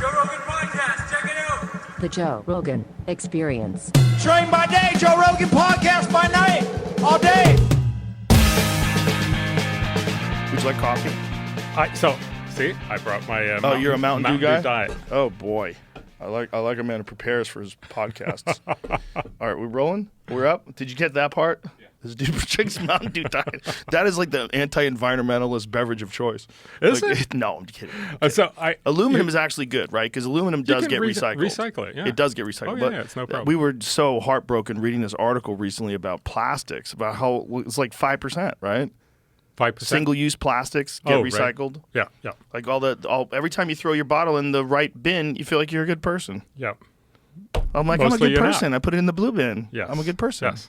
Joe Rogan Podcast. Check it out. The Joe Rogan Experience. Train by day, Joe Rogan Podcast by night, all day. Would you like coffee? See, I brought my. You're a Mountain Dew guy. Diet. Oh boy, I like a man who prepares for his podcasts. All right, we're rolling. We're up. Did you get that part? Yeah. This dude drinks Mountain Dew Diet. That is like the anti-environmentalist beverage of choice. Is like, it? No, I'm kidding. Aluminum is actually good, right? Because aluminum does get recycled. Recycle it. Yeah. It does get recycled. Oh yeah, it's no problem. We were so heartbroken reading this article recently about plastics, about how it's like 5%, right? 5%? Single-use plastics get recycled. Right. Yeah. Like every time you throw your bottle in the right bin, you feel like you're a good person. Yeah. I'm a good person. I put it in the blue bin. Yes. I'm a good person. Yes.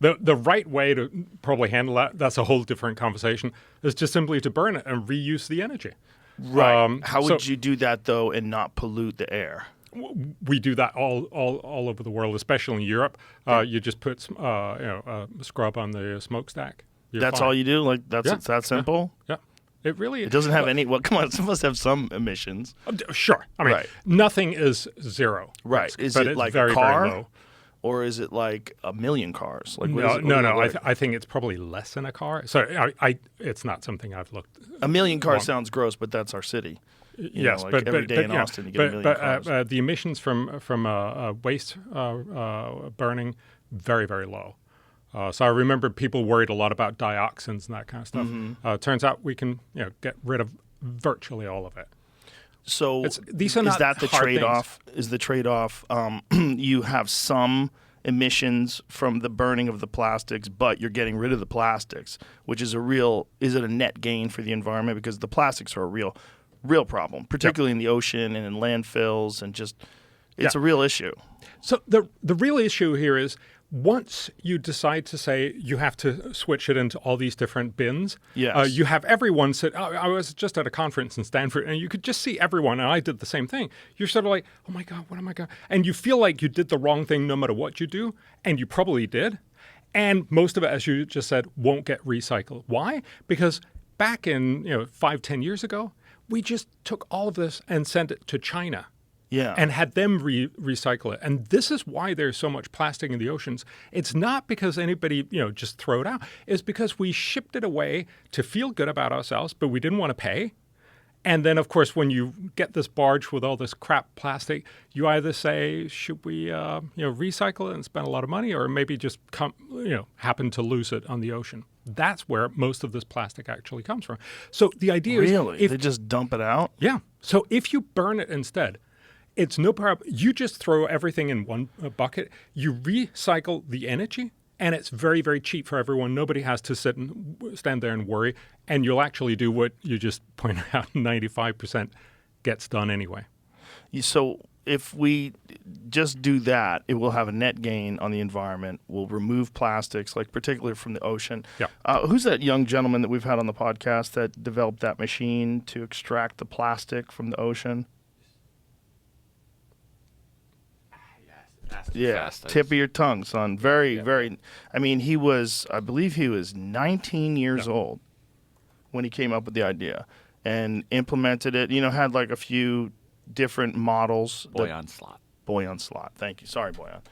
The right way to probably handle that's a whole different conversation, is just simply to burn it and reuse the energy. Right. How would you do that, though, and not pollute the air? We do that all over the world, especially in Europe. You just put scrub on the smokestack. That's fine. all you do? Like it's that simple? Yeah. It really is. It doesn't have any. Well, come on. It must have some emissions. Sure. I mean, nothing is zero. Right. Risk, is but it like very, a car? very low. Or is it like a million cars? Like No. I think it's probably less than a car. So it's not something I've looked. A million cars sounds gross, but that's our city. Yes, but every day in Austin you get a million cars. The emissions from waste burning very, very low. So I remember people worried a lot about dioxins and that kind of stuff. Mm-hmm. Turns out we can get rid of virtually all of it. So these are not is that the hard trade-off? things. Is the trade-off you have some emissions from the burning of the plastics, but you're getting rid of the plastics, which is is it a net gain for the environment? Because the plastics are a real problem, particularly in the ocean and in landfills, and it's a real issue. So the real issue here is, once you decide to say you have to switch it into all these different bins, you have everyone sit. I was just at a conference in Stanford, and you could just see everyone, and I did the same thing. You're sort of like, oh my God, what am I going to... And you feel like you did the wrong thing no matter what you do, and you probably did. And most of it, as you just said, won't get recycled. Why? Because back in 5-10 years ago, we just took all of this and sent it to China. Yeah. And had them recycle it. And this is why there's so much plastic in the oceans. It's not because anybody, just throw it out. It's because we shipped it away to feel good about ourselves, but we didn't want to pay. And then, of course, when you get this barge with all this crap plastic, you either say, should we, recycle it and spend a lot of money, or maybe just happen to lose it on the ocean. That's where most of this plastic actually comes from. So the idea is... Really? They just dump it out? Yeah. So if you burn it instead... It's no problem. You just throw everything in one bucket. You recycle the energy, and it's very, very cheap for everyone. Nobody has to stand there and worry, and you'll actually do what you just pointed out, 95% gets done anyway. So if we just do that, it will have a net gain on the environment. We'll remove plastics, like particularly from the ocean. Yeah. Who's that young gentleman that we've had on the podcast that developed that machine to extract the plastic from the ocean? Tip of your tongue, son. Very. I mean, I believe he was 19 years old when he came up with the idea and implemented it. Had like a few different models. Boy on slot. Thank you. Sorry, Boyan.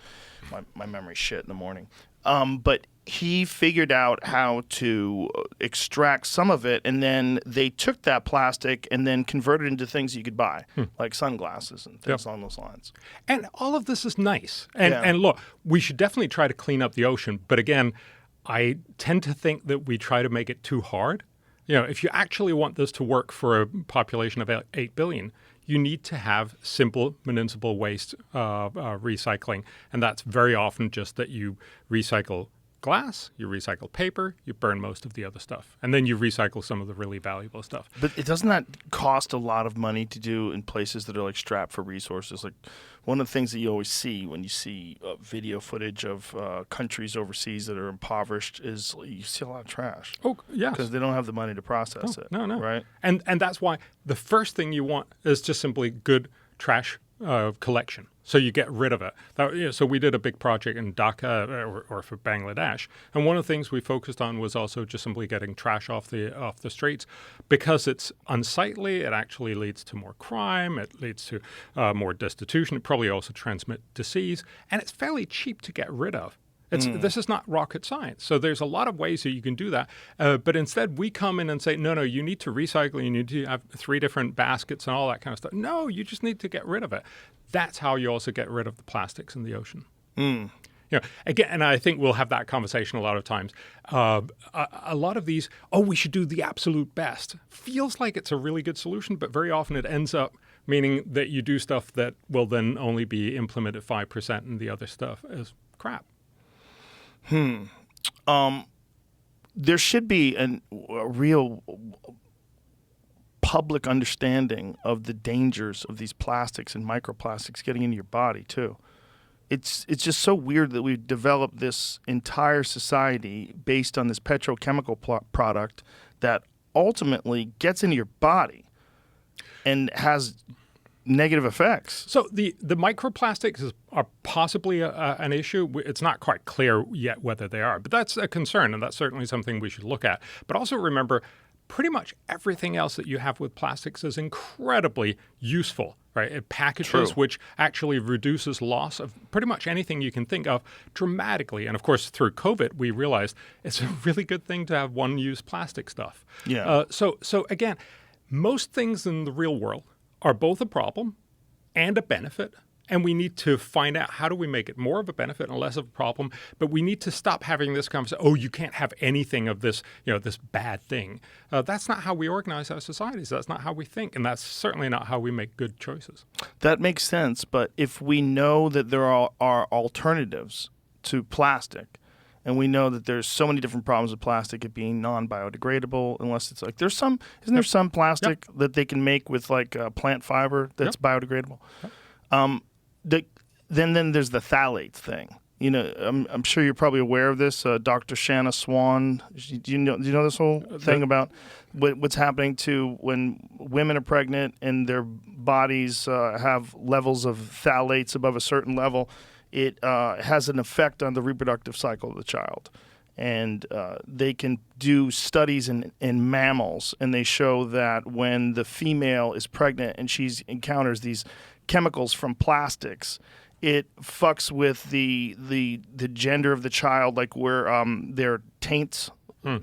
My memory's shit in the morning. But he figured out how to extract some of it, and then they took that plastic and then converted it into things you could buy, like sunglasses and things along those lines. And all of this is nice. And look, we should definitely try to clean up the ocean. But again, I tend to think that we try to make it too hard. If you actually want this to work for a population of 8 billion, you need to have simple municipal waste recycling. And that's very often just that you recycle glass, you recycle paper, you burn most of the other stuff. And then you recycle some of the really valuable stuff. But doesn't that cost a lot of money to do in places that are like strapped for resources? Like one of the things that you always see when you see video footage of countries overseas that are impoverished is you see a lot of trash. Oh, yes. Because they don't have the money to process it. No. Right? And that's why the first thing you want is just simply good trash collection. So you get rid of it. So we did a big project in Dhaka or for Bangladesh, and one of the things we focused on was also just simply getting trash off the streets, because it's unsightly. It actually leads to more crime. It leads to more destitution. It probably also transmits disease, and it's fairly cheap to get rid of. This is not rocket science. So there's a lot of ways that you can do that. But instead, we come in and say, no, you need to recycle. You need to have 3 different baskets and all that kind of stuff. No, you just need to get rid of it. That's how you also get rid of the plastics in the ocean. Again, and I think we'll have that conversation a lot of times. A lot of these, we should do the absolute best, feels like it's a really good solution, but very often it ends up meaning that you do stuff that will then only be implemented 5% and the other stuff is crap. There should be a real public understanding of the dangers of these plastics and microplastics getting into your body too. It's just so weird that we've developed this entire society based on this petrochemical product that ultimately gets into your body and has negative effects. So the microplastics are possibly an issue. It's not quite clear yet whether they are, but that's a concern, and that's certainly something we should look at. But also remember, pretty much everything else that you have with plastics is incredibly useful, right? It packages, which actually reduces loss of pretty much anything you can think of dramatically. And of course, through COVID, we realized it's a really good thing to have one-use plastic stuff. Yeah. So again, most things in the real world are both a problem and a benefit, and we need to find out how do we make it more of a benefit and less of a problem. But we need to stop having this conversation, you can't have anything of this, this bad thing. That's not how we organize our societies. That's not how we think, and that's certainly not how we make good choices. That makes sense, but if we know that there are alternatives to plastic, and we know that there's so many different problems with plastic, it being non-biodegradable, unless it's like isn't there some plastic that they can make with like plant fiber that's biodegradable? Then there's the phthalates thing. I'm sure you're probably aware of this. Dr. Shanna Swan. Do you know this whole thing about what's happening to when women are pregnant and their bodies have levels of phthalates above a certain level? It has an effect on the reproductive cycle of the child. And they can do studies in mammals, and they show that when the female is pregnant and she encounters these chemicals from plastics, it fucks with the gender of the child, like where their taints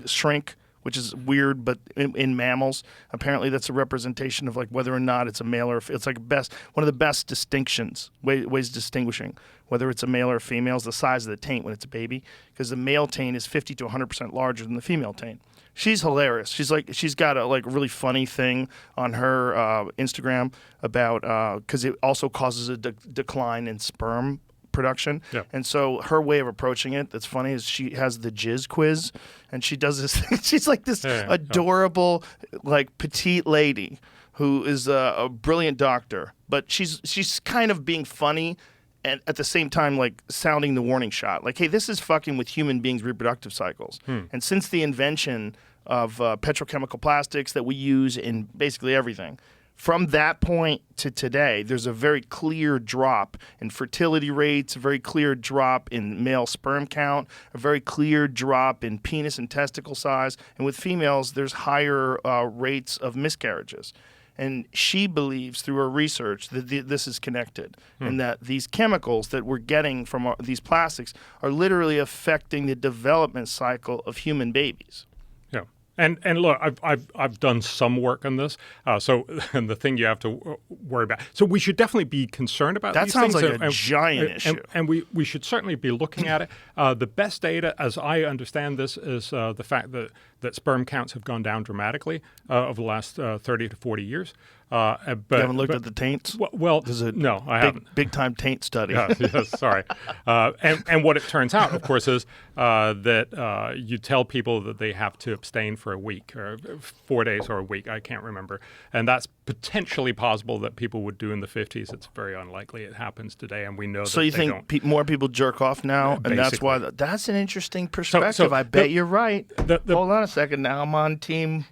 shrink, which is weird, but in mammals, apparently that's a representation of like whether or not it's a male or it's like one of the best distinctions, ways distinguishing whether it's a male or a female is the size of the taint when it's a baby, because the male taint is 50 to 100% larger than the female taint. She's hilarious. She's got a really funny thing on her Instagram about because it also causes a decline in sperm production. Yeah. And so her way of approaching it that's funny is she has the jizz quiz, and she does this thing. She's like this adorable like petite lady who is a brilliant doctor, but she's kind of being funny and at the same time like sounding the warning shot, like, hey, this is fucking with human beings' reproductive cycles. And since the invention of petrochemical plastics that we use in basically everything, from that point to today, there's a very clear drop in fertility rates, a very clear drop in male sperm count, a very clear drop in penis and testicle size. And with females, there's higher rates of miscarriages. And she believes through her research that this is connected and that these chemicals that we're getting from these plastics are literally affecting the development cycle of human babies. Yeah. And look, I've done some work on this. And the thing you have to worry about. So we should definitely be concerned about these things. That sounds like a giant issue. And we should certainly be looking at it. The best data, as I understand this, is the fact that sperm counts have gone down dramatically over the last 30 to 40 years. But you haven't looked at the taints? Well, no, I haven't. Big-time taint study. Yes, sorry. And what it turns out, of course, is that you tell people that they have to abstain for a week or 4 days or a week. I can't remember. And that's potentially possible that people would do in the 50s. It's very unlikely it happens today, and we know that so you think more people jerk off now, and that's why that's an interesting perspective. So I bet you're right. Hold on a second. Now I'm on team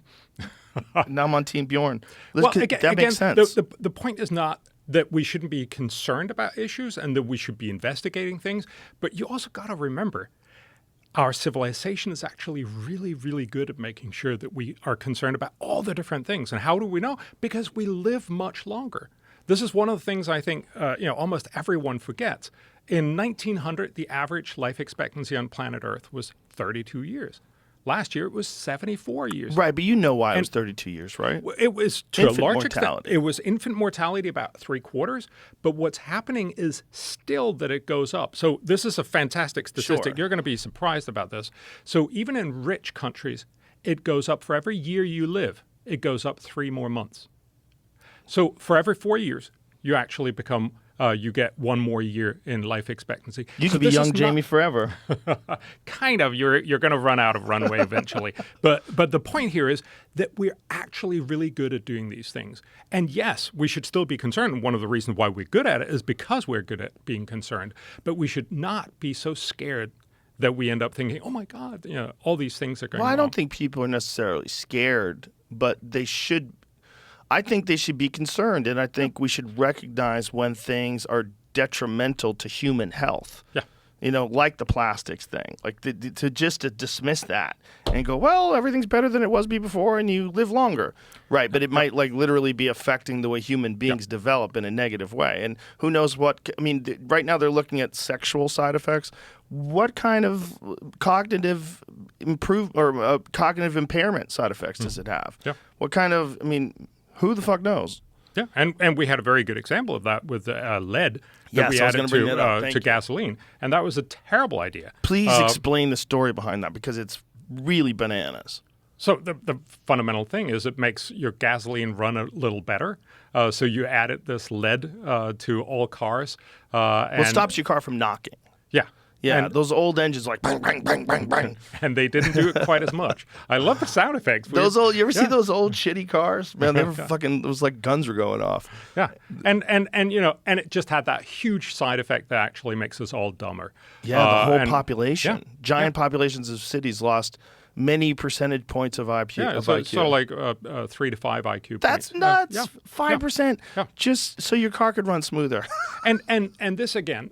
Bjorn. That makes sense. The point is not that we shouldn't be concerned about issues and that we should be investigating things. But you also got to remember, our civilization is actually really, really good at making sure that we are concerned about all the different things. And how do we know? Because we live much longer. This is one of the things I think almost everyone forgets. In 1900, the average life expectancy on planet Earth was 32 years. Last year, it was 74 years. Right, but you know why it was 32 years, right? It was, to infant a large mortality. extent, it was infant mortality about 3/4. But what's happening is still that it goes up. So this is a fantastic statistic. Sure. You're going to be surprised about this. So even in rich countries, it goes up for every year you live. It goes up 3 more months. So for every 4 years, you actually become you get 1 more year in life expectancy. You could be young Jamie forever. Kind of. You're going to run out of runway eventually. But the point here is that we're actually really good at doing these things. And yes, we should still be concerned. And one of the reasons why we're good at it is because we're good at being concerned. But we should not be so scared that we end up thinking, oh, my God, all these things are going on. Well, I don't think people are necessarily scared, but they should. I think they should be concerned, and I think we should recognize when things are detrimental to human health. Yeah. Like the plastics thing, like to dismiss that and go, well, everything's better than it was before, and you live longer, right? But it might literally be affecting the way human beings develop in a negative way, and who knows what? I mean, right now they're looking at sexual side effects. What kind of cognitive cognitive impairment side effects does it have? Yeah. What kind of? I mean, who the fuck knows? Yeah, and we had a very good example of that with lead that we added to gasoline, and that was a terrible idea. Please explain the story behind that, because it's really bananas. So the fundamental thing is it makes your gasoline run a little better. So you added this lead to all cars. Well, it stops your car from knocking. Yeah. Yeah, those old engines like bang, bang, bang, bang, bang. And they didn't do it quite as much. I love the sound effects. You ever see those old shitty cars? Man, they were fucking, it was like guns were going off. Yeah. And it just had that huge side effect that actually makes us all dumber. Yeah, the whole population. Yeah, giant populations of cities lost many percentage points of IQ. Yeah, so it's sort of like 3 to 5 IQ That's points. nuts. 5%. Yeah. Just so your car could run smoother. and this again,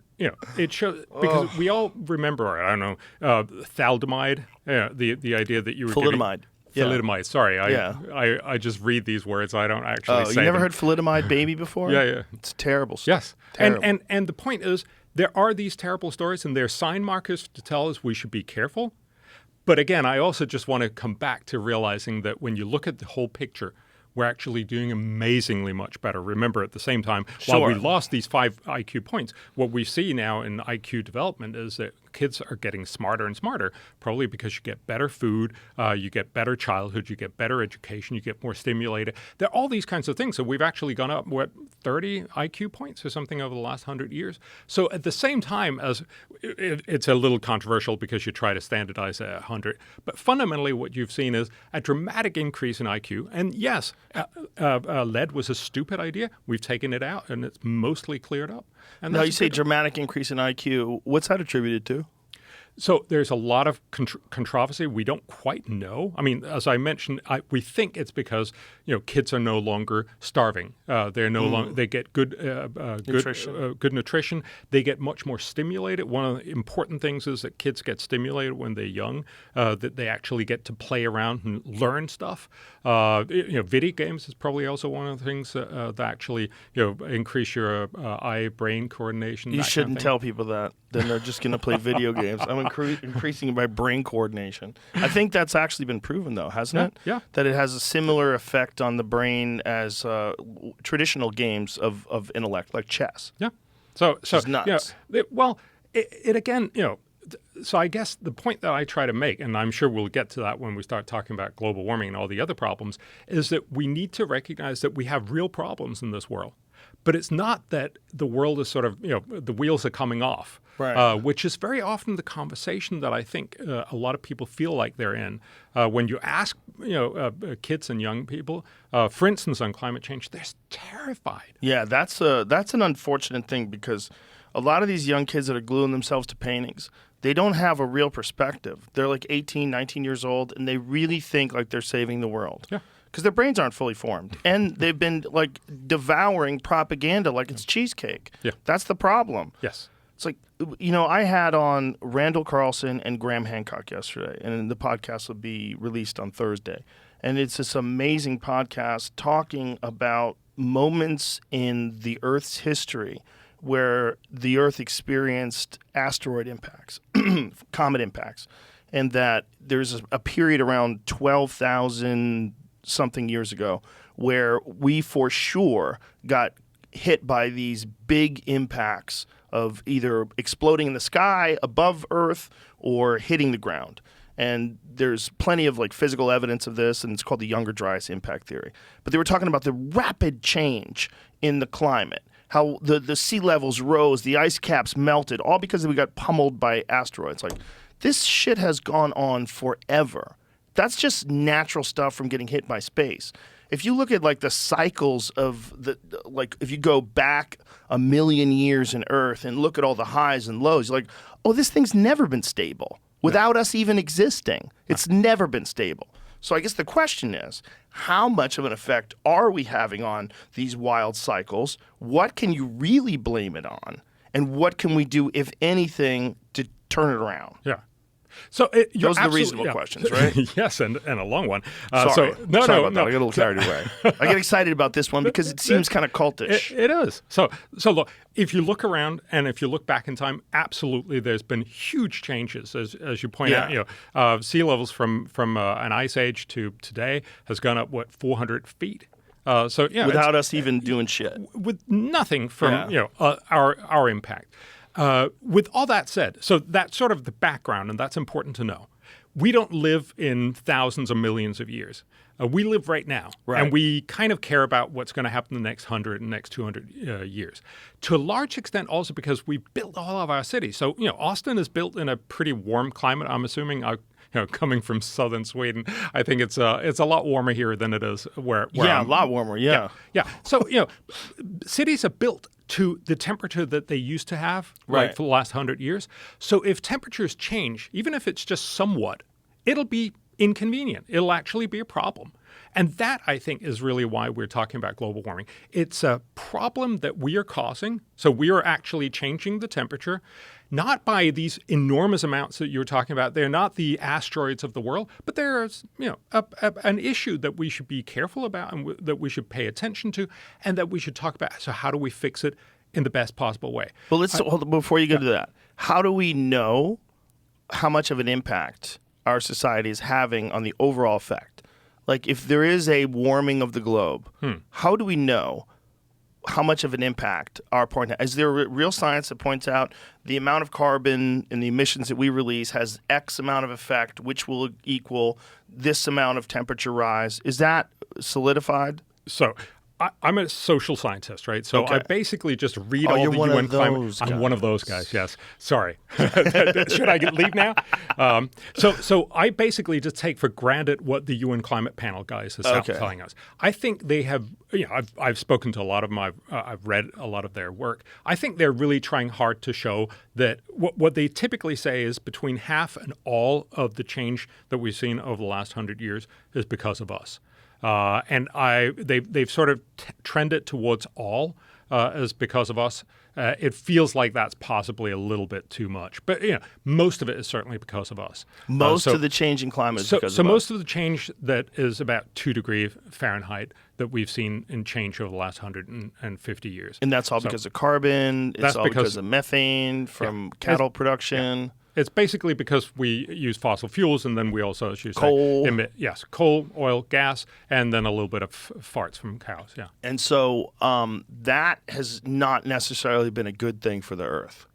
it shows, because we all remember, I don't know, thalidomide, the idea that you were thalidomide. Thalidomide. Sorry, I just read these words. I don't actually say them. You never heard thalidomide baby before? Yeah. It's terrible stuff. Yes. Terrible. And the point is, there are these terrible stories, and there are sign markers to tell us we should be careful. But again, I also just want to come back to realizing that when you look at the whole picture, we're actually doing amazingly much better. Remember, at the same time, while we lost these 5 IQ points, what we see now in IQ development is that kids are getting smarter and smarter, probably because you get better food, you get better childhood, you get better education, you get more stimulated. There are all these kinds of things. So we've actually gone up, 30 IQ points or something over the last 100 years. So at the same time, as it's a little controversial because you try to standardize at 100, but fundamentally what you've seen is a dramatic increase in IQ. And yes, lead was a stupid idea. We've taken it out, and it's mostly cleared up. And now, you say dramatic increase in IQ. What's that attributed to? So there's a lot of controversy. We don't quite know. I mean, as I mentioned, we think it's because kids are no longer starving. They're no longer. They get good nutrition. Good nutrition. They get much more stimulated. One of the important things is that kids get stimulated when they're young. That they actually get to play around and learn stuff. Video games is probably also one of the things that actually increase your eye-brain coordination. You shouldn't tell people that. Then they're just going to play video games. I'm increasing my brain coordination. I think that's actually been proven, though, hasn't it? Yeah. That it has a similar effect on the brain as traditional games of intellect, like chess. Yeah. So it's nuts. It again, so I guess the point that I try to make, and I'm sure we'll get to that when we start talking about global warming and all the other problems, is that we need to recognize that we have real problems in this world. But it's not that the world is sort of, the wheels are coming off, right. Which is very often the conversation that I think a lot of people feel like they're in. When you ask, kids and young people, for instance, on climate change, they're terrified. Yeah, that's an unfortunate thing, because a lot of these young kids that are gluing themselves to paintings, they don't have a real perspective. They're like 18, 19 years old, and they really think like they're saving the world. Yeah. because their brains aren't fully formed, and they've been like devouring propaganda like it's cheesecake. Yeah. That's the problem. Yes. It's like, I had on Randall Carlson and Graham Hancock yesterday, and the podcast will be released on Thursday. And it's this amazing podcast talking about moments in the Earth's history where the Earth experienced asteroid impacts, comet impacts, and that there's a period around 12,000 something years ago where we for sure got hit by these big impacts of either exploding in the sky above Earth or hitting the ground. And there's plenty of like physical evidence of this, and it's called the Younger Dryas impact theory. But they were talking about the rapid change in the climate, how the sea levels rose, the ice caps melted, all because we got pummeled by asteroids. Like, this shit has gone on forever. That's just natural stuff from getting hit by space. If you look at like the cycles of if you go back a million years in Earth and look at all the highs and lows, you're like, oh, this thing's never been stable without us even existing. It's never been stable. So I guess the question is, how much of an effect are we having on these wild cycles? What can you really blame it on? And what can we do, if anything, to turn it around? Yeah. So those are the reasonable questions, right? Yes, and a long one. Sorry. No. I get a little carried away. I get excited about this one because it seems kind of cultish. It is. So look, if you look around and if you look back in time, absolutely, there's been huge changes, as you point out. Sea levels from an ice age to today has gone up 400 feet. Without us even doing shit, with nothing from our impact. With all that said, so that's sort of the background, and that's important to know. We don't live in thousands of millions of years. We live right now, and we kind of care about what's going to happen in the next 100 and next 200 years. To a large extent also because we built all of our cities. So, Austin is built in a pretty warm climate, I'm assuming. Coming from southern Sweden, I think it's a lot warmer here than it is where a I'm. lot warmer, yeah. So, cities are built to the temperature that they used to have for the last 100 years. So if temperatures change, even if it's just somewhat, it'll be inconvenient. It'll actually be a problem. And that, I think, is really why we're talking about global warming. It's a problem that we are causing. So we are actually changing the temperature, not by these enormous amounts that you're talking about. They're not the asteroids of the world, but there's an issue that we should be careful about and that we should pay attention to and that we should talk about. So how do we fix it in the best possible way? Well, let's hold on, before you go to that. How do we know how much of an impact our society is having on the overall effect? Like, if there is a warming of the globe, how do we know how much of an impact our point has? Is there real science that points out the amount of carbon and the emissions that we release has X amount of effect, which will equal this amount of temperature rise? Is that solidified? So I'm a social scientist, right? So I basically just read all the UN climate. I'm one of those guys, yes. Sorry. Should I leave now? So I basically just take for granted what the UN climate panel guys are telling us. I think they have, I've spoken to a lot of them. I've read a lot of their work. I think they're really trying hard to show that what they typically say is between half and all of the change that we've seen over the last 100 years is because of us. And they've sort of trended towards all as because of us. It feels like that's possibly a little bit too much, but most of it is certainly because of us. Most of the change in climate is because of us. So most of the change that is about 2 degrees Fahrenheit that we've seen in change over the last 150 years. And that's all because of carbon. It's all because of methane from cattle production. Yeah. It's basically because we use fossil fuels, and then we also, as you say, coal. Emit coal, oil, gas, and then a little bit of farts from cows. Yeah. And so that has not necessarily been a good thing for the Earth.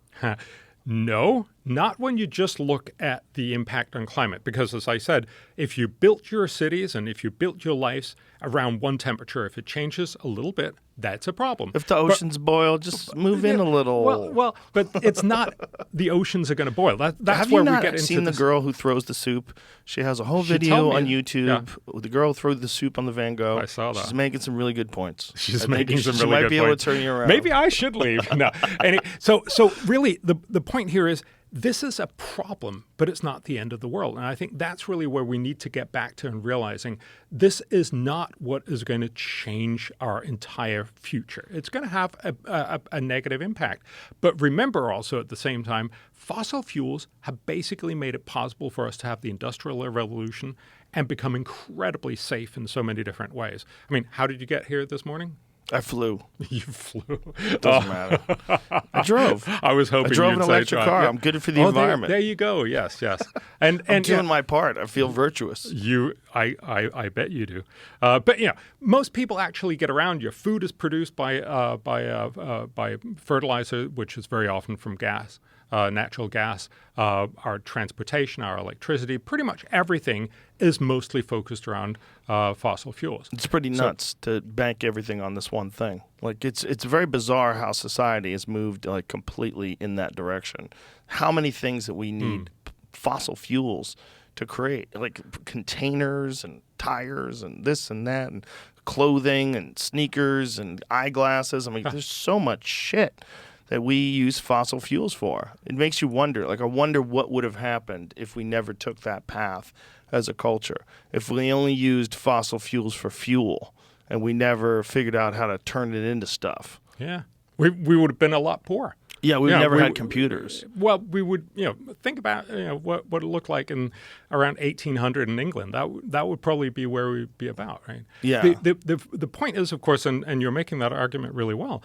No, not when you just look at the impact on climate. Because, as I said, if you built your cities and if you built your lives around one temperature, if it changes a little bit, that's a problem. If the oceans boil, just move in a little. Well, but it's not the oceans are going to boil. That's Have where you not we get into seen the girl who throws the soup? She has a whole video on YouTube with the girl who throws the soup on the Van Gogh. I saw that. She's making some really good points. She's making some really good points. She might be able to turn you around. Maybe I should leave. No. So really, the point here is this is a problem, but it's not the end of the world. And I think that's really where we need to get back to and realizing this is not what is going to change our entire future. It's going to have a negative impact. But remember also at the same time, fossil fuels have basically made it possible for us to have the Industrial Revolution and become incredibly safe in so many different ways. I mean, how did you get here this morning? I flew. You flew. It doesn't matter. I drove. I was hoping I drove you'd an say electric car. I'm good for the environment. There you go. Yes. And I'm doing my part. I feel virtuous. I bet you do. But most people actually get around. Your food is produced by fertilizer, which is very often from gas. Natural gas, our transportation, our electricity, pretty much everything is mostly focused around fossil fuels. It's pretty nuts to bank everything on this one thing. Like it's very bizarre how society has moved like completely in that direction. How many things that we need fossil fuels to create, like containers and tires and this and that and clothing and sneakers and eyeglasses. I mean, there's so much shit that we use fossil fuels for. It makes you wonder. Like, I wonder what would have happened if we never took that path as a culture. If we only used fossil fuels for fuel and we never figured out how to turn it into stuff. Yeah. We would have been a lot poorer. Yeah, we never had computers. Well, we would, think about what it looked like in around 1800 in England. That would probably be where we'd be about, right? Yeah. The point is, of course, and you're making that argument really well.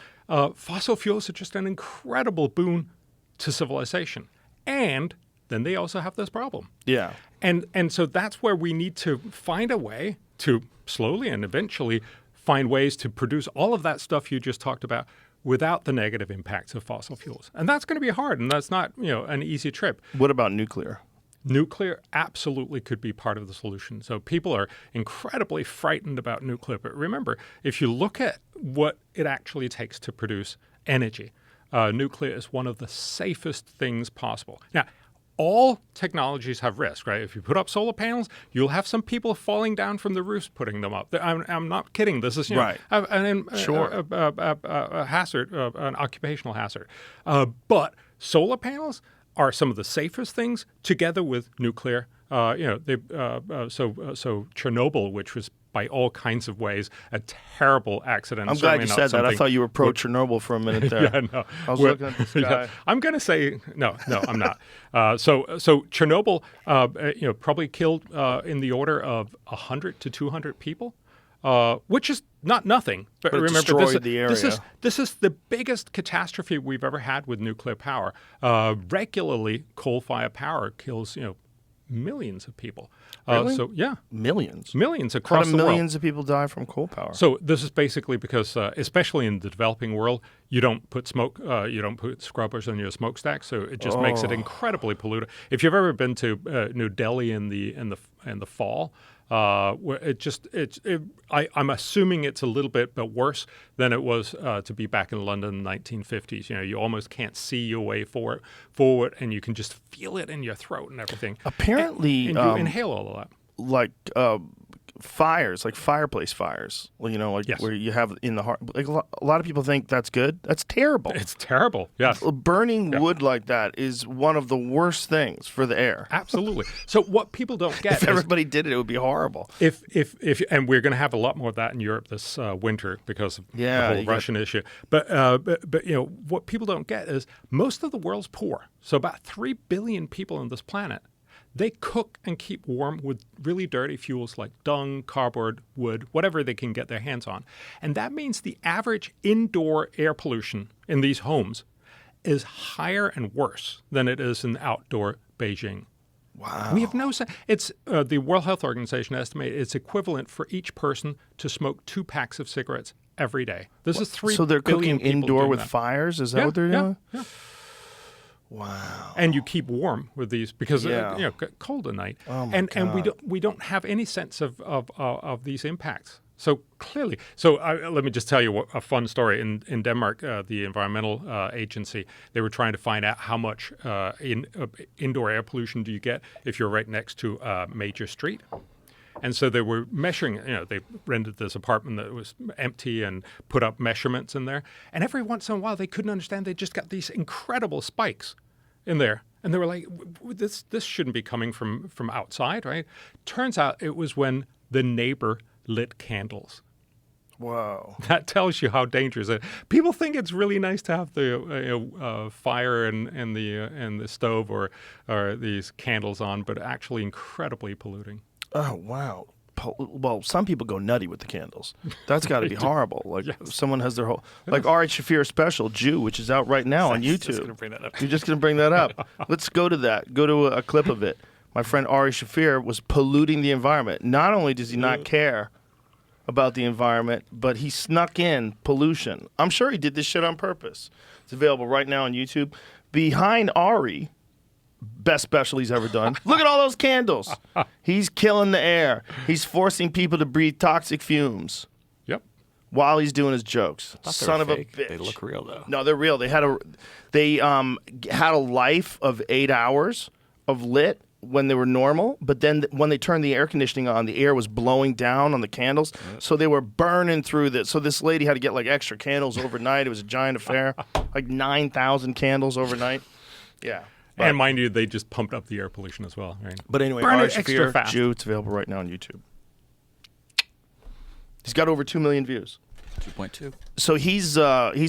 Fossil fuels are just an incredible boon to civilization, and then they also have this problem. Yeah. And so that's where we need to find a way to slowly and eventually find ways to produce all of that stuff you just talked about without the negative impacts of fossil fuels. And that's going to be hard, and that's not, an easy trip. What about nuclear? Nuclear absolutely could be part of the solution. So people are incredibly frightened about nuclear. But remember, if you look at what it actually takes to produce energy, nuclear is one of the safest things possible. Now, all technologies have risk, right? If you put up solar panels, you'll have some people falling down from the roofs putting them up. I'm not kidding. This is right. A hazard, an occupational hazard. But solar panels are some of the safest things together with nuclear. So Chernobyl, which was by all kinds of ways a terrible accident. I'm glad you said that. I thought you were pro Chernobyl for a minute there. Yeah, no. I was looking at this guy. Yeah, I'm going to say no, I'm not. So Chernobyl, probably killed in the order of 100 to 200 people, which is not nothing. But remember, destroyed the area. This is the biggest catastrophe we've ever had with nuclear power. Regularly, coal-fired power kills millions of people. Really? Millions across the world. How do millions of people die from coal power? So this is basically because, especially in the developing world, you don't put you don't put scrubbers on your smokestack, so it just makes it incredibly polluted. If you've ever been to New Delhi in the fall, where I'm assuming it's a little bit but worse than it was to be back in London in the 1950s. You almost can't see your way forward, and you can just feel it in your throat and everything. Apparently, and you inhale all of that. Like fires, like fireplace fires. Yes. Where you have in the heart. Like a lot of people think that's good. That's terrible. It's terrible. Yes. Burning wood like that is one of the worst things for the air. Absolutely. So what people don't get if everybody did it would be horrible. If and we're going to have a lot more of that in Europe this winter because of the whole Russian issue. But what people don't get is most of the world's poor. So about 3 billion people on this planet. They cook and keep warm with really dirty fuels like dung, cardboard, wood, whatever they can get their hands on. And that means the average indoor air pollution in these homes is higher and worse than it is in outdoor Beijing. Wow. We have no sense. It's the World Health Organization estimates it's equivalent for each person to smoke 2 packs of cigarettes every day. This is 3 So they're billion cooking indoor with that. fires? Is that what they're doing? Yeah. Wow. And you keep warm with these because cold at night. Oh my God. And we don't have any sense of these impacts. So clearly, let me just tell you a fun story. In Denmark, the environmental agency, they were trying to find out how much indoor air pollution do you get if you're right next to a major street. And so they were measuring, they rented this apartment that was empty and put up measurements in there. And every once in a while, they couldn't understand. They just got these incredible spikes in there. And they were like, this shouldn't be coming from outside, right? Turns out it was when the neighbor lit candles. Whoa. That tells you how dangerous it is. People think it's really nice to have the fire and the stove or these candles on, but actually incredibly polluting. Oh, wow. Well, some people go nutty with the candles. That's got to be horrible. Like someone has their whole, like Ari Shaffir's special, Jew, which is out right now on YouTube. Just gonna bring that up. You're just going to bring that up. Let's go to that. Go to a clip of it. My friend Ari Shaffir was polluting the environment. Not only does he not care about the environment, but he snuck in pollution. I'm sure he did this shit on purpose. It's available right now on YouTube. Behind Ari, best special he's ever done. Look at all those candles. He's killing the air. He's forcing people to breathe toxic fumes. Yep. While he's doing his jokes. Son of fake. a bitch. They look real though. No, they're real. They had a life of 8 hours of lit when they were normal, but then when they turned the air conditioning on, the air was blowing down on the candles, so they were burning through this. So this lady had to get like extra candles overnight. It was a giant affair, like 9,000 candles overnight. Yeah. But, and mind you, they just pumped up the air pollution as well, right? But anyway, Burn Ari it extra Shaffir, fast. Jew, it's available right now on YouTube. He's got over 2 million views. 2.2. So he's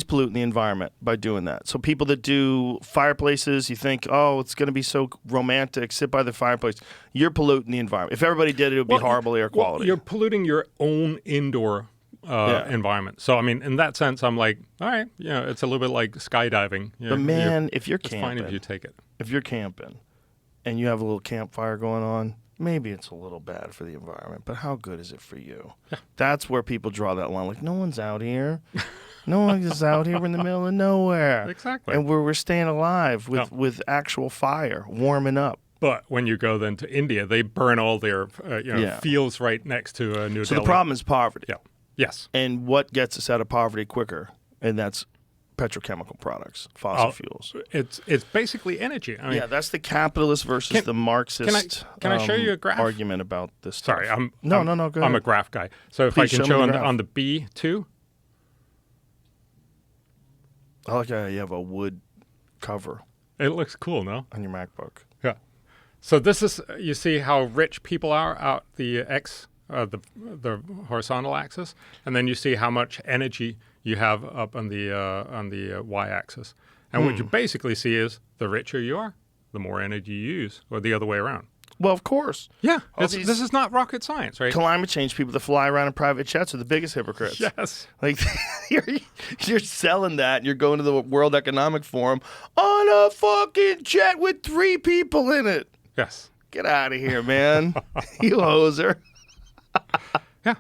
polluting the environment by doing that. So people that do fireplaces, you think, oh, it's going to be so romantic, sit by the fireplace. You're polluting the environment. If everybody did it, it would be horrible air quality. Well, you're polluting your own indoor environment. So, I mean, in that sense, I'm like, all right, it's a little bit like skydiving. But man, if you're it's camping, fine if you take it. If you're camping and you have a little campfire going on, maybe it's a little bad for the environment, but how good is it for you? Yeah. That's where people draw that line. Like, no one's out here. No one is out here. We're in the middle of nowhere. Exactly. And we're staying alive with actual fire, warming up. But when you go then to India, they burn all their fields right next to New Delhi. So the problem is poverty. Yeah. Yes. And what gets us out of poverty quicker? And that's petrochemical products, fossil fuels. It's basically energy. I mean, yeah, that's the capitalist versus the Marxist. Can I show you a graph? Argument about this stuff. Sorry, I'm Go ahead. I'm a graph guy. So if Please I can show show me the on graph. the B2. I like how you have a wood cover It looks cool, no? on your MacBook. Yeah. So this is you see how rich people are out the the horizontal axis, and then you see how much energy you have up on the y-axis. And what you basically see is the richer you are, the more energy you use, or the other way around. Well, of course. Yeah, All this these is not rocket science, right? climate change people that fly around in private jets are the biggest hypocrites. Yes. Like you're selling that. You're going to the World Economic Forum on a fucking jet with 3 people in it. Yes. Get out of here, man. You hoser. Yeah.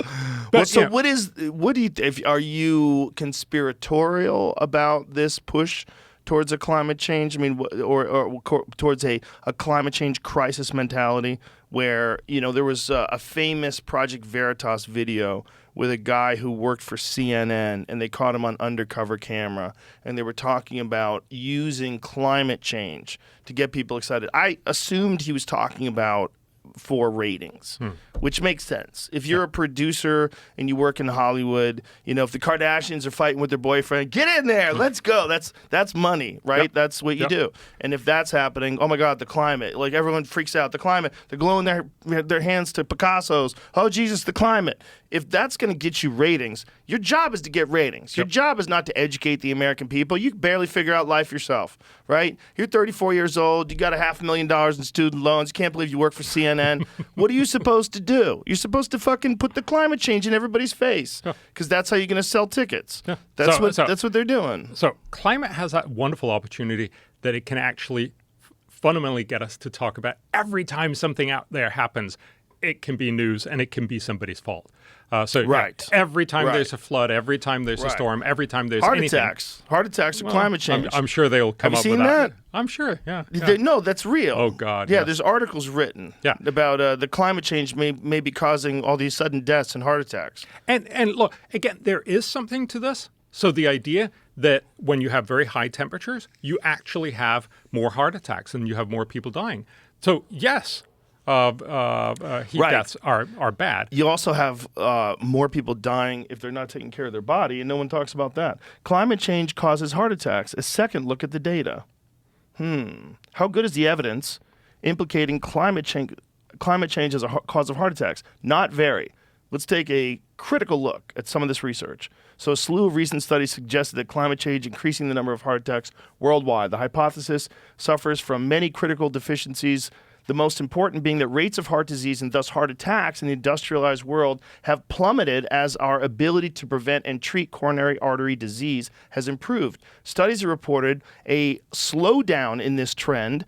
Well, so what do you are you conspiratorial about this push towards a climate change? I mean, or towards a climate change crisis mentality where, there was a famous Project Veritas video with a guy who worked for CNN, and they caught him on undercover camera, and they were talking about using climate change to get people excited. I assumed he was talking about for ratings, which makes sense. If you're a producer and you work in Hollywood, if the Kardashians are fighting with their boyfriend, get in there, let's go. That's money, right? Yep. That's what you do. And if that's happening, oh my God, the climate, like everyone freaks out, the climate, they're glowing their hands to Picasso's, oh Jesus, the climate. If that's going to get you ratings, your job is to get ratings. Your job is not to educate the American people. You can barely figure out life yourself, right? You're 34 years old. You got $500,000 in student loans. You can't believe you work for CNN. What are you supposed to do? You're supposed to fucking put the climate change in everybody's face because that's how you're going to sell tickets. Yeah. That's what they're doing. So climate has that wonderful opportunity that it can actually fundamentally get us to talk about every time something out there happens. It can be news and it can be somebody's fault. Every time there's a flood, every time there's a storm, every time there's heart anything. Heart attacks are climate change. I'm sure they'll come Have up you with seen that? I'm sure, yeah. No, that's real. Oh, God, Yeah, yes. there's articles written about the climate change may be causing all these sudden deaths and heart attacks. And look, again, there is something to this. So the idea that when you have very high temperatures, you actually have more heart attacks and you have more people dying. So yes, heat deaths are bad. You also have more people dying if they're not taking care of their body, and no one talks about that. Climate change causes heart attacks. A second look at the data. How good is the evidence implicating climate change as a cause of heart attacks? Not very. Let's take a critical look at some of this research. So a slew of recent studies suggested that climate change increasing the number of heart attacks worldwide. The hypothesis suffers from many critical deficiencies, the most important being that rates of heart disease and thus heart attacks in the industrialized world have plummeted as our ability to prevent and treat coronary artery disease has improved. Studies have reported a slowdown in this trend.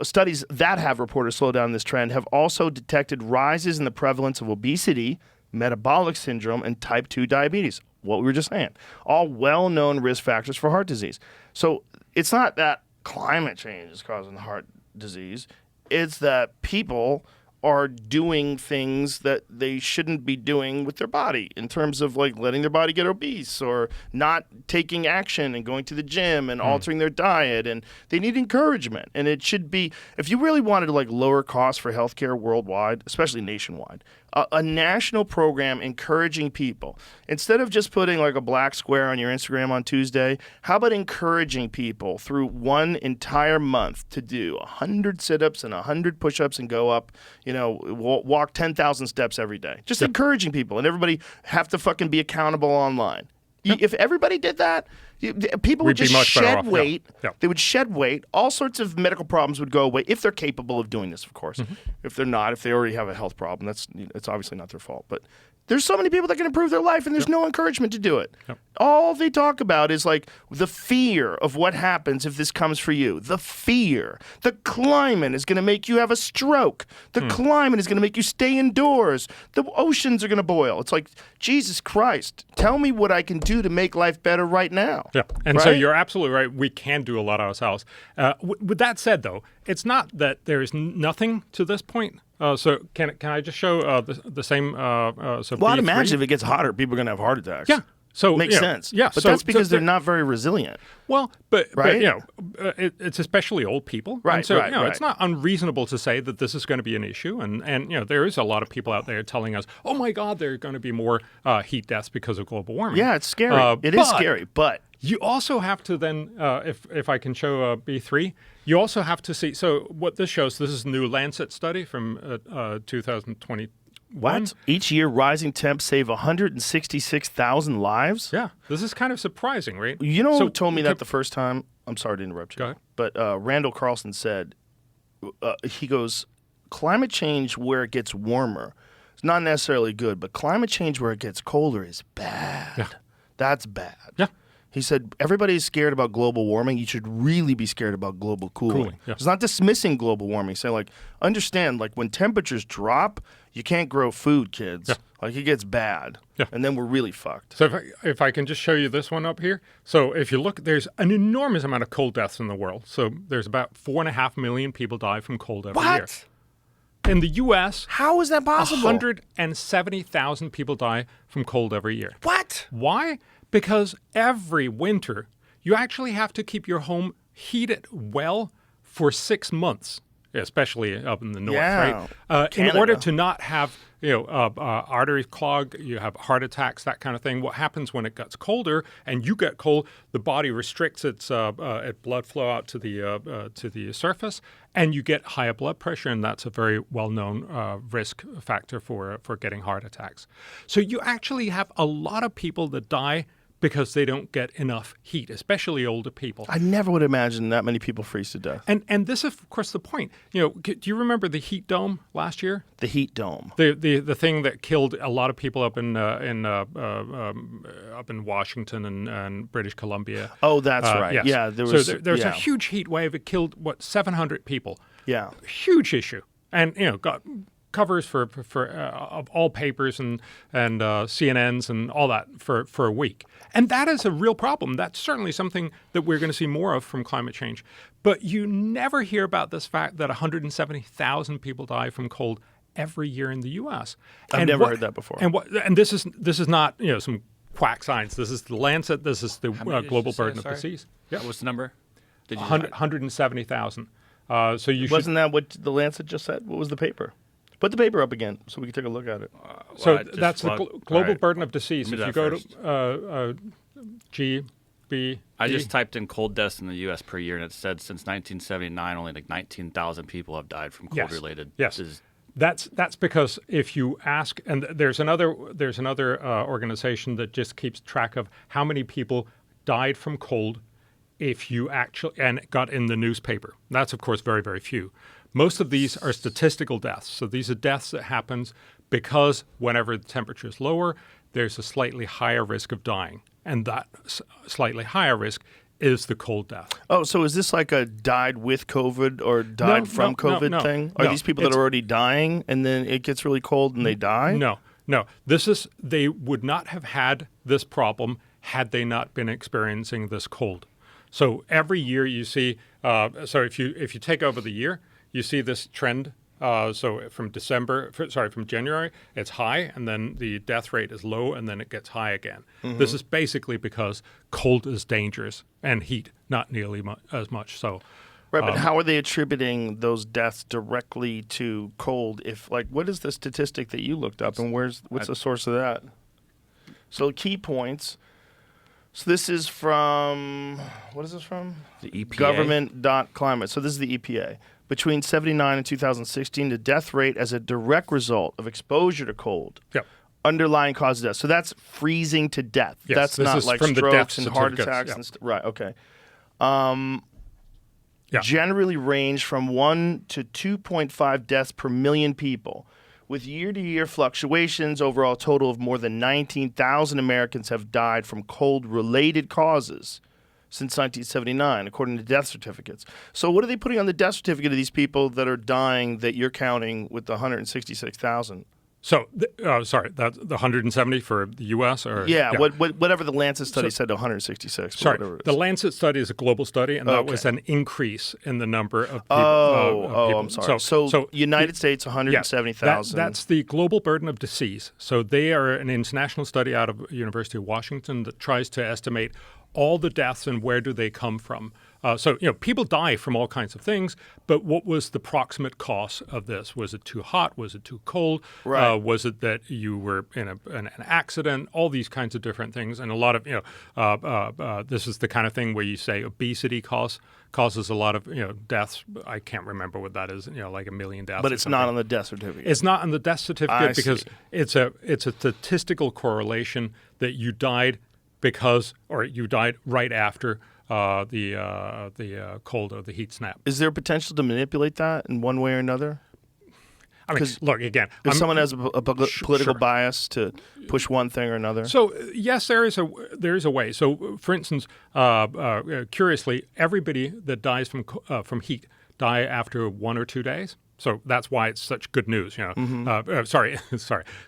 Studies that have reported a slowdown in this trend have also detected rises in the prevalence of obesity, metabolic syndrome, and type 2 diabetes. What we were just saying. All well-known risk factors for heart disease. So it's not that climate change is causing heart disease. It's that people are doing things that they shouldn't be doing with their body in terms of like letting their body get obese or not taking action and going to the gym and altering their diet, and they need encouragement. And it should be, if you really wanted to like lower costs for healthcare worldwide, especially nationwide, a national program encouraging people, instead of just putting like a black square on your Instagram on Tuesday, how about encouraging people through one entire month to do 100 sit-ups and 100 push-ups and go up, walk 10,000 steps every day. Just encouraging people, and everybody have to fucking be accountable online. If everybody did that, people would just shed weight. They would shed weight. All sorts of medical problems would go away if they're capable of doing this, of course. If they're not, if they already have a health problem, it's obviously not their fault. But there's so many people that can improve their life, and there's no encouragement to do it. All they talk about is like the fear of what happens if this comes for you. The fear. The climate is going to make you have a stroke. The climate is going to make you stay indoors. The oceans are going to boil. It's like, Jesus Christ, tell me what I can do to make life better right now. Yeah, and so you're absolutely right. We can do a lot ourselves. With that said, though, it's not that there is nothing to this point. So can I just show the same? Well, I'd imagine if it gets hotter, people are going to have heart attacks. Yeah. So makes sense. Yeah, but that's because they're not very resilient. Well, but it's especially old people. Right. And so right. It's not unreasonable to say that this is going to be an issue, and there is a lot of people out there telling us, oh my God, there are going to be more heat deaths because of global warming. Yeah, it's scary. It is scary, but you also have to then, if I can show B3, you also have to see. So what this shows, this is a new Lancet study from 2020. What? Each year, rising temps save 166,000 lives? Yeah. This is kind of surprising, right? You know who told me that the first time? I'm sorry to interrupt you. Go ahead. But Randall Carlson said, he goes, climate change where it gets warmer is not necessarily good, but climate change where it gets colder is bad. Yeah. That's bad. Yeah. He said, everybody's scared about global warming. You should really be scared about global cooling. Yeah. It's not dismissing global warming. Saying, like, understand, like, when temperatures drop, you can't grow food, kids. Yeah. Like, it gets bad. Yeah. And then we're really fucked. So if I can just show you this one up here. So if you look, there's an enormous amount of cold deaths in the world. So there's about 4.5 million people die from cold every year. In the U.S., how is that possible? 170,000 people die from cold every year. What? Why? Because every winter, you actually have to keep your home heated well for 6 months, especially up in the north, right? In order to not have arteries clog, you have heart attacks, that kind of thing. What happens when it gets colder and you get cold, the body restricts its blood flow out to the surface, and you get higher blood pressure, and that's a very well-known risk factor for getting heart attacks. So you actually have a lot of people that die because they don't get enough heat, especially older people. I never would imagine that many people freeze to death. And this is, of course, the point. Do you remember the heat dome last year? The heat dome. The thing that killed a lot of people up in Washington and British Columbia. Oh, that's right. Yes. Yeah, there was. So there's a huge heat wave. It killed 700 people. Yeah, huge issue, and got covers for of all papers and CNNs and all that for a week. And that is a real problem. That's certainly something that we're going to see more of from climate change. But you never hear about this fact that 170,000 people die from cold every year in the U.S. I've never heard that before. And this is not some quack science. This is the Lancet. This is the global burden of disease. Yeah. What's the number? 170,000. So you wasn't that what the Lancet just said? What was the paper? Put the paper up again so we can take a look at it. So that's the global burden of disease. If you go to be? I just typed in cold deaths in the U.S. per year, and it said since 1979, only like 19,000 people have died from cold-related disease. That's because if you ask, and there's another organization that just keeps track of how many people died from cold if you actually, and it got in the newspaper. That's, of course, very, very few. Most of these are statistical deaths. So these are deaths that happens because whenever the temperature is lower, there's a slightly higher risk of dying. And that slightly higher risk is the cold death. Oh, so is this like a died with COVID or died from COVID thing? Are these people that are already dying and then it gets really cold and they die? No. They would not have had this problem had they not been experiencing this cold. So every year you see, if you take over the year, you see this trend. So from January, it's high, and then the death rate is low, and then it gets high again. Mm-hmm. This is basically because cold is dangerous and heat not nearly as much. So, right, but how are they attributing those deaths directly to cold? What is the statistic that you looked up, and what's the source of that? So key points. So this is from, what is this from? The EPA. Government.climate. So this is the EPA. Between 1979 and 2016, the death rate as a direct result of exposure to cold. Yep. Underlying cause of death. So that's freezing to death. Yes, that's not like strokes and heart attacks. Yep. And right, okay. Generally range from 1 to 2.5 deaths per million people. With year-to-year fluctuations, overall total of more than 19,000 Americans have died from cold-related causes since 1979, according to death certificates. So what are they putting on the death certificate of these people that are dying that you're counting with the 166,000? So, that's the 170 for the U.S. or whatever the Lancet study said, 166. Sorry, the Lancet study is a global study, and that was an increase in the number of people. People. I'm sorry. So United States, 170,000. That's the global burden of disease. So they are an international study out of University of Washington that tries to estimate all the deaths and where do they come from. People die from all kinds of things, but what was the proximate cause of this? Was it too hot? Was it too cold? Right. Was it that you were in an accident? All these kinds of different things. And a lot of, this is the kind of thing where you say obesity causes a lot of, deaths. I can't remember what that is, like 1 million deaths. But it's not on the death certificate. It's not on the death certificate because it's a statistical correlation that you died or you died right after the cold or the heat snap. Is there potential to manipulate that in one way or another? I mean, look, again, if someone has a political bias to push one thing or another. So yes, there is a way. So for instance, curiously, everybody that dies from heat die after 1 or 2 days. So that's why it's such good news,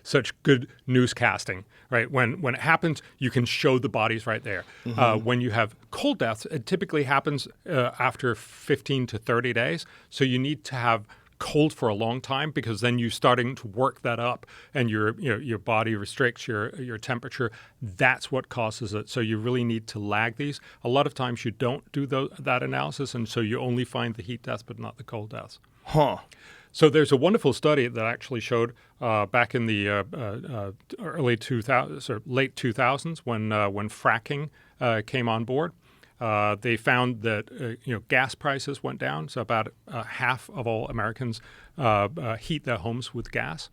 such good newscasting, right? When it happens, you can show the bodies right there. Mm-hmm. When you have cold deaths, it typically happens after 15 to 30 days. So you need to have cold for a long time because then you're starting to work that up and your body restricts your temperature. That's what causes it. So you really need to lag these. A lot of times you don't do that analysis, and so you only find the heat deaths but not the cold deaths. Huh. So there's a wonderful study that actually showed back in the early 2000s or late 2000s when fracking came on board. They found that gas prices went down, so about half of all Americans heat their homes with gas.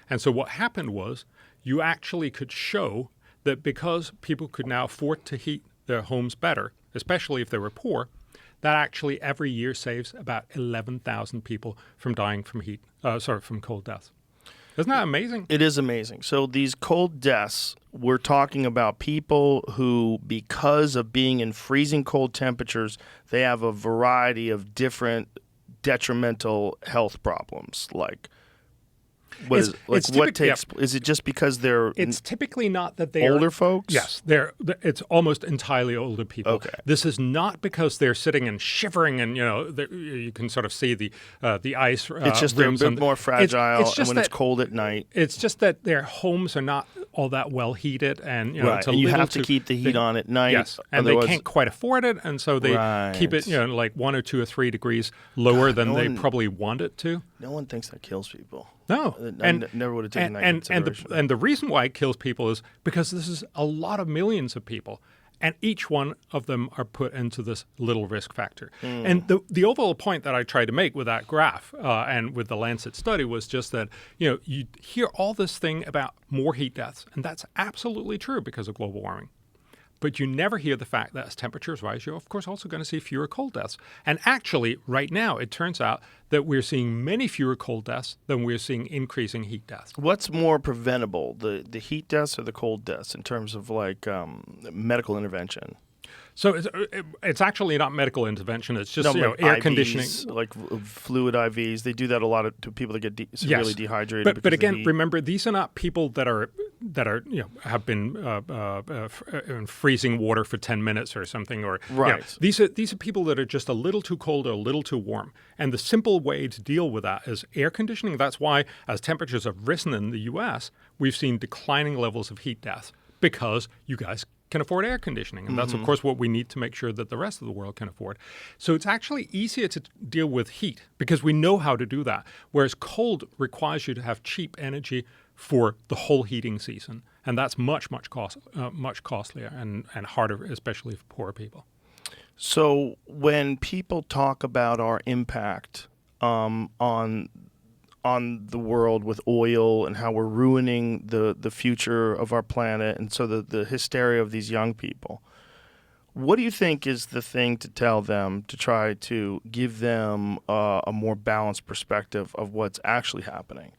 And so what happened was you actually could show that because people could now afford to heat their homes better, especially if they were poor, that actually every year saves about 11,000 people from dying from from cold deaths. Isn't that amazing? It is amazing. So these cold deaths, we're talking about people who, because of being in freezing cold temperatures, they have a variety of different detrimental health problems, like is it just because they're it's typically not that they're older folks? Yes, it's almost entirely older people. Okay. This is not because they're sitting and shivering and you can sort of see the ice. It's just they're a bit more fragile and when it's cold at night. It's just that their homes are not all that well heated and right. And you have to keep the heat on at night. Yes, and they can't quite afford it, and so they keep it like 1 or 2 or 3 degrees lower than they probably want it to. No one thinks that kills people. No, and never would have taken that into consideration. And the reason why it kills people is because this is a lot of millions of people, And each one of them are put into this little risk factor. And the overall point that I tried to make with that graph and with the Lancet study was just that, you hear all this thing about more heat deaths, and that's absolutely true because of global warming. But you never hear the fact that as temperatures rise, you're of course also going to see fewer cold deaths. And actually, right now, it turns out that we're seeing many fewer cold deaths than we're seeing increasing heat deaths. What's more preventable, the heat deaths or the cold deaths in terms of like medical intervention? So it's actually not medical intervention. It's just like air IVs, conditioning, like fluid IVs. They do that a lot to people that get severely dehydrated. But again, remember, these are not people that are have been in freezing water for 10 minutes or something. Or right. These are people that are just a little too cold or a little too warm. And the simple way to deal with that is air conditioning. That's why, as temperatures have risen in the U.S., we've seen declining levels of heat deaths because you guys can afford air conditioning. And that's, of course, what we need to make sure that the rest of the world can afford. So it's actually easier to deal with heat because we know how to do that, whereas cold requires you to have cheap energy for the whole heating season. And that's much costlier and harder, especially for poor people. So when people talk about our impact on the world with oil and how we're ruining the future of our planet, and so the hysteria of these young people, what do you think is the thing to tell them to try to give them a more balanced perspective of what's actually happening?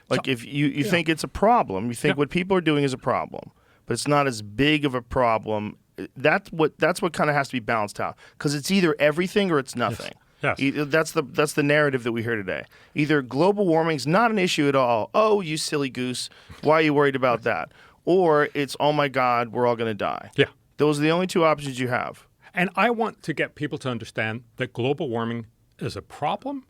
Like, so, if you think it's a problem, you think what people are doing is a problem, but it's not as big of a problem. That's what kind of has to be balanced out, because it's either everything or it's nothing. Yes. That's the narrative that we hear today. Either global warming's not an issue at all. Oh, you silly goose. Why are you worried about that? Or it's, oh my God, we're all going to die. Yeah. Those are the only two options you have. And I want to get people to understand that global warming is a problem,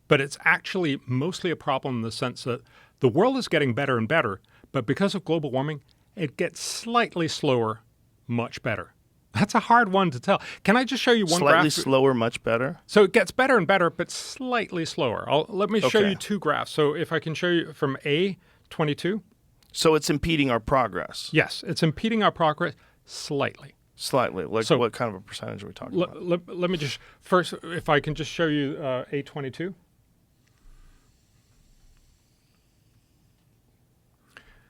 but it's actually mostly a problem in the sense that the world is getting better and better, but because of global warming, it gets slightly slower, much better. That's a hard one to tell. Can I just show you one graph? Slightly slower, much better? So it gets better and better, but slightly slower. Let me show you two graphs. So if I can show you from A22. So it's impeding our progress? Yes, it's impeding our progress slightly. Slightly? Like, so, what kind of a percentage are we talking about? Let me just, first, if I can just show you A22.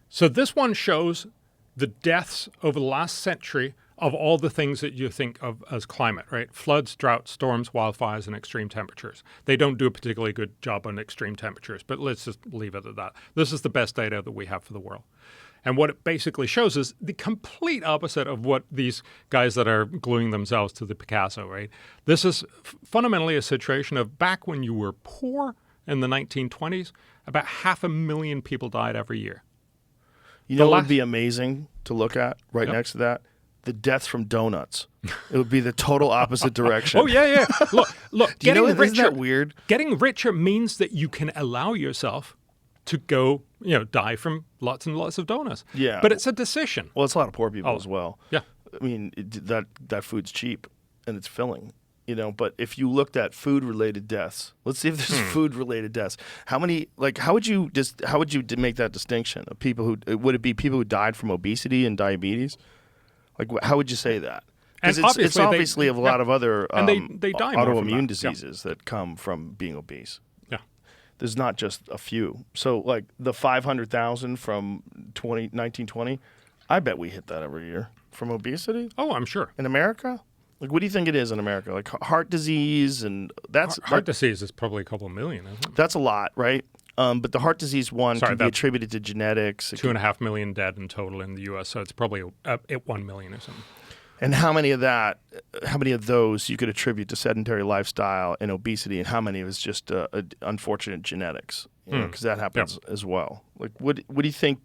So this one shows the deaths over the last century of all the things that you think of as climate, right? Floods, droughts, storms, wildfires, and extreme temperatures. They don't do a particularly good job on extreme temperatures, but let's just leave it at that. This is the best data that we have for the world. And what it basically shows is the complete opposite of what these guys that are gluing themselves to the Picasso, right? This is fundamentally a situation of back when you were poor in the 1920s, about 500,000 people died every year. You know what would be amazing to look at right next to that? The deaths from donuts. It would be the total opposite direction. Oh, yeah. Look. Do you know, isn't that weird? Getting richer means that you can allow yourself to go, die from lots and lots of donuts. Yeah. But it's a decision. Well, it's a lot of poor people as well. Yeah. I mean, that food's cheap and it's filling. But if you looked at food-related deaths, let's see if there's food-related deaths. How would you make that distinction of people who, would it be people who died from obesity and diabetes? Like, how would you say that? Because it's obviously a lot of other and they die autoimmune diseases that come from being obese. Yeah. There's not just a few. So, like, the 500,000 from 1920, I bet we hit that every year from obesity. Oh, I'm sure. In America? Like, what do you think it is in America? Like, heart disease, and that's... Heart disease is probably a couple million, isn't it? That's a lot, right? But the heart disease one can be attributed to genetics. 2.5 million dead in total in the U.S., so it's probably at 1 million or something. And how many of those you could attribute to sedentary lifestyle and obesity, and how many is just unfortunate genetics? Because that happens as well. Like, what do you think?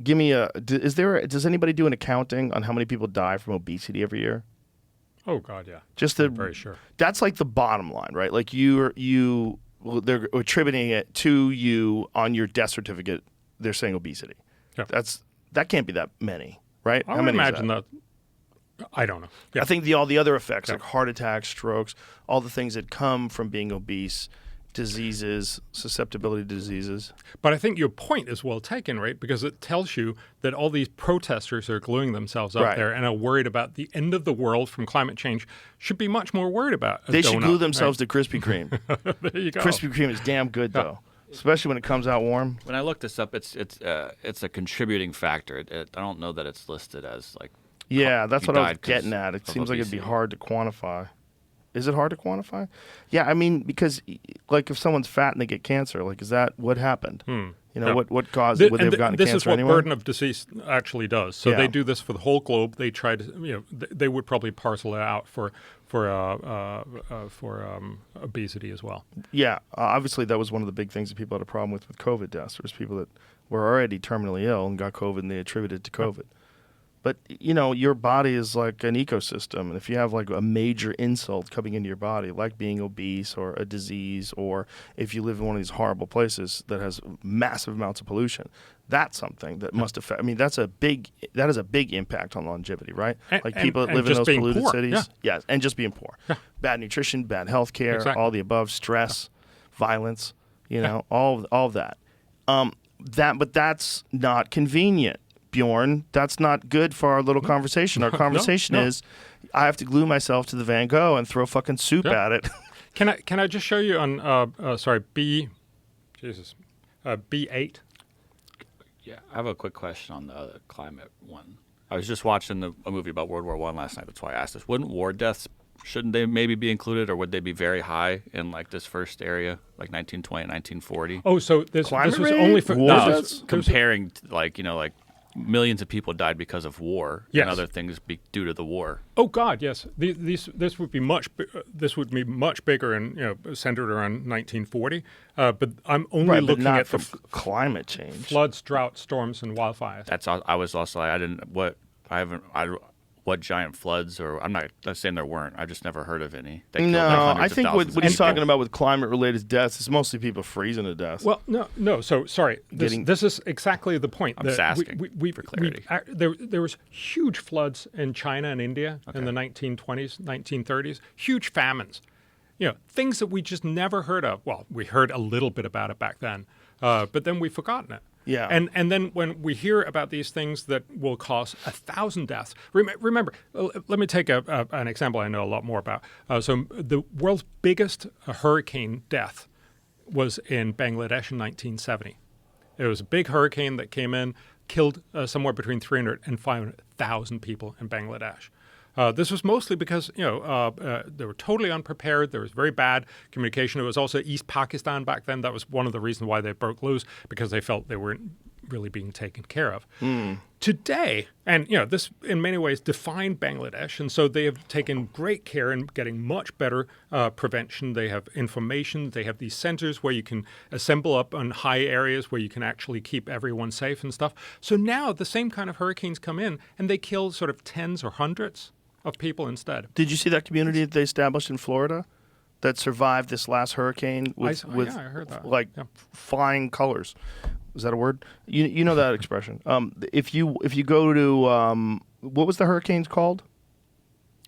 Give me does anybody do an accounting on how many people die from obesity every year? Oh God, yeah. I'm very sure. That's like the bottom line, right? Like they're attributing it to you on your death certificate. They're saying obesity. Yeah. That can't be that many, right? I would imagine that. I don't know. Yeah. I think all the other effects, like heart attacks, strokes, all the things that come from being obese, diseases, susceptibility to diseases. But I think your point is well taken, right? Because it tells you that all these protesters are gluing themselves up there and are worried about the end of the world from climate change should be much more worried about a They donut, should glue themselves to Krispy Kreme. There you go. Krispy Kreme is damn good, though, especially when it comes out warm. When I looked this up, it's a contributing factor. I don't know that it's listed as like. Yeah, that's what I was 'cause getting at. It of seems like it'd be obesity. hard to quantify. Is it hard to quantify? Yeah, I mean, because like if someone's fat and they get cancer, like is that what happened? You know, Yeah. what caused it? Would they have gotten this cancer is what anyway? burden of disease actually does. So Yeah. they do this for the whole globe. They try to, they would probably parcel it out for obesity as well. Yeah, obviously that was one of the big things that people had a problem with COVID deaths. There was people that were already terminally ill and got COVID and they attributed it to COVID. But, you know, your body is like an ecosystem. And if you have like a major insult coming into your body, like being obese or a disease, or if you live in one of these horrible places that has massive amounts of pollution, that's something that must affect. I mean, that has a big impact on longevity, right? Like people that live in just those being polluted poor. cities. Yeah, and just being poor. Bad nutrition, bad health care, Exactly. all the above, stress, violence, you know, all of that. But that's not convenient. Bjorn, that's not good for our little conversation. Our conversation is, I have to glue myself to the Van Gogh and throw fucking soup at it. Can I just show you on B8? Yeah, I have a quick question on the climate one. I was just watching a movie about World War I last night. That's why I asked this. Wouldn't war deaths, shouldn't they maybe be included, or would they be very high in like this first area, like 1920, 1940? Oh, so this Climate was rate? only for War no, deaths? Comparing to, like millions of people died because of war Yes. and other things due to the war. Oh God, yes. This would be much bigger and centered around 1940. But I'm only Right, but looking not at from the climate change. floods, droughts, storms, and wildfires. That's I was also like, what giant floods, or I'm not saying there weren't. I've just never heard of any. That killed, No, like, hundreds I of think thousands what of he's people. talking about with climate-related deaths is mostly people freezing to death. Well, no. So sorry. This is exactly the point. I'm just asking for clarity. There was huge floods in China and India in the 1920s, 1930s. Huge famines. Things that we just never heard of. Well, we heard a little bit about it back then, but then we've forgotten it. Yeah. And then when we hear about these things that will cause 1,000 deaths, remember, let me take an example I know a lot more about. So the world's biggest hurricane death was in Bangladesh in 1970. It was a big hurricane that came in, killed somewhere between 300 and 500,000 people in Bangladesh. This was mostly because they were totally unprepared. There was very bad communication. It was also East Pakistan back then. That was one of the reasons why they broke loose, because they felt they weren't really being taken care of. Today, and this in many ways defined Bangladesh, and so they have taken great care in getting much better prevention. They have information. They have these centers where you can assemble up on high areas where you can actually keep everyone safe and stuff. So now the same kind of hurricanes come in, and they kill sort of tens or hundreds of people instead. Did you see that community that they established in Florida that survived this last hurricane with I heard that. flying colors? Is that a word? You know that expression. If you go to what was the hurricane called?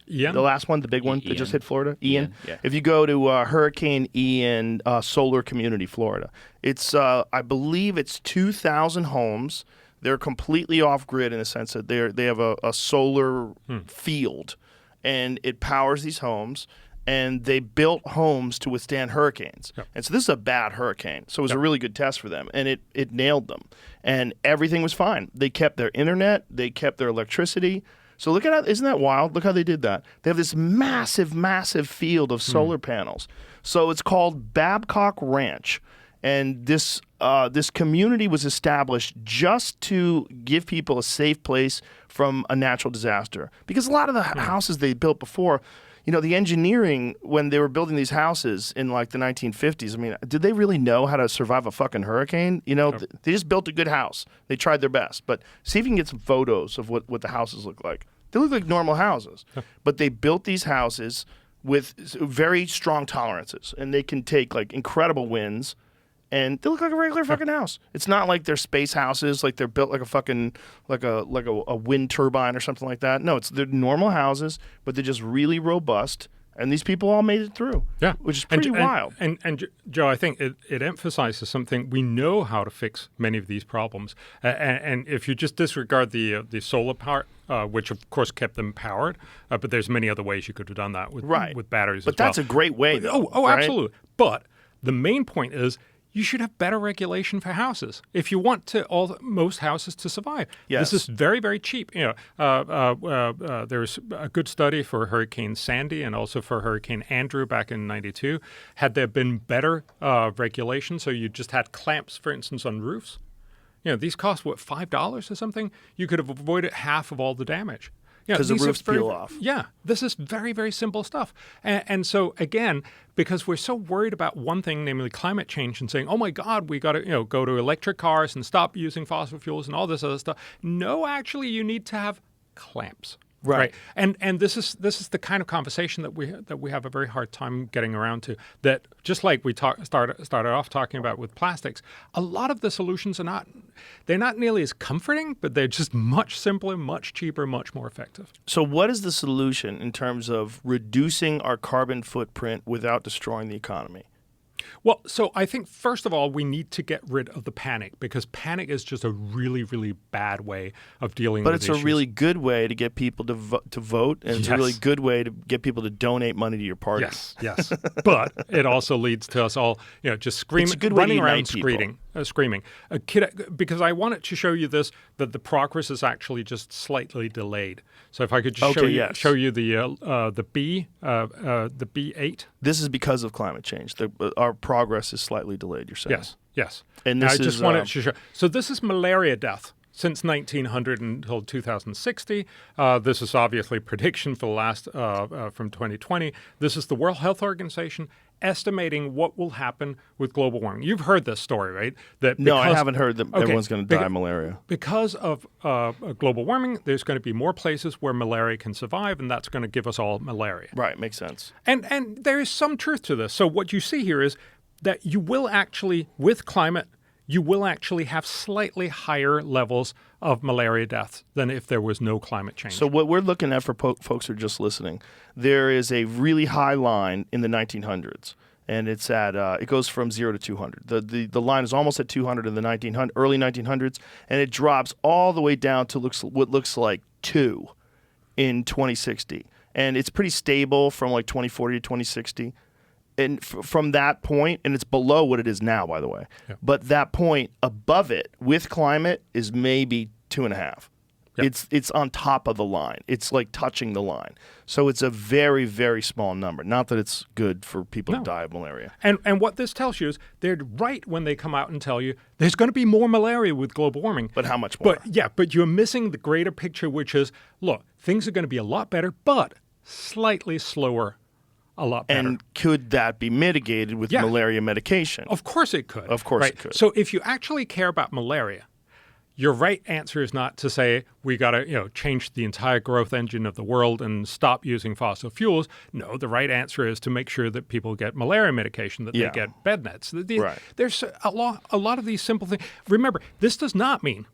Ian? The last one, the big one that Ian. just hit Florida? Ian? Yeah. If you go to Hurricane Ian Solar Community, Florida, it's I believe it's 2,000 homes. They're completely off grid in the sense that they have a solar field, and it powers these homes. And they built homes to withstand hurricanes. Yep. And so this is a bad hurricane. So it was a really good test for them. And it nailed them. And everything was fine. They kept their internet. They kept their electricity. So look at how, isn't that wild? Look how they did that. They have this massive, massive field of solar panels. So it's called Babcock Ranch. And this community was established just to give people a safe place from a natural disaster. Because a lot of the houses they built before, the engineering when they were building these houses in like the 1950s, I mean, did they really know how to survive a fucking hurricane? They just built a good house. They tried their best. But see if you can get some photos of what the houses look like. They look like normal houses. But they built these houses with very strong tolerances. And they can take like incredible winds. And they look like a regular fucking house. It's not like they're space houses, like they're built like a fucking like a wind turbine or something like that. No, they're normal houses, but they're just really robust And these people all made it through, which is pretty wild. And Joe, I think it emphasizes something. We know how to fix many of these problems. And if you just disregard the solar part, which of course kept them powered, but there's many other ways you could have done that with batteries but as well. that's a great way, though. Right? Absolutely. But the main point is you should have better regulation for houses if you want most houses to survive. Yes. This is very, very cheap. There's a good study for Hurricane Sandy and also for Hurricane Andrew back in '92. Had there been better regulation, so you just had clamps, for instance, on roofs, these cost $5 or something. You could have avoided half of all the damage. Because the roofs peel off. Yeah, this is very, very simple stuff. And so, again, because we're so worried about one thing, namely climate change, and saying, oh, my God, we got to go to electric cars and stop using fossil fuels and all this other stuff. No, actually, you need to have clamps. Right. And this is the kind of conversation that we have a very hard time getting around to. That just like we started off talking about with plastics, a lot of the solutions are not nearly as comforting, but they're just much simpler, much cheaper, much more effective. So what is the solution in terms of reducing our carbon footprint without destroying the economy? Well, so I think, first of all, we need to get rid of the panic, because panic is just a really, really bad way of dealing with issues. But it's a really good way to get people to vote, and it's a really good way to get people to donate money to your party. Yes. But it also leads to us all, just screaming, running around screaming. Because I wanted to show you this, that the progress is actually just slightly delayed. So if I could just show you the B8. This is because of climate change. Our progress is slightly delayed, you're saying? Yes. And I just wanted to show. So this is malaria death since 1900 until 2060. This is obviously prediction for the last from 2020. This is the World Health Organization estimating what will happen with global warming. You've heard this story, right? No, I haven't heard that everyone's going to die of malaria. Because of global warming, there's going to be more places where malaria can survive, and that's going to give us all malaria. Right, makes sense. And there is some truth to this. So what you see here is that you will actually, with climate, you will actually have slightly higher levels of malaria deaths than if there was no climate change. So what we're looking at for folks who are just listening, there is a really high line in the 1900s, and it's at it goes from 0 to 200. The line is almost at 200 in the early 1900s, and it drops all the way down to what looks like 2 in 2060, and it's pretty stable from like 2040 to 2060. And from that point, and it's below what it is now, by the way, but that point above it with climate is maybe 2.5. It's on top of the line. It's like touching the line. So it's a very, very small number. Not that it's good for people to die of malaria. And what this tells you is they're right when they come out and tell you there's going to be more malaria with global warming. But how much more? But you're missing the greater picture, which is, look, things are going to be a lot better, but slightly slower. A lot better. And could that be mitigated with malaria medication? Of course it could. Of course it could. So if you actually care about malaria, your right answer is not to say we got to change the entire growth engine of the world and stop using fossil fuels. No, the right answer is to make sure that people get malaria medication, that they get bed nets. There's a lot of these simple things. Remember, this does not mean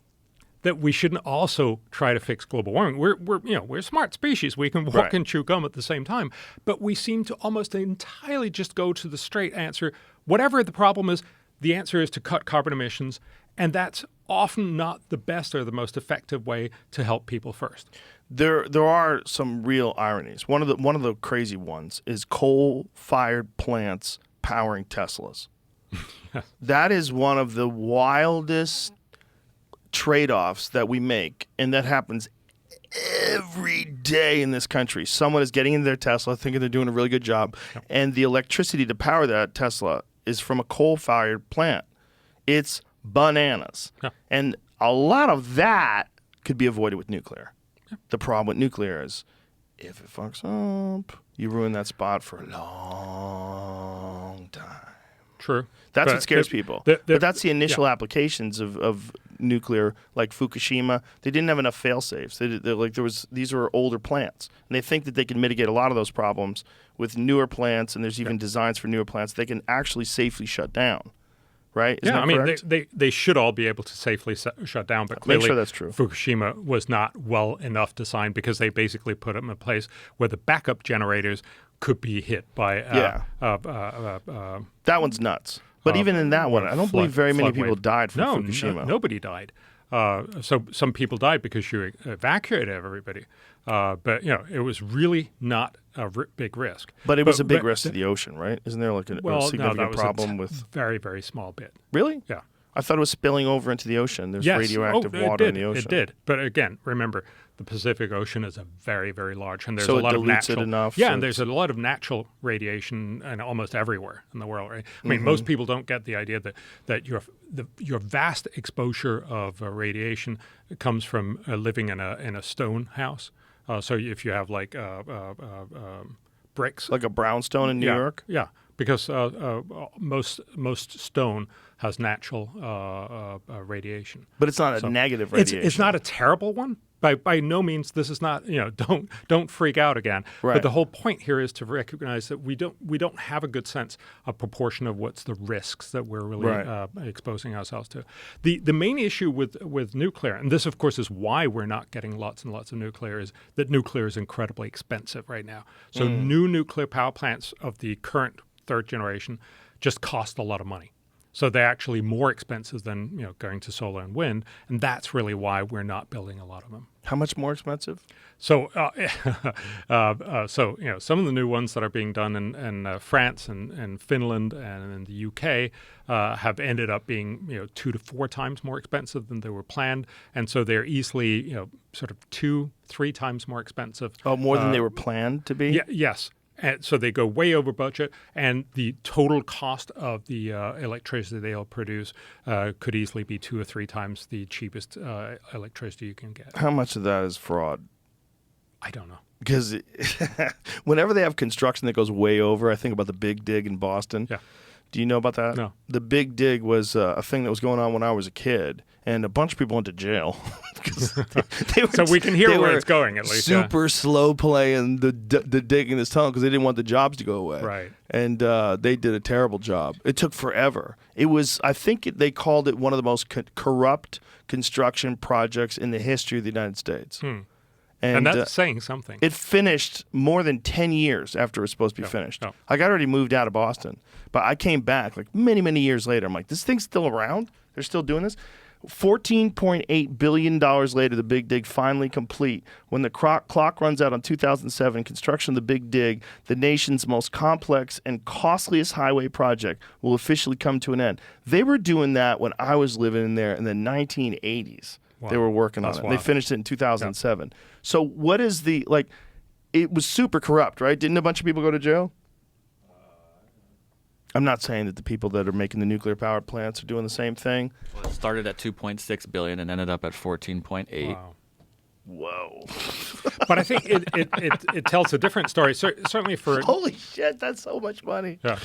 that we shouldn't also try to fix global warming. We're a smart species. We can walk and chew gum at the same time. But we seem to almost entirely just go to the straight answer. Whatever the problem is, the answer is to cut carbon emissions. And that's often not the best or the most effective way to help people first. There are some real ironies. One of the crazy ones is coal-fired plants powering Teslas. That is one of the wildest trade-offs that we make, and that happens every day in this country. Someone is getting into their Tesla thinking they're doing a really good job, and the electricity to power that Tesla is from a coal-fired plant. It's bananas. And a lot of that could be avoided with nuclear. The problem with nuclear is if it fucks up, you ruin that spot for a long time. True. That's what scares people. But that's the initial applications of nuclear, like Fukushima. They didn't have enough fail-safes. These were older plants. And they think that they can mitigate a lot of those problems with newer plants, and there's even designs for newer plants they can actually safely shut down. Right? Isn't that correct? they should all be able to safely shut down, but clearly make sure that's true. Fukushima was not well enough designed because they basically put them in a place where the backup generators could be hit by that one's nuts. But even in that one, I don't believe very many people died from Fukushima. Nobody died. So some people died because you evacuated everybody. But it was really not a big risk. But it was a big risk to the ocean, right? Isn't there like a significant problem with very, very small bit? Really? Yeah. I thought it was spilling over into the ocean. There's radioactive water in the ocean. It did. But again, remember, the Pacific Ocean is a very, very large, and there's so a lot of natural. It enough. Yeah, and there's a lot of natural radiation, and almost everywhere in the world. Right? I mean, most people don't get the idea that your vast exposure of radiation comes from living in a stone house. So if you have like bricks, like a brownstone in New York. Yeah. Because most stone has natural radiation, but it's not a negative radiation. It's not a terrible one. By no means, this is not. Don't freak out again. Right. But the whole point here is to recognize that we don't have a good sense of proportion of what's the risks that we're really exposing ourselves to. The main issue with nuclear, and this of course is why we're not getting lots and lots of nuclear, is that nuclear is incredibly expensive right now. So new nuclear power plants of the current third generation just cost a lot of money. So they're actually more expensive than going to solar and wind, and that's really why we're not building a lot of them. How much more expensive? So, some of the new ones that are being done in France and Finland and in the UK have ended up being 2 to 4 times more expensive than they were planned, and so they're easily sort of 2-3 times more expensive. Oh, more than they were planned to be? Yeah. Yes. And so they go way over budget, and the total cost of the electricity they'll produce could easily be 2 or 3 times the cheapest electricity you can get. How much of that is fraud? I don't know. Because whenever they have construction that goes way over, I think about the Big Dig in Boston. Yeah. Do you know about that? No. The Big Dig was a thing that was going on when I was a kid, and a bunch of people went to jail. So we can hear where it's going, at least. Super slow playing the dig in this tunnel because they didn't want the jobs to go away. Right. And they did a terrible job. It took forever. It was, I think they called it one of the most corrupt construction projects in the history of the United States. And that's saying something. It finished more than 10 years after it was supposed to be finished. No. Like, I already moved out of Boston, but I came back like many, many years later. I'm like, this thing's still around? They're still doing this? $14.8 billion later, the Big Dig finally complete. When the clock runs out on 2007, construction of the Big Dig, the nation's most complex and costliest highway project, will officially come to an end. They were doing that when I was living in there in the 1980s. Wow. They were working on it. Wild. They finished it in 2007. Yeah. So what is it was super corrupt, right? Didn't a bunch of people go to jail? I'm not saying that the people that are making the nuclear power plants are doing the same thing. Well, it started at $2.6 billion and ended up at $14.8. Wow. Whoa. But I think it tells a different story. Certainly for holy shit, that's so much money. Yeah.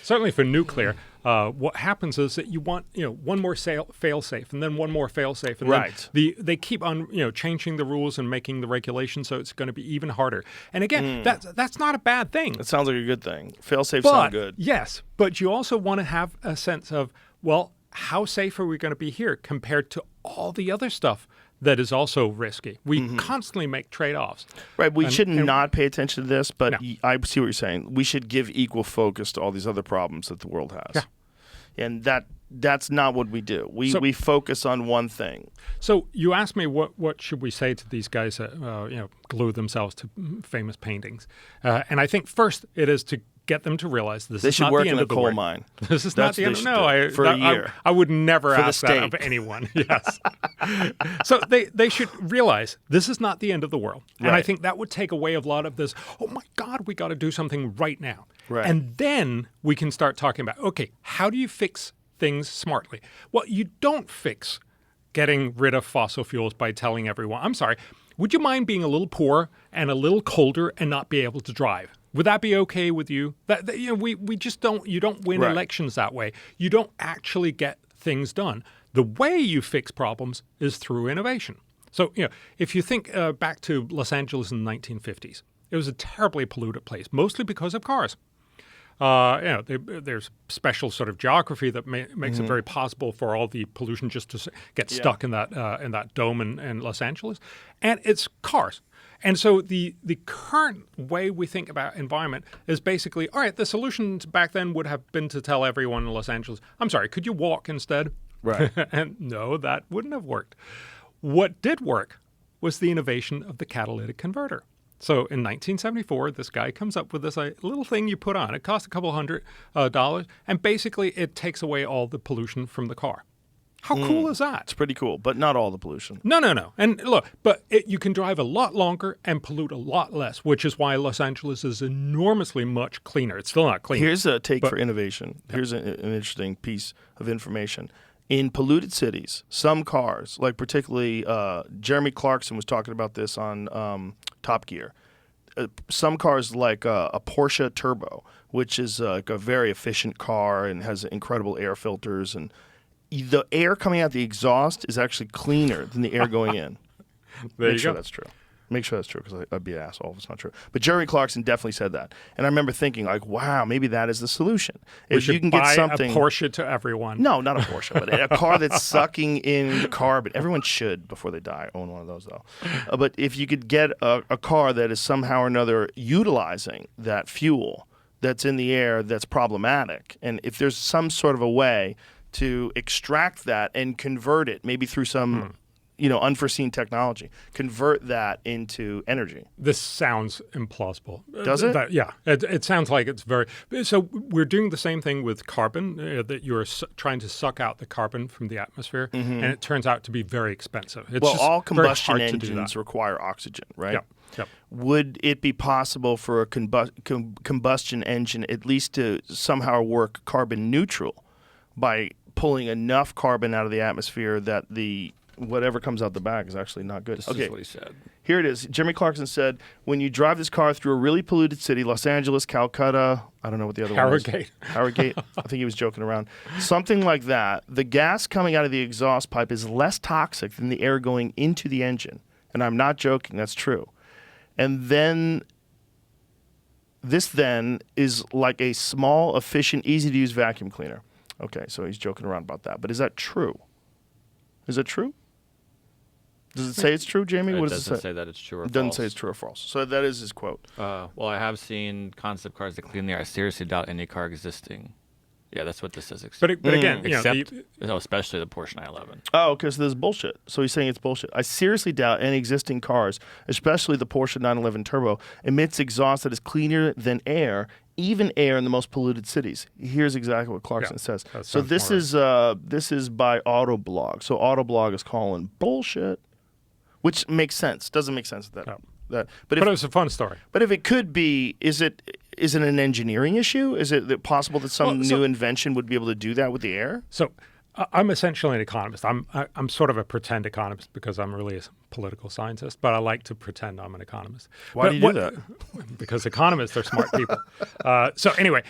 Certainly for nuclear, what happens is that you want one more fail-safe, and then one more fail-safe, and then they keep on changing the rules and making the regulations, so it's going to be even harder. And again, that's not a bad thing. It sounds like a good thing. Fail-safe sound good. Yes, but you also want to have a sense of, well, how safe are we going to be here compared to all the other stuff that is also risky? We constantly make trade-offs. Right. We shouldn't not pay attention to this, but no. I see what you're saying. We should give equal focus to all these other problems that the world has. Yeah. And that's not what we do. We focus on one thing. So you asked me what should we say to these guys that glue themselves to famous paintings. And I think first it is to get them to realize this is not the end of the world. They should work in a coal mine. This is not the end. No, for a year. I would never ask that of anyone. Yes. So they should realize this is not the end of the world. Right. And I think that would take away a lot of this, oh my God, we got to do something right now. Right. And then we can start talking about, okay, how do you fix things smartly? Well, you don't fix getting rid of fossil fuels by telling everyone, I'm sorry, would you mind being a little poor and a little colder and not be able to drive? Would that be okay with you? We just don't. You don't win elections that way. You don't actually get things done. The way you fix problems is through innovation. So if you think back to Los Angeles in the 1950s, it was a terribly polluted place, mostly because of cars. There's special sort of geography that makes it very possible for all the pollution just to get stuck in that dome in Los Angeles, and it's cars. And so the current way we think about environment is basically, all right, the solution back then would have been to tell everyone in Los Angeles, I'm sorry, could you walk instead? Right. And no, that wouldn't have worked. What did work was the innovation of the catalytic converter. So in 1974, this guy comes up with this little thing you put on. It costs a couple $100, and basically it takes away all the pollution from the car. How cool is that? It's pretty cool, but not all the pollution. No. And look, but you can drive a lot longer and pollute a lot less, which is why Los Angeles is enormously much cleaner. It's still not clean. Here's a take for innovation. Here's an interesting piece of information. In polluted cities, some cars, like particularly Jeremy Clarkson was talking about this on Top Gear. Some cars like a Porsche Turbo, which is like a very efficient car and has incredible air filters, and the air coming out the exhaust is actually cleaner than the air going in. Make sure that's true. Make sure that's true, because I'd be an asshole if it's not true. But Jeremy Clarkson definitely said that. And I remember thinking, like, wow, maybe that is the solution. If you can get something, a Porsche to everyone. No, not a Porsche, but a car that's sucking in carbon. Everyone should, before they die, own one of those, though. But if you could get a car that is somehow or another utilizing that fuel that's in the air that's problematic, and if there's some sort of a way to extract that and convert it, maybe through some unforeseen technology, convert that into energy. This sounds implausible. Does it? Yeah. It sounds like it's very... So we're doing the same thing with carbon, that you're trying to suck out the carbon from the atmosphere, and it turns out to be very expensive. It's just all very combustion hard to do engines that. require oxygen, right? Yep. Would it be possible for a combustion engine at least to somehow work carbon neutral by pulling enough carbon out of the atmosphere that whatever comes out the back is actually not good? This is what he said. Here it is. Jeremy Clarkson said, when you drive this car through a really polluted city, Los Angeles, Calcutta, I don't know what the other one was. Harrogate. I think he was joking around. Something like that. The gas coming out of the exhaust pipe is less toxic than the air going into the engine. And I'm not joking. That's true. And then this is like a small, efficient, easy-to-use vacuum cleaner. Okay, so he's joking around about that. But is that true? Is it true? Does it say it's true, Jamie? What does it say? It doesn't say that it's true or It false. doesn't say it's true or false. So that is his quote. Well, I have seen concept cars that clean the air. I seriously doubt any car existing. Yeah, that's what this says. But again, especially the Porsche 911. Oh, because there's bullshit. So he's saying it's bullshit. I seriously doubt any existing cars, especially the Porsche 911 Turbo, emits exhaust that is cleaner than air, even air in the most polluted cities. Here's exactly what Clarkson says. So this is by Autoblog. So Autoblog is calling bullshit, which makes sense. Doesn't make sense that. No. But it was a fun story. But if it could be, is it an engineering issue? Is it possible that some new invention would be able to do that with the air? So I'm essentially an economist. I'm sort of a pretend economist because I'm really a political scientist, but I like to pretend I'm an economist. Why do you do that? Because economists are smart people. So anyway,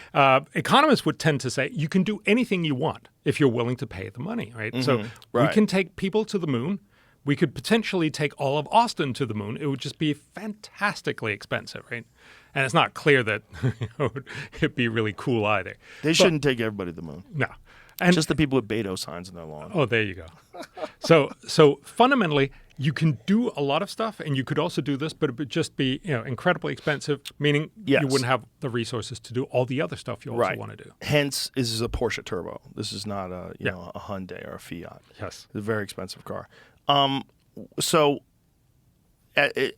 economists would tend to say you can do anything you want if you're willing to pay the money, right? Mm-hmm. So we can take people to the moon. We could potentially take all of Austin to the moon. It would just be fantastically expensive, right? And it's not clear that it'd be really cool either. They shouldn't take everybody to the moon. No. And just the people with Beto signs in their lawn. Oh, there you go. So fundamentally, you can do a lot of stuff, and you could also do this, but it would just be incredibly expensive, meaning you wouldn't have the resources to do all the other stuff you also want to do. Hence, this is a Porsche Turbo. This is not a Hyundai or a Fiat. Yes. It's a very expensive car. So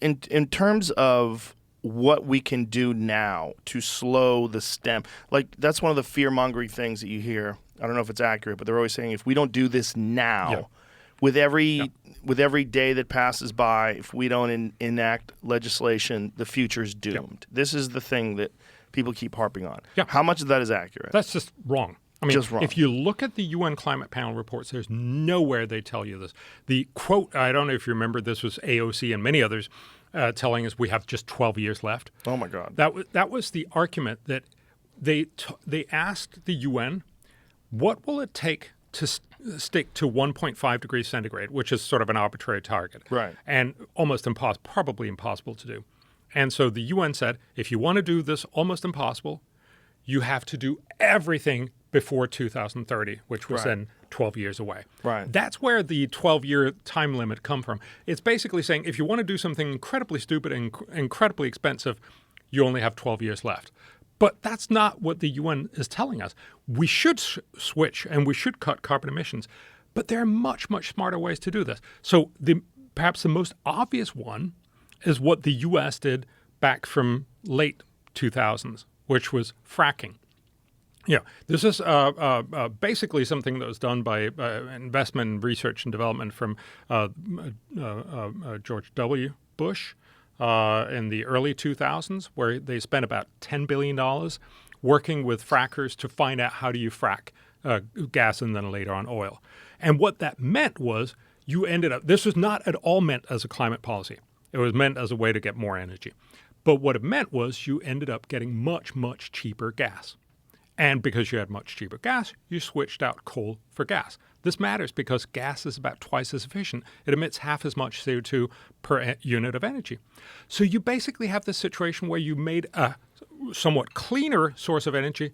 in terms of what we can do now to slow the stem, like that's one of the fear-mongering things that you hear. I don't know if it's accurate, but they're always saying if we don't do this now, with every day that passes by, if we don't enact legislation, the future's doomed. This is the thing that people keep harping on. How much of that is accurate? That's just wrong. I mean, just wrong. If you look at the UN climate panel reports, there's nowhere they tell you this. The quote, I don't know if you remember, this was AOC and many others telling us we have just 12 years left. Oh, my God. That was the argument that they asked the UN, what will it take to stick to 1.5 degrees centigrade, which is sort of an arbitrary target. Right. And almost probably impossible to do. And so the UN said, if you want to do this almost impossible, you have to do everything before 2030, which was then 12 years away. Right. That's where the 12-year time limit come from. It's basically saying if you want to do something incredibly stupid and incredibly expensive, you only have 12 years left. But that's not what the UN is telling us. We should switch and we should cut carbon emissions, but there are much, much smarter ways to do this. So perhaps the most obvious one is what the US did back from late 2000s, which was fracking. Yeah, this is basically something that was done by investment in research and development from George W. Bush in the early 2000s, where they spent about $10 billion working with frackers to find out how do you frack gas and then later on oil. And what that meant was you ended up, this was not at all meant as a climate policy. It was meant as a way to get more energy. But what it meant was you ended up getting much, much cheaper gas. And because you had much cheaper gas, you switched out coal for gas. This matters because gas is about twice as efficient. It emits half as much CO2 per unit of energy. So you basically have this situation where you made a somewhat cleaner source of energy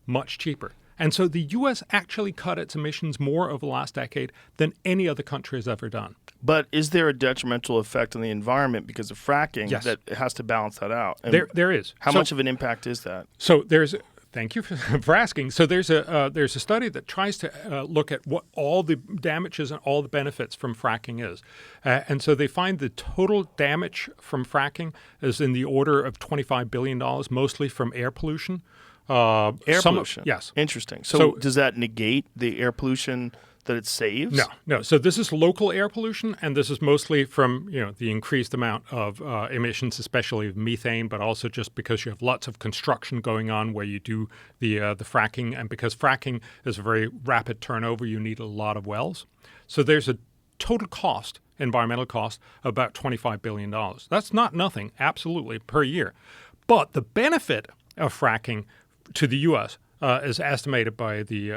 much cheaper. And so the U.S. actually cut its emissions more over the last decade than any other country has ever done. But is there a detrimental effect on the environment because of fracking Yes. that has to balance that out? And There is. How much of an impact is that? So thank you for asking. So there's a study that tries to look at what all the damages and all the benefits from fracking is. And so they find the total damage from fracking is in the order of $25 billion, mostly from air pollution. Air pollution? Yes. Interesting. So does that negate the air pollution that it saves? No. So this is local air pollution, and this is mostly from the increased amount of emissions, especially of methane, but also just because you have lots of construction going on where you do the fracking, and because fracking is a very rapid turnover, you need a lot of wells. So there's a total cost, environmental cost, of about $25 billion. That's not nothing, absolutely, per year. But the benefit of fracking to the U.S. Is estimated by the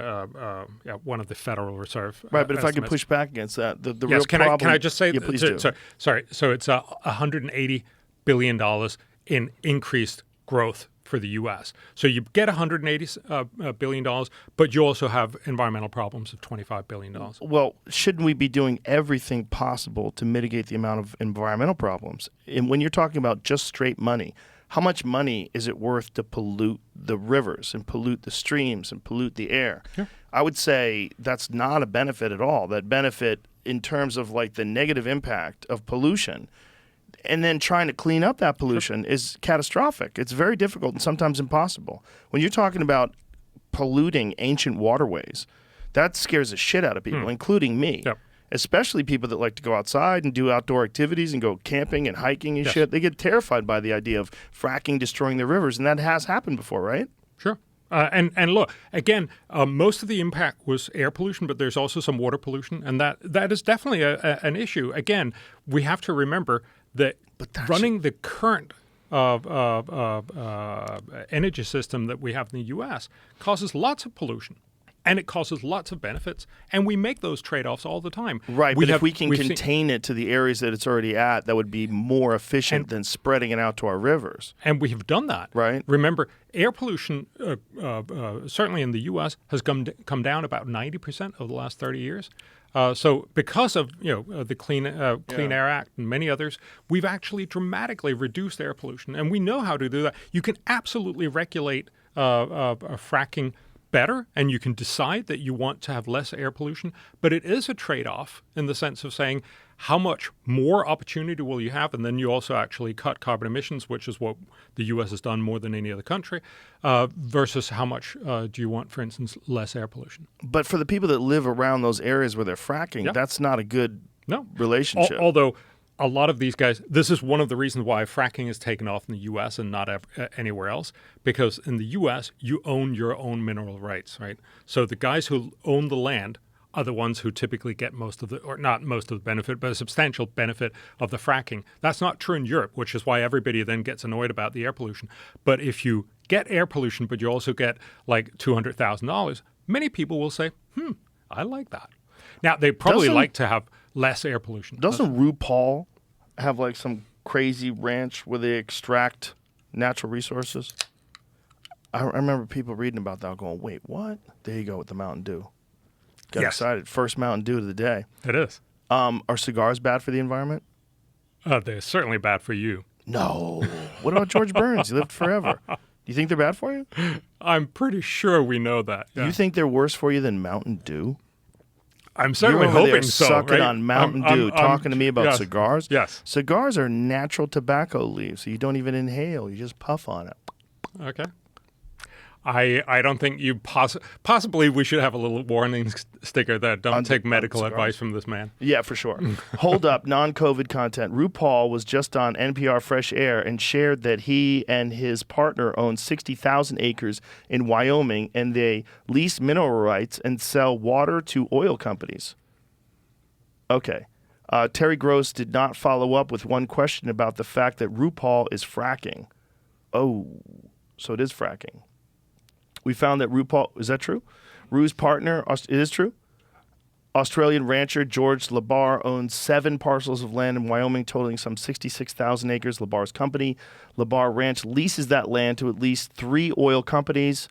one of the Federal Reserve. Right, but if estimates. I could push back against that, the Yes, real can problem. I just say? Yeah, please do. Sorry. So it's $180 billion in increased growth for the U.S. So you get $180 billion, but you also have environmental problems of $25 billion. Well, shouldn't we be doing everything possible to mitigate the amount of environmental problems? And when you're talking about just straight money, how much money is it worth to pollute the rivers and pollute the streams and pollute the air? Yeah. I would say that's not a benefit at all. That benefit in terms of like the negative impact of pollution and then trying to clean up that pollution is catastrophic. It's very difficult and sometimes impossible. When you're talking about polluting ancient waterways, that scares the shit out of people, including me. Yep. Especially people that like to go outside and do outdoor activities and go camping and hiking and Yes. shit. They get terrified by the idea of fracking destroying their rivers, and that has happened before, right? Sure. And look, again, most of the impact was air pollution, but there's also some water pollution, and that is definitely an issue. Again, we have to remember that running the current energy system that we have in the U.S. causes lots of pollution. And it causes lots of benefits, and we make those trade-offs all the time. Right, but if we can contain it to the areas that it's already at, that would be more efficient than spreading it out to our rivers. And we have done that. Right. Remember, air pollution, certainly in the U.S., has come down about 90% over the last 30 years. So because of the Clean Air Act and many others, we've actually dramatically reduced air pollution, and we know how to do that. You can absolutely regulate fracking better, and you can decide that you want to have less air pollution, but it is a trade-off in the sense of saying how much more opportunity will you have, and then you also actually cut carbon emissions, which is what the U.S. has done more than any other country, versus how much do you want, for instance, less air pollution. But for the people that live around those areas where they're fracking, that's not a good relationship. Although a lot of these guys, this is one of the reasons why fracking is taken off in the U.S. and not anywhere else, because in the U.S., you own your own mineral rights, right? So the guys who own the land are the ones who typically get most of the, or not most of the benefit, but a substantial benefit of the fracking. That's not true in Europe, which is why everybody then gets annoyed about the air pollution. But if you get air pollution, but you also get like $200,000, many people will say, I like that. Now, they probably like to have less air pollution. Doesn't RuPaul have like some crazy ranch where they extract natural resources? I remember people reading about that going, wait, what? There you go with the Mountain Dew. Got excited. First Mountain Dew of the day. It is. Are cigars bad for the environment? They're certainly bad for you. No. What about George Burns? He lived forever. Do you think they're bad for you? I'm pretty sure we know that. Yeah. You think they're worse for you than Mountain Dew? I'm certainly You're over there hoping so. sucking Right? on Mountain Dew, talking to me about cigars? Yes. Cigars are natural tobacco leaves, so you don't even inhale. You just puff on it. Okay. I don't think you possibly we should have a little warning sticker that don't take medical advice from this man. Yeah, for sure. Hold up, non-COVID content. RuPaul was just on NPR Fresh Air and shared that he and his partner own 60,000 acres in Wyoming, and they lease mineral rights and sell water to oil companies. Okay. Terry Gross did not follow up with one question about the fact that RuPaul is fracking. Oh, so it is fracking. We found that RuPaul, is that true? Ru's partner, it is true? Australian rancher George Labar owns 7 parcels of land in Wyoming totaling some 66,000 acres. Labar's company, Labar Ranch, leases that land to at least 3 oil companies.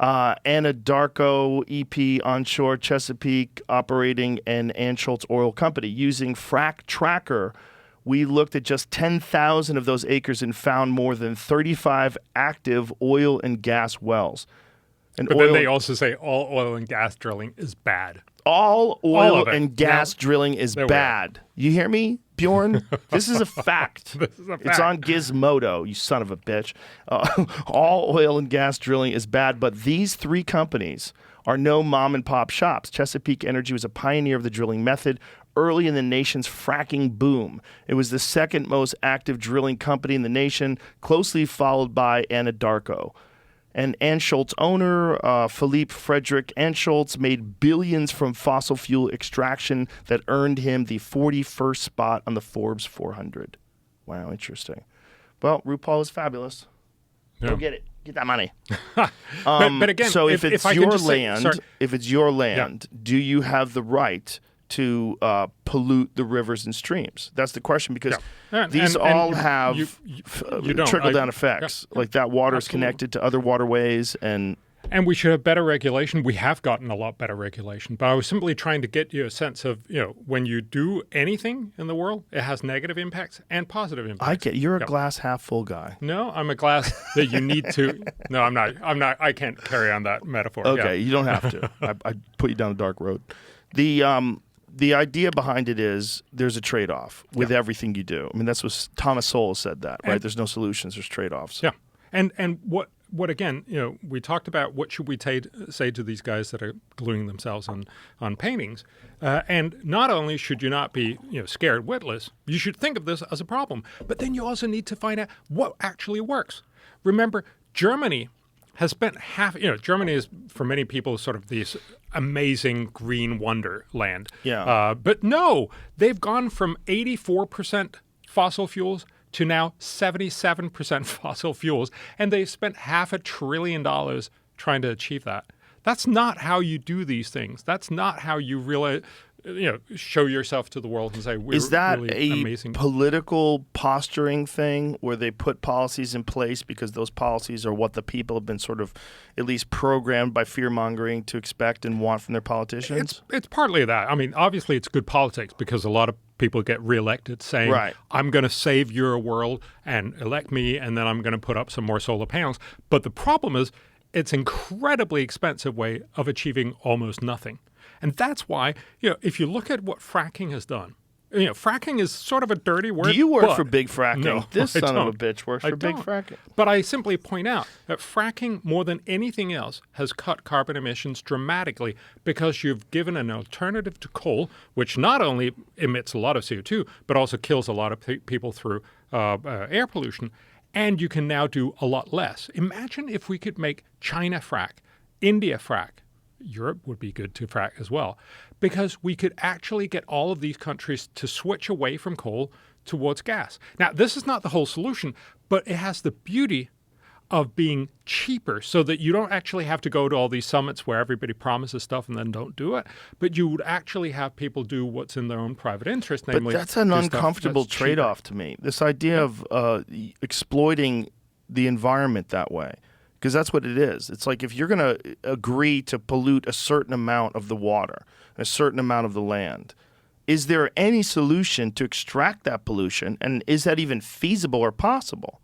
Anadarko EP onshore Chesapeake operating an Anschultz oil company. Using Frac Tracker, we looked at just 10,000 of those acres and found more than 35 active oil and gas wells. But then they also say all oil and gas drilling is bad. All oil and gas drilling is bad. You hear me, Bjorn? This is a fact. This is a fact. It's on Gizmodo, you son of a bitch. All oil and gas drilling is bad, but these 3 companies are no mom and pop shops. Chesapeake Energy was a pioneer of the drilling method early in the nation's fracking boom. It was the second most active drilling company in the nation, closely followed by Anadarko. And Anschultz owner, Philippe Frederick Anschultz, made billions from fossil fuel extraction that earned him the 41st spot on the Forbes 400. Wow, interesting. Well, RuPaul is fabulous. Yeah. Go get it. Get that money. But again, so if it's your land, Yeah. do you have the right to pollute the rivers and streams? That's the question, because these all have trickle-down effects. Yeah. Like that water is Absolutely. connected to other waterways, and we should have better regulation. We have gotten a lot better regulation, but I was simply trying to get you a sense of, when you do anything in the world, it has negative impacts and positive impacts. I get you're a glass half full guy. No, I'm a glass that you need to. No, I'm not. I can't carry on that metaphor. Okay, you don't have to. I put you down a dark road. The idea behind it is there's a trade-off with everything you do. I mean, that's what Thomas Sowell said that, right? There's no solutions, there's trade-offs. Yeah. And what again, we talked about what should we say to these guys that are gluing themselves on paintings. And not only should you not be scared witless, you should think of this as a problem. But then you also need to find out what actually works. Remember, Germany has spent Germany is, for many people, sort of this amazing green wonderland. Yeah. But no, they've gone from 84% fossil fuels to now 77% fossil fuels, and they've spent $500 billion trying to achieve that. That's not how you do these things. That's not how you really show yourself to the world and say, we're Is that really a amazing. Political posturing thing where they put policies in place because those policies are what the people have been sort of at least programmed by fear-mongering to expect and want from their politicians? It's partly that. I mean, obviously it's good politics because a lot of people get reelected saying, right, I'm going to save your world and elect me, and then I'm going to put up some more solar panels. But the problem is it's an incredibly expensive way of achieving almost nothing. And that's why, if you look at what fracking has done, fracking is sort of a dirty word. Do you work for Big Fracking? No, this I son don't. of a bitch works for Big Fracking. But I simply point out that fracking, more than anything else, has cut carbon emissions dramatically because you've given an alternative to coal, which not only emits a lot of CO2, but also kills a lot of people through air pollution. And you can now do a lot less. Imagine if we could make China frack, India frack. Europe would be good to frack as well, because we could actually get all of these countries to switch away from coal towards gas. Now, this is not the whole solution, but it has the beauty of being cheaper so that you don't actually have to go to all these summits where everybody promises stuff and then don't do it, but you would actually have people do what's in their own private interest, namely. But that's an uncomfortable trade-off to me, this idea of exploiting the environment that way. Because that's what it is. It's like if you're going to agree to pollute a certain amount of the water, a certain amount of the land, is there any solution to extract that pollution? And is that even feasible or possible?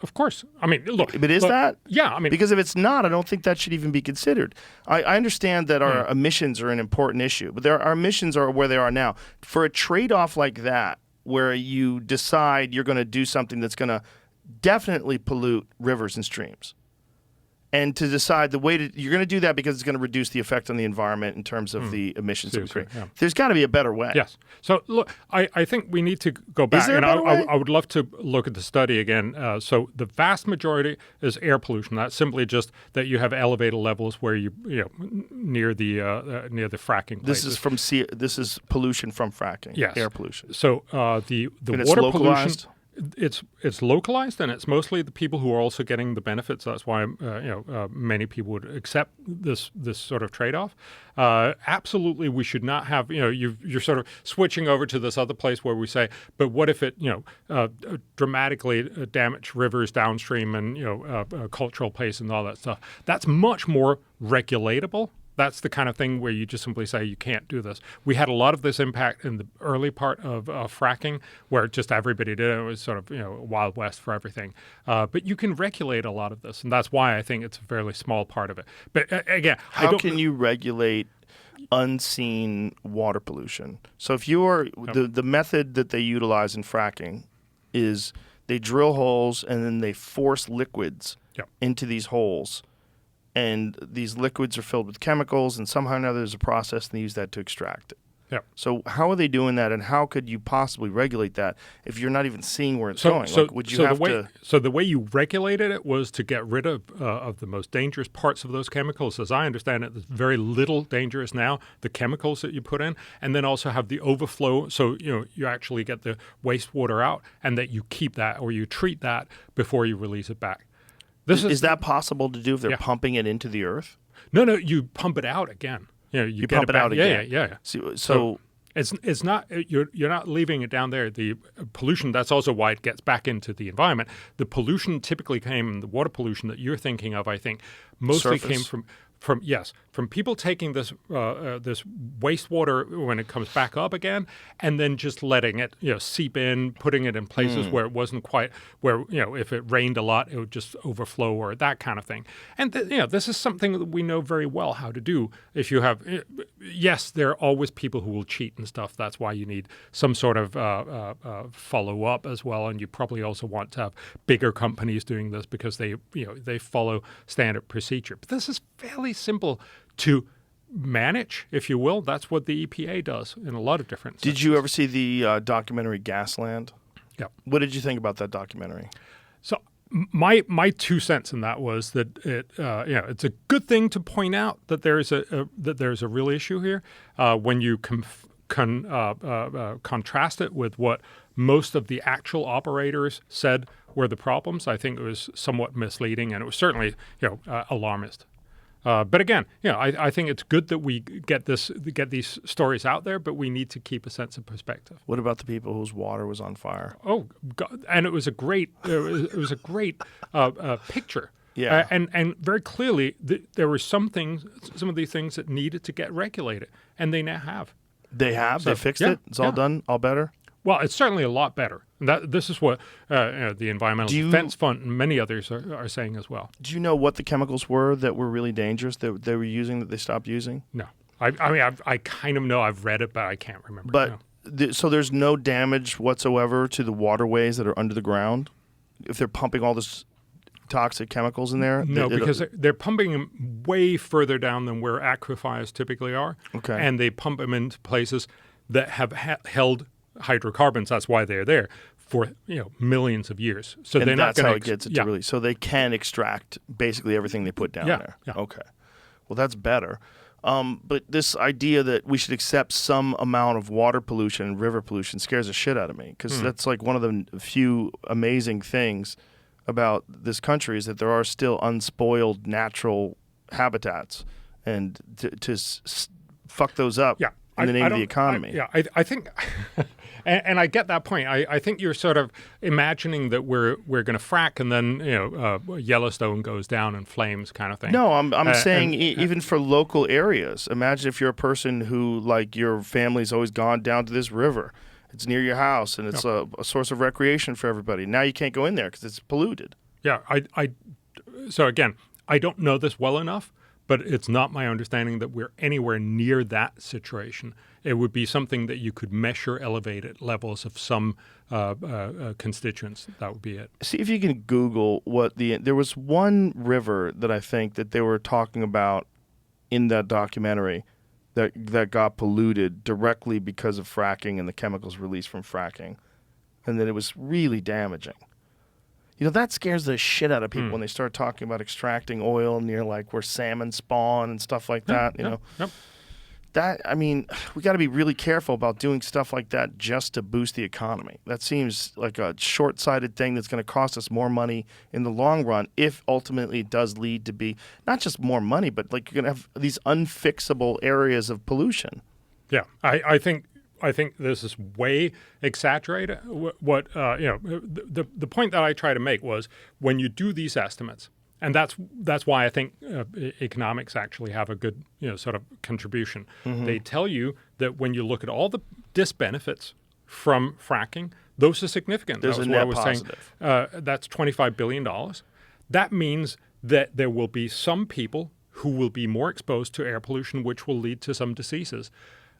Of course. I mean, look. But is that? Yeah, I mean. Because if it's not, I don't think that should even be considered. I understand that our emissions are an important issue, but our emissions are where they are now. For a trade-off like that, where you decide you're going to do something that's going to definitely pollute rivers and streams, and to decide the way you're going to do that because it's going to reduce the effect on the environment in terms of the emissions that we create. Yeah. There's got to be a better way. Yes. So look, I think we need to go back. Is there a better way? I would love to look at the study again. So the vast majority is air pollution. That's simply just that you have elevated levels where you near the fracking places. This is pollution from fracking. Yes. Air pollution. So the And water it's localized? pollution. It's localized, and it's mostly the people who are also getting the benefits. That's why many people would accept this sort of trade-off. Absolutely, we should not have you're sort of switching over to this other place where we say, but what if it dramatically damage rivers downstream and cultural place and all that stuff? That's much more regulatable. That's the kind of thing where you just simply say you can't do this. We had a lot of this impact in the early part of fracking, where just everybody did it. It was sort of Wild West for everything. But you can regulate a lot of this, and that's why I think it's a fairly small part of it. But again, how can you regulate unseen water pollution? So if you are the method that they utilize in fracking is they drill holes and then they force liquids into these holes. And these liquids are filled with chemicals, and somehow or another there's a process, and they use that to extract it. Yeah. So how are they doing that, and how could you possibly regulate that if you're not even seeing where it's going? So, like, would you have to? So the way you regulated it was to get rid of the most dangerous parts of those chemicals. As I understand it, there's very little dangerous now, the chemicals that you put in, and then also have the overflow. So you actually get the wastewater out, and that you keep that or you treat that before you release it back. Is that possible to do if they're pumping it into the earth? No, you pump it out again. You pump it out again. Yeah. So it's not you're not leaving it down there. The pollution, that's also why it gets back into the environment. The pollution typically came, the water pollution that you're thinking of, I think, mostly came from people taking this this wastewater when it comes back up again, and then just letting it seep in, putting it in places where it wasn't quite where if it rained a lot it would just overflow or that kind of thing. And this is something that we know very well how to do. If you have yes, there are always people who will cheat and stuff. That's why you need some sort of follow up as well, and you probably also want to have bigger companies doing this because they follow standard procedure. But this is fairly simple to manage, if you will. That's what the EPA does in a lot of different Did you ever see the documentary Gasland? Yeah. What did you think about that documentary? So my 2 cents in that was that it's a good thing to point out that there's a real issue here when you contrast it with what most of the actual operators said were the problems. I think it was somewhat misleading, and it was certainly alarmist. But again, I think it's good that we get these stories out there, but we need to keep a sense of perspective. What about the people whose water was on fire? Oh, God. And it was a great picture. Yeah. And very clearly there were some of these things that needed to get regulated, and they now have. They have. They fixed it. It's all done. All better. Well, it's certainly a lot better. And this is what the Environmental Defense Fund and many others are saying as well. Do you know what the chemicals were that were really dangerous that they were using that they stopped using? No. I mean, I kind of know. I've read it, but I can't remember. But so there's no damage whatsoever to the waterways that are under the ground if they're pumping all this toxic chemicals in there? No, because they're pumping them way further down than where aquifers typically are. Okay. And they pump them into places that have held hydrocarbons. That's why they're there for millions of years. So and they're not going to get it to release. So they can extract basically everything they put down there. Yeah. Okay. Well, that's better. But this idea that we should accept some amount of water pollution and river pollution scares the shit out of me, because that's like one of the few amazing things about this country is that there are still unspoiled natural habitats, and to fuck those up in the name of the economy. I think And I get that point. I think you're sort of imagining that we're going to frack and then Yellowstone goes down in flames, kind of thing. No, I'm saying even for local areas. Imagine if you're a person who, like, your family's always gone down to this river. It's near your house, and it's a source of recreation for everybody. Now you can't go in there because it's polluted. Yeah. So again, I don't know this well enough, but it's not my understanding that we're anywhere near that situation. It would be something that you could measure elevated levels of some constituents. That would be it. See if you can Google there was one river that I think that they were talking about in that documentary that got polluted directly because of fracking and the chemicals released from fracking, and that it was really damaging. That scares the shit out of people when they start talking about extracting oil near, like, where salmon spawn and stuff like that. You know, that, I mean, we got to be really careful about doing stuff like that just to boost the economy. That seems like a short-sighted thing that's going to cost us more money in the long run, if ultimately it does lead to be not just more money, but, like, you're going to have these unfixable areas of pollution. Yeah, I think this is way exaggerated. What the point that I try to make was, when you do these estimates, and that's why I think economics actually have a good sort of contribution. Mm-hmm. They tell you that when you look at all the disbenefits from fracking, those are significant. There's a net positive. That's $25 billion. That means that there will be some people who will be more exposed to air pollution, which will lead to some diseases.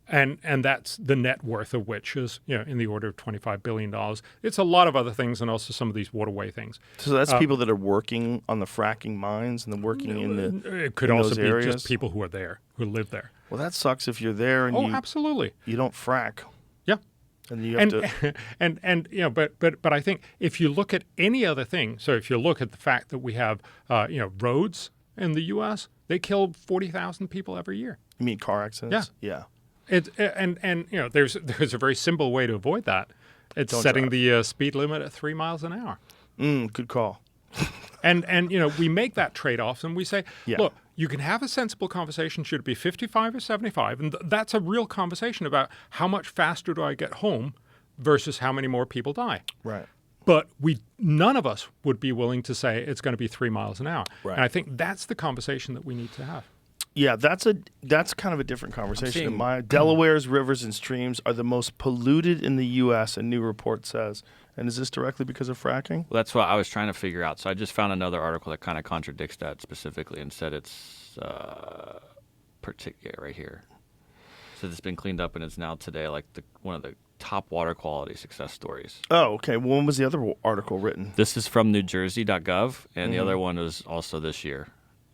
And that's the net worth of which is in the order of $25 billion. It's a lot of other things, and also some of these waterway things. So that's people that are working on the fracking mines and then working in the It could also be areas. Just people who are there, who live there. Well, that sucks if you're there and absolutely. You don't frack. Yeah. And you have to but I think if you look at any other thing, so if you look at the fact that we have roads in the U.S., they kill 40,000 people every year. You mean car accidents? Yeah. There's a very simple way to avoid that. It's Don't setting drive. the speed limit at 3 miles an hour. Good call. And we make that trade-off, and we say, look, you can have a sensible conversation. Should it be 55 or 75? And that's a real conversation about how much faster do I get home versus how many more people die. Right. But none of us would be willing to say it's going to be 3 miles an hour. Right. And I think that's the conversation that we need to have. Yeah, that's kind of a different conversation. Delaware's rivers and streams are the most polluted in the U.S., a new report says. And is this directly because of fracking? Well, that's what I was trying to figure out. So I just found another article that kind of contradicts that specifically and said it's right here. So it's been cleaned up and it's now today like one of the top water quality success stories. Oh, okay. Well, when was the other article written? This is from NewJersey.gov, and the other one is also this year.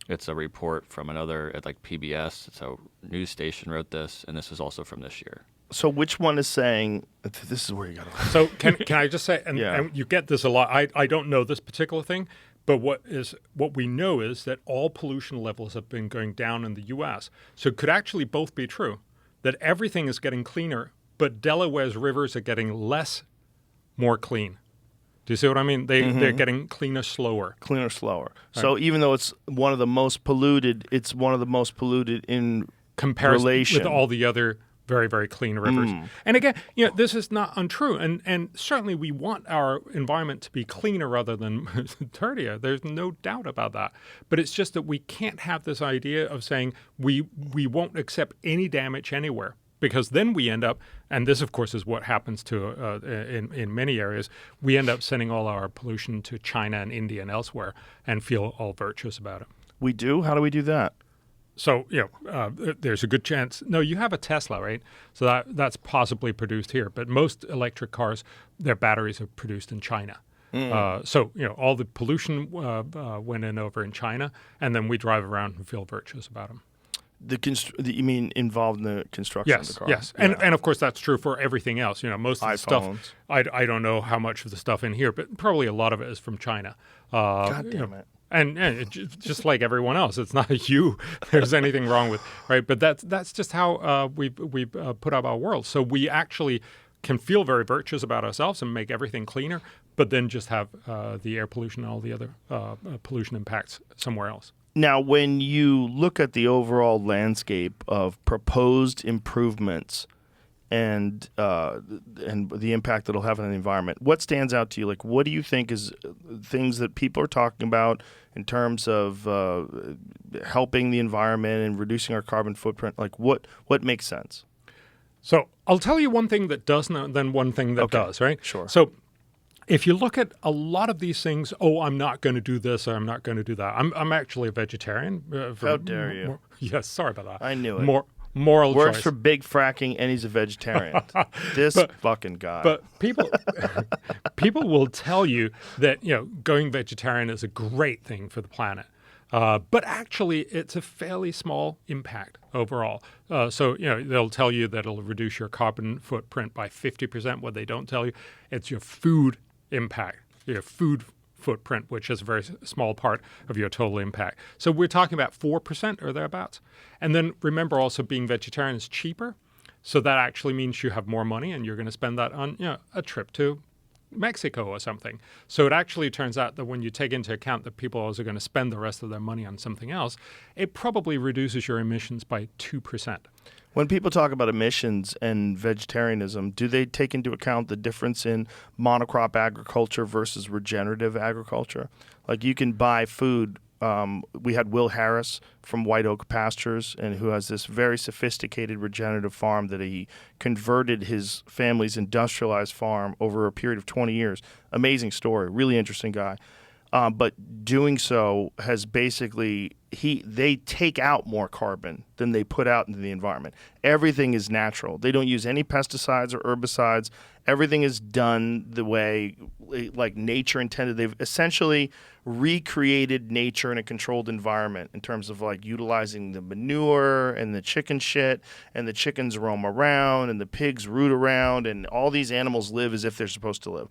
It's a report from another, like PBS. It's a news station wrote this, and this is also from this year. So which one is saying, this is where you got to... So can I just say, and you get this a lot, I don't know this particular thing, but what we know is that all pollution levels have been going down in the U.S. So it could actually both be true, that everything is getting cleaner, but Delaware's rivers are getting more clean. Do you see what I mean? They're getting cleaner slower. Cleaner slower. Right. So even though it's one of the most polluted, it's one of the most polluted in comparison relation with all the other very, very clean rivers. And again, this is not untrue. And certainly we want our environment to be cleaner rather than dirtier. There's no doubt about that. But it's just that we can't have this idea of saying we won't accept any damage anywhere. Because then we end up, and this, of course, is what happens to in many areas, we end up sending all our pollution to China and India and elsewhere and feel all virtuous about it. We do? How do we do that? So, there's a good chance. No, you have a Tesla, right? So that's possibly produced here. But most electric cars, their batteries are produced in China. So, all the pollution went in over in China, and then we drive around and feel virtuous about them. You mean involved in the construction of the car? Yes. And of course that's true for everything else. Most of the iPhones. stuff, I don't know how much of the stuff in here, but probably a lot of it is from China. God damn it. And just like everyone else, it's not you there's anything wrong with, right? But that's just how we've put up our world. So we actually can feel very virtuous about ourselves and make everything cleaner, but then just have the air pollution and all the other pollution impacts somewhere else. Now, when you look at the overall landscape of proposed improvements and the impact that it'll have on the environment. What stands out to you? Like, what do you think is things that people are talking about in terms of helping the environment and reducing our carbon footprint? Like, what makes sense? So I'll tell you one thing that doesn't, and then one thing that does, right? Sure. So if you look at a lot of these things, I'm not going to do this, or I'm not going to do that. I'm actually a vegetarian. How dare you? Yes, sorry about that. I knew it. Moral Works choice. for big fracking, and he's a vegetarian. Fucking guy. But people will tell you that going vegetarian is a great thing for the planet. But actually, it's a fairly small impact overall. So they'll tell you that it'll reduce your carbon footprint by 50%. What they don't tell you, it's your food impact, your food footprint, which is a very small part of your total impact. So we're talking about 4% or thereabouts. And then remember also being vegetarian is cheaper. So that actually means you have more money and you're going to spend that on a trip to Mexico or something. So it actually turns out that when you take into account that people are also going to spend the rest of their money on something else, it probably reduces your emissions by 2%. When people talk about emissions and vegetarianism, do they take into account the difference in monocrop agriculture versus regenerative agriculture? Like, you can buy food. We had Will Harris from White Oak Pastures, and who has this very sophisticated regenerative farm that he converted his family's industrialized farm over a period of 20 years. Amazing story, really interesting guy. But doing so has basically, they take out more carbon than they put out into the environment. Everything is natural. They don't use any pesticides or herbicides. Everything is done the way like nature intended. They've essentially recreated nature in a controlled environment in terms of like utilizing the manure and the chicken shit, and the chickens roam around and the pigs root around, and all these animals live as if they're supposed to live,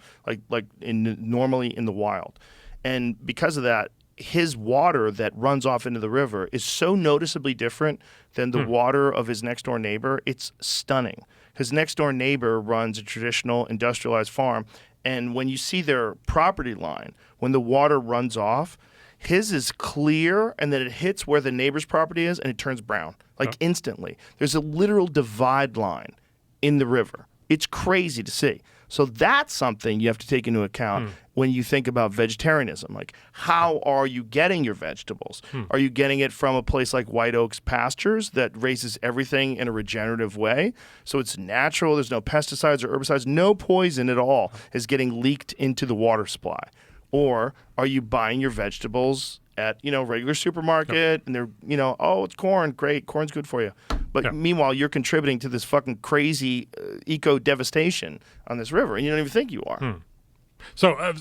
like normally in the wild. And because of that, his water that runs off into the river is so noticeably different than the water of his next door neighbor. It's stunning. His next door neighbor runs a traditional industrialized farm, and when you see their property line, when the water runs off, his is clear, and then it hits where the neighbor's property is, and it turns brown, instantly. There's a literal divide line in the river. It's crazy to see. So that's something you have to take into account when you think about vegetarianism. Like, how are you getting your vegetables? Are you getting it from a place like White Oaks Pastures that raises everything in a regenerative way? So it's natural. There's no pesticides or herbicides. No poison at all is getting leaked into the water supply. Or are you buying your vegetables at, regular supermarket, and they're, it's corn. Great. Corn's good for you. But meanwhile, you're contributing to this fucking crazy eco-devastation on this river, and you don't even think you are. So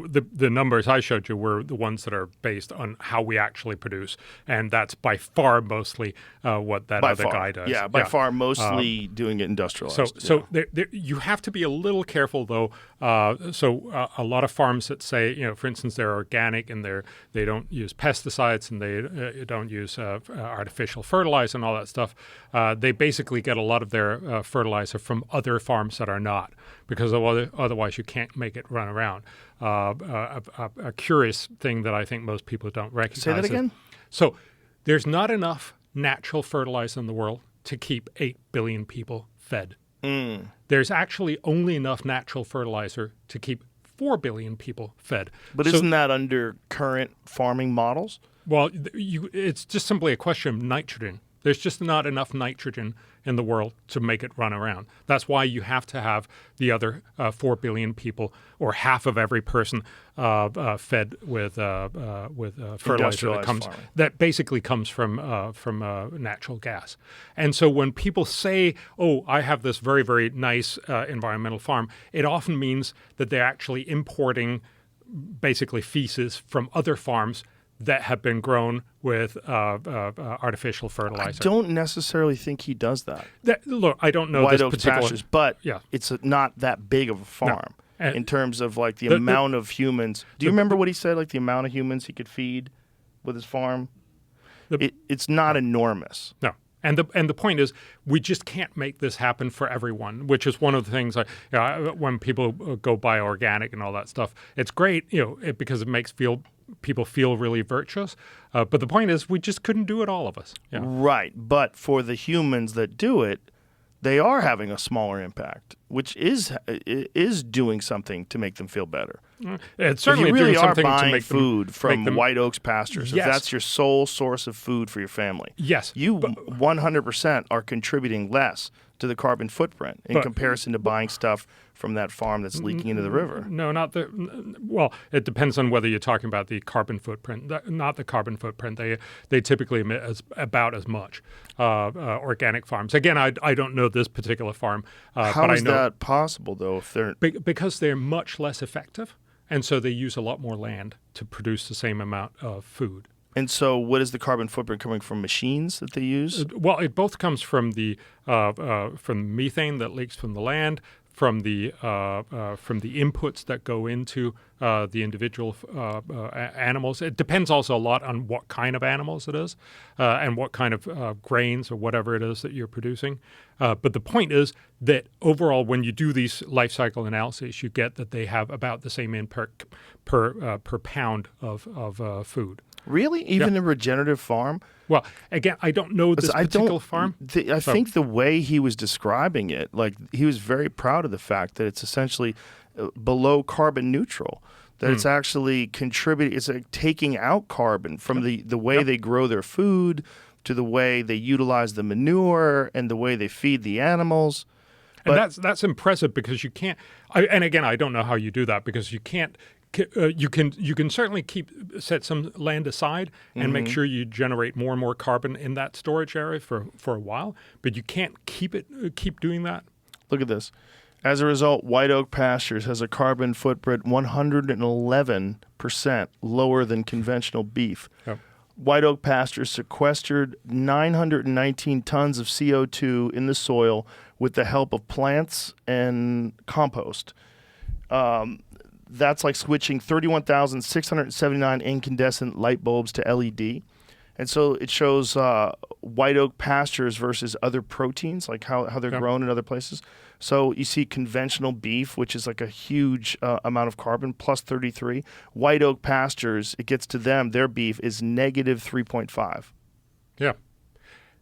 the numbers I showed you were the ones that are based on how we actually produce, and that's by far mostly what that other guy does. Yeah, by far mostly doing it industrialized. So you have to be a little careful, though. A lot of farms that say, for instance, they're organic and they don't use pesticides and they don't use artificial fertilizer and all that stuff. They basically get a lot of their fertilizer from other farms that are not, because otherwise you can't make it run around. A curious thing that I think most people don't recognize. Say that again? So there's not enough natural fertilizer in the world to keep 8 billion people fed. There's actually only enough natural fertilizer to keep 4 billion people fed. But isn't that under current farming models? Well, it's just simply a question of nitrogen. There's just not enough nitrogen in the world to make it run around. That's why you have to have the other 4 billion people, or half of every person, fed with fertilizer that basically comes from natural gas. And so when people say, "Oh, I have this very, very nice environmental farm," it often means that they're actually importing basically feces from other farms that have been grown with artificial fertilizer. I don't necessarily think he does that. Look, I don't know White this Oaks particular... Pastures, but it's not that big of a farm in terms of like the amount of humans. Do you remember what he said, like the amount of humans he could feed with his farm? It's not enormous. No. And the point is, we just can't make this happen for everyone, which is one of the things when people go buy organic and all that stuff, it's great, because it makes people feel really virtuous. But the point is, we just couldn't do it, all of us. Right. But for the humans that do it, they are having a smaller impact, which is doing something to make them feel better. It's certainly if you really doing are something buying to make food from White Oaks pastures, yes. if that's your sole source of food for your family, yes, you 100% are contributing less to the carbon footprint in comparison to buying stuff from that farm that's leaking into the river. No, not the. Well, it depends on whether you're talking about the carbon footprint, not the carbon footprint. They typically emit about as much. Organic farms. Again, I don't know this particular farm. How is that possible, though? If they're because they're much less effective, and so they use a lot more land to produce the same amount of food. And so, what is the carbon footprint coming from machines that they use? Well, it both comes from the methane that leaks from the land, from the inputs that go into the individual animals. It depends also a lot on what kind of animals it is, and what kind of grains or whatever it is that you're producing. But the point is that overall, when you do these life cycle analyses, you get that they have about the same impact per pound of food. Really? Even a regenerative farm? Well, again, I don't know this particular farm. I think the way he was describing it, like he was very proud of the fact that it's essentially below carbon neutral, that it's actually contributing, it's like taking out carbon from the way they grow their food to the way they utilize the manure and the way they feed the animals. And that's impressive because you can't, and again, I don't know how you do that because you can't, you can certainly set some land aside and make sure you generate more and more carbon in that storage area for a while, but you can't keep doing that. Look at this. As a result, White Oak Pastures has a carbon footprint 111% lower than conventional beef. Yep. White Oak Pastures sequestered 919 tons of CO2 in the soil with the help of plants and compost. That's like switching 31,679 incandescent light bulbs to LED. And so it shows White Oak Pastures versus other proteins, like how they're grown in other places. So you see conventional beef, which is like a huge amount of carbon, plus 33. White Oak Pastures, it gets to them, their beef is negative 3.5. Yeah.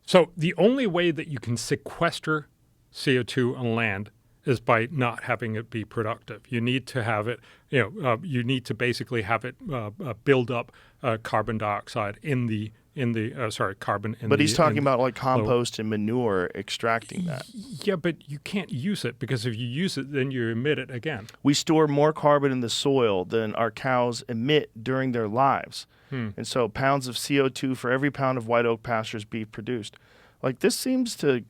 So the only way that you can sequester CO2 on land is by not having it be productive. You need to have it, you need to basically have it build up carbon dioxide carbon in the. But he's talking about like compost and manure extracting that. Yeah, but you can't use it because if you use it, then you emit it again. We store more carbon in the soil than our cows emit during their lives. And so pounds of CO2 for every pound of White Oak Pastures beef produced. Like this seems to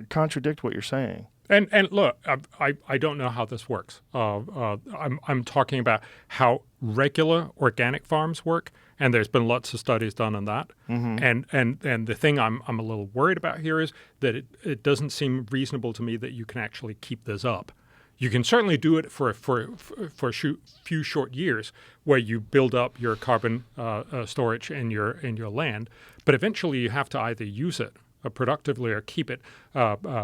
contradict what you're saying. And look, I don't know how this works. I'm talking about how regular organic farms work, and there's been lots of studies done on that. And the thing I'm a little worried about here is that it doesn't seem reasonable to me that you can actually keep this up. You can certainly do it for a few short years where you build up your carbon storage in your land, but eventually you have to either use it productively or keep it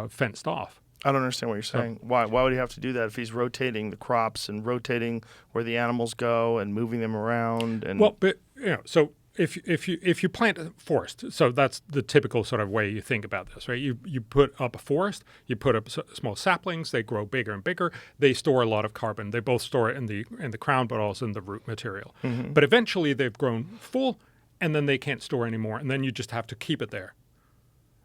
fenced off. I don't understand what you're saying. Why would he have to do that if he's rotating the crops and rotating where the animals go and moving them around? And well, but so if you plant a forest, so that's the typical sort of way you think about this, right? You put up a forest, you put up small saplings, they grow bigger and bigger. They store a lot of carbon. They both store it in the crown, but also in the root material. But eventually they've grown full, and then they can't store anymore, and then you just have to keep it there.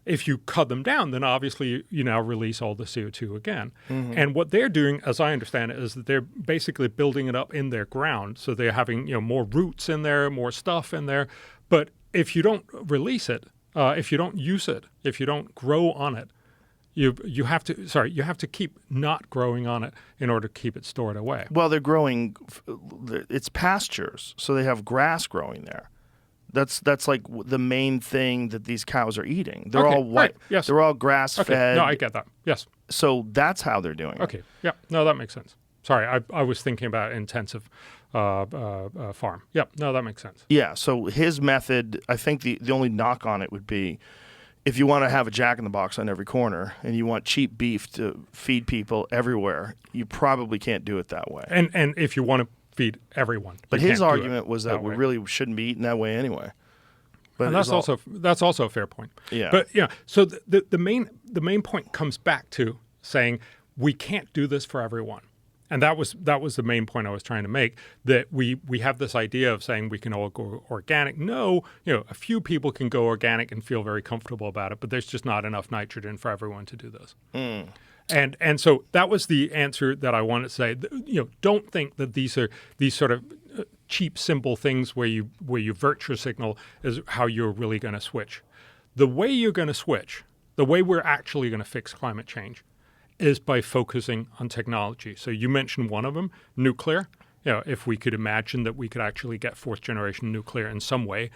If you cut them down, then obviously you now release all the CO2 again. And what they're doing, as I understand it, is that they're basically building it up in their ground. So they're having more roots in there, more stuff in there. But if you don't release it, if you don't use it, if you don't grow on it, you have to keep not growing on it in order to keep it stored away. Well, they're growing. It's pastures, so they have grass growing there. That's like the main thing that these cows are eating. They're all white. Right. Yes. They're all grass fed. No, I get that. Yes. So that's how they're doing it. Okay. Yeah. No, that makes sense. Sorry, I was thinking about intensive farm. Yep. No, that makes sense. Yeah. So his method, I think the only knock on it would be if you want to have a Jack in the Box on every corner and you want cheap beef to feed people everywhere, you probably can't do it that way. And if you want to feed everyone. But his argument was that we really shouldn't be eating that way anyway. But and that's also a fair point. Yeah. But so the main point comes back to saying we can't do this for everyone. And that was the main point I was trying to make, that we have this idea of saying we can all go organic. No, a few people can go organic and feel very comfortable about it, but there's just not enough nitrogen for everyone to do this. And so that was the answer that I wanted to say. Don't think that these sort of cheap, simple things where you virtue signal is how you're really going to switch. The way you're going to switch, the way we're actually going to fix climate change, is by focusing on technology. So you mentioned one of them, nuclear. If we could imagine that we could actually get fourth generation nuclear in some way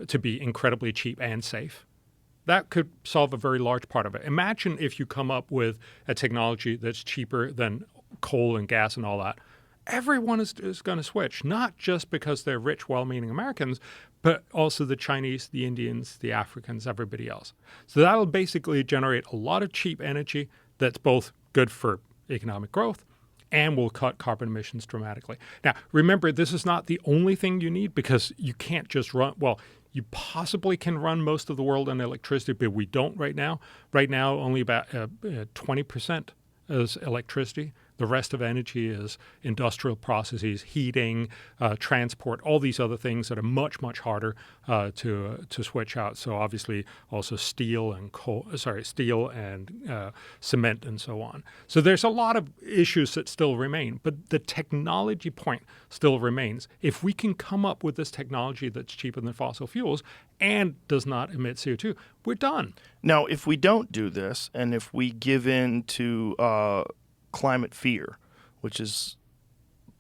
to be incredibly cheap and safe, that could solve a very large part of it. Imagine if you come up with a technology that's cheaper than coal and gas and all that. Everyone is going to switch, not just because they're rich, well-meaning Americans, but also the Chinese, the Indians, the Africans, everybody else. So that'll basically generate a lot of cheap energy that's both good for economic growth and will cut carbon emissions dramatically. Now, remember, this is not the only thing you need, because you can't just run, you possibly can run most of the world on electricity, but we don't right now. Right now, only about 20% is electricity. The rest of energy is industrial processes, heating, transport, all these other things that are much, much harder to switch out. So obviously also steel and cement and so on. So there's a lot of issues that still remain, but the technology point still remains. If we can come up with this technology that's cheaper than fossil fuels and does not emit CO2, we're done. Now, if we don't do this, and if we give in to climate fear, which is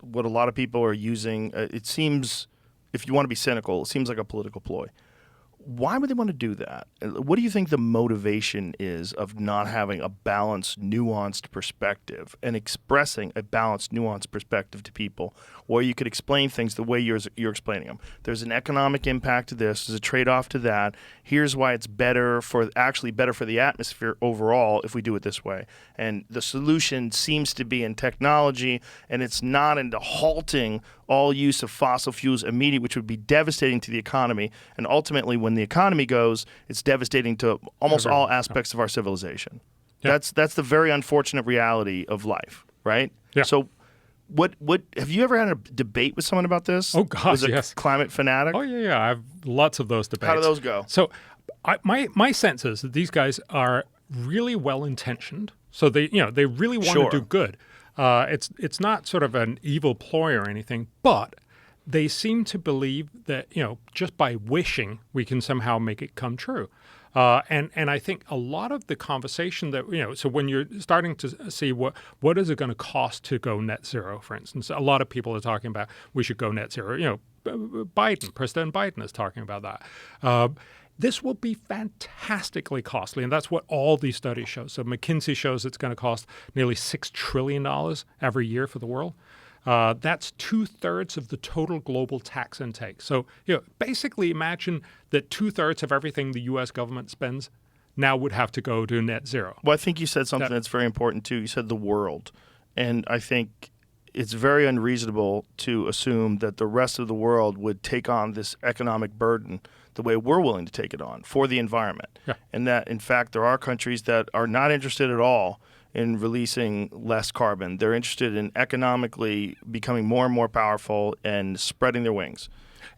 what a lot of people are using. It seems, if you want to be cynical, it seems like a political ploy. Why would they want to do that? What do you think the motivation is of not having a balanced, nuanced perspective and expressing a balanced, nuanced perspective to people, where you could explain things the way you're explaining them? There's an economic impact to this. There's a trade-off to that. Here's why it's better for the atmosphere overall if we do it this way. And the solution seems to be in technology, and it's not into halting all use of fossil fuels immediately, which would be devastating to the economy. And ultimately, when the economy goes, it's devastating to almost all aspects of our civilization. Yeah. That's the very unfortunate reality of life, right? Yeah. So what have you ever had a debate with someone about this? Oh, gosh, yes. Climate fanatic? Oh, yeah. I have lots of those debates. How do those go? So my sense is that these guys are really well-intentioned. So they really want to do good. It's not sort of an evil ploy or anything, but they seem to believe that, just by wishing, we can somehow make it come true. And I think a lot of the conversation that, so when you're starting to see what is it going to cost to go net zero, for instance, a lot of people are talking about we should go net zero. President Biden is talking about that. This will be fantastically costly, and that's what all these studies show. So McKinsey shows it's going to cost nearly $6 trillion every year for the world. That's 2/3 of the total global tax intake. So basically imagine that 2/3 of everything the U.S. government spends now would have to go to net zero. Well, I think you said something that's very important, too. You said the world. And I think it's very unreasonable to assume that the rest of the world would take on this economic burden the way we're willing to take it on for the environment. Yeah. And that, in fact, there are countries that are not interested at all in releasing less carbon. They're interested in economically becoming more and more powerful and spreading their wings.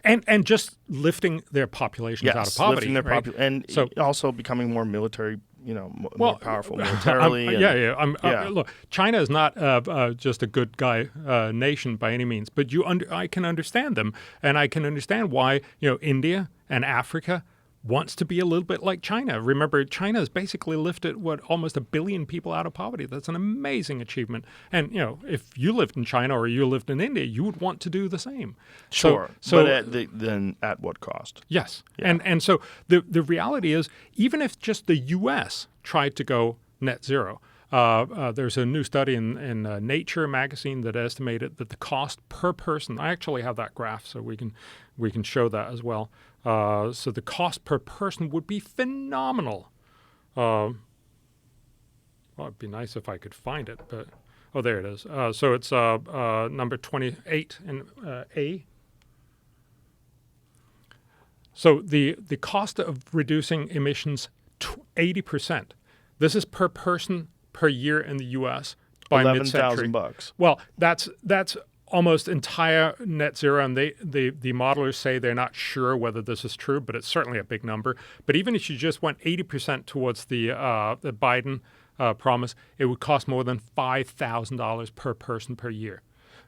And just lifting their populations out of poverty. Lifting their right? and also becoming more military, more powerful militarily. Look, China is not just a good guy nation by any means, but I can understand them, and I can understand why India and Africa wants to be a little bit like China. Remember, China has basically lifted almost 1 billion people out of poverty. That's an amazing achievement. And if you lived in China or you lived in India, you would want to do the same. Sure. But then at what cost? Yes. Yeah. And so the reality is, even if just the U.S. tried to go net zero, there's a new study in Nature magazine that estimated that the cost per person, I actually have that graph so we can show that as well. So the cost per person would be phenomenal. Well, it'd be nice if I could find it, but there it is. So it's number 28 in A. So the cost of reducing emissions 80%. This is per person per year in the U.S. by mid-century. $11,000. Well, that's almost entire net zero, and the modelers say they're not sure whether this is true, but it's certainly a big number. But even if you just went 80% towards the Biden promise, it would cost more than $5,000 per person per year.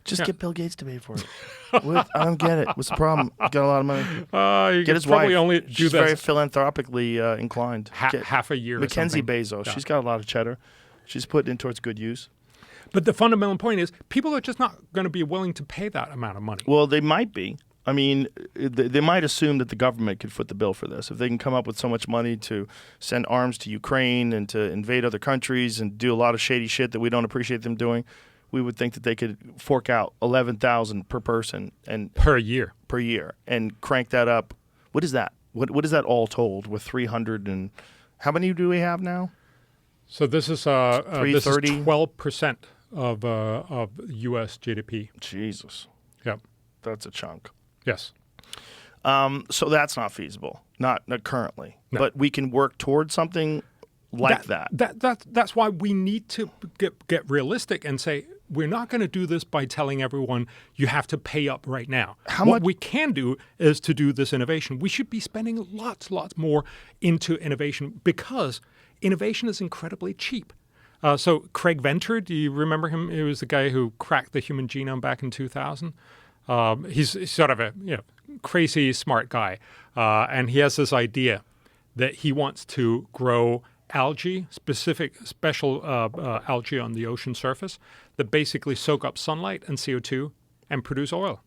Just get Bill Gates to pay for it. I don't get it. What's the problem? You got a lot of money. Get his wife. Only do She's this very philanthropically inclined. Half a year. Mackenzie Bezos. Yeah. She's got a lot of cheddar. She's putting it towards good use. But the fundamental point is people are just not going to be willing to pay that amount of money. Well, they might be. I mean, they might assume that the government could foot the bill for this. If they can come up with so much money to send arms to Ukraine and to invade other countries and do a lot of shady shit that we don't appreciate them doing, we would think that they could fork out $11,000 per person and per year and crank that up. What is that? What is that all told with 300 and how many do we have now? So this is 12% of U.S. GDP. Jesus. Yep. That's a chunk. Yes. So that's not feasible, not currently. No. But we can work towards something like that. That's why we need to get realistic and say we're not going to do this by telling everyone you have to pay up right now. What we can do is to do this innovation. We should be spending lots more into innovation because innovation is incredibly cheap. So Craig Venter, do you remember him? He was the guy who cracked the human genome back in 2000. He's sort of a crazy smart guy, and he has this idea that he wants to grow algae, special algae on the ocean surface that basically soak up sunlight and CO2 and produce oil.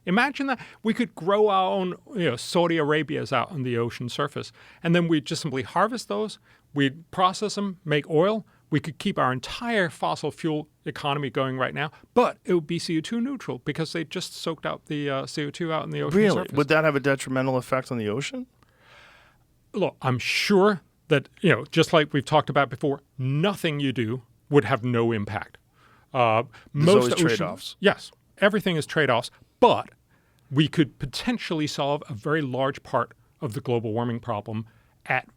Imagine that we could grow our own, Saudi Arabia's out on the ocean surface, and then we'd just simply harvest those, we'd process them, make oil. We could keep our entire fossil fuel economy going right now, but it would be CO2 neutral because they just soaked out the CO2 out in the ocean surface. Would that have a detrimental effect on the ocean? Look, I'm sure that, just like we've talked about before, nothing you do would have no impact. There's always trade-offs. Yes, everything is trade-offs, but we could potentially solve a very large part of the global warming problem at,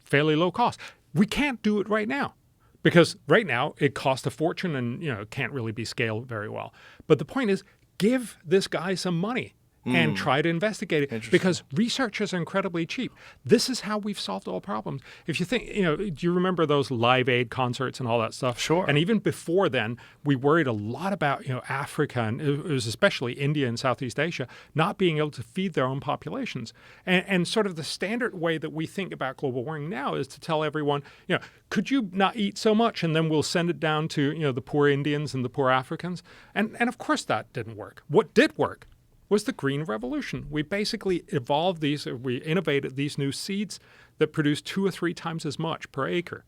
fairly low cost. We can't do it right now because right now it costs a fortune and, can't really be scaled very well. But the point is, give this guy some money and try to investigate it because researchers are incredibly cheap. This is how we've solved all problems. If you think, do you remember those Live Aid concerts and all that stuff? Sure. And even before then, we worried a lot about, Africa and it was especially India and Southeast Asia not being able to feed their own populations. And sort of the standard way that we think about global warming now is to tell everyone, could you not eat so much and then we'll send it down to, the poor Indians and the poor Africans? And of course that didn't work. What did work was the Green Revolution. We basically evolved we innovated these new seeds that produce 2 or 3 times as much per acre.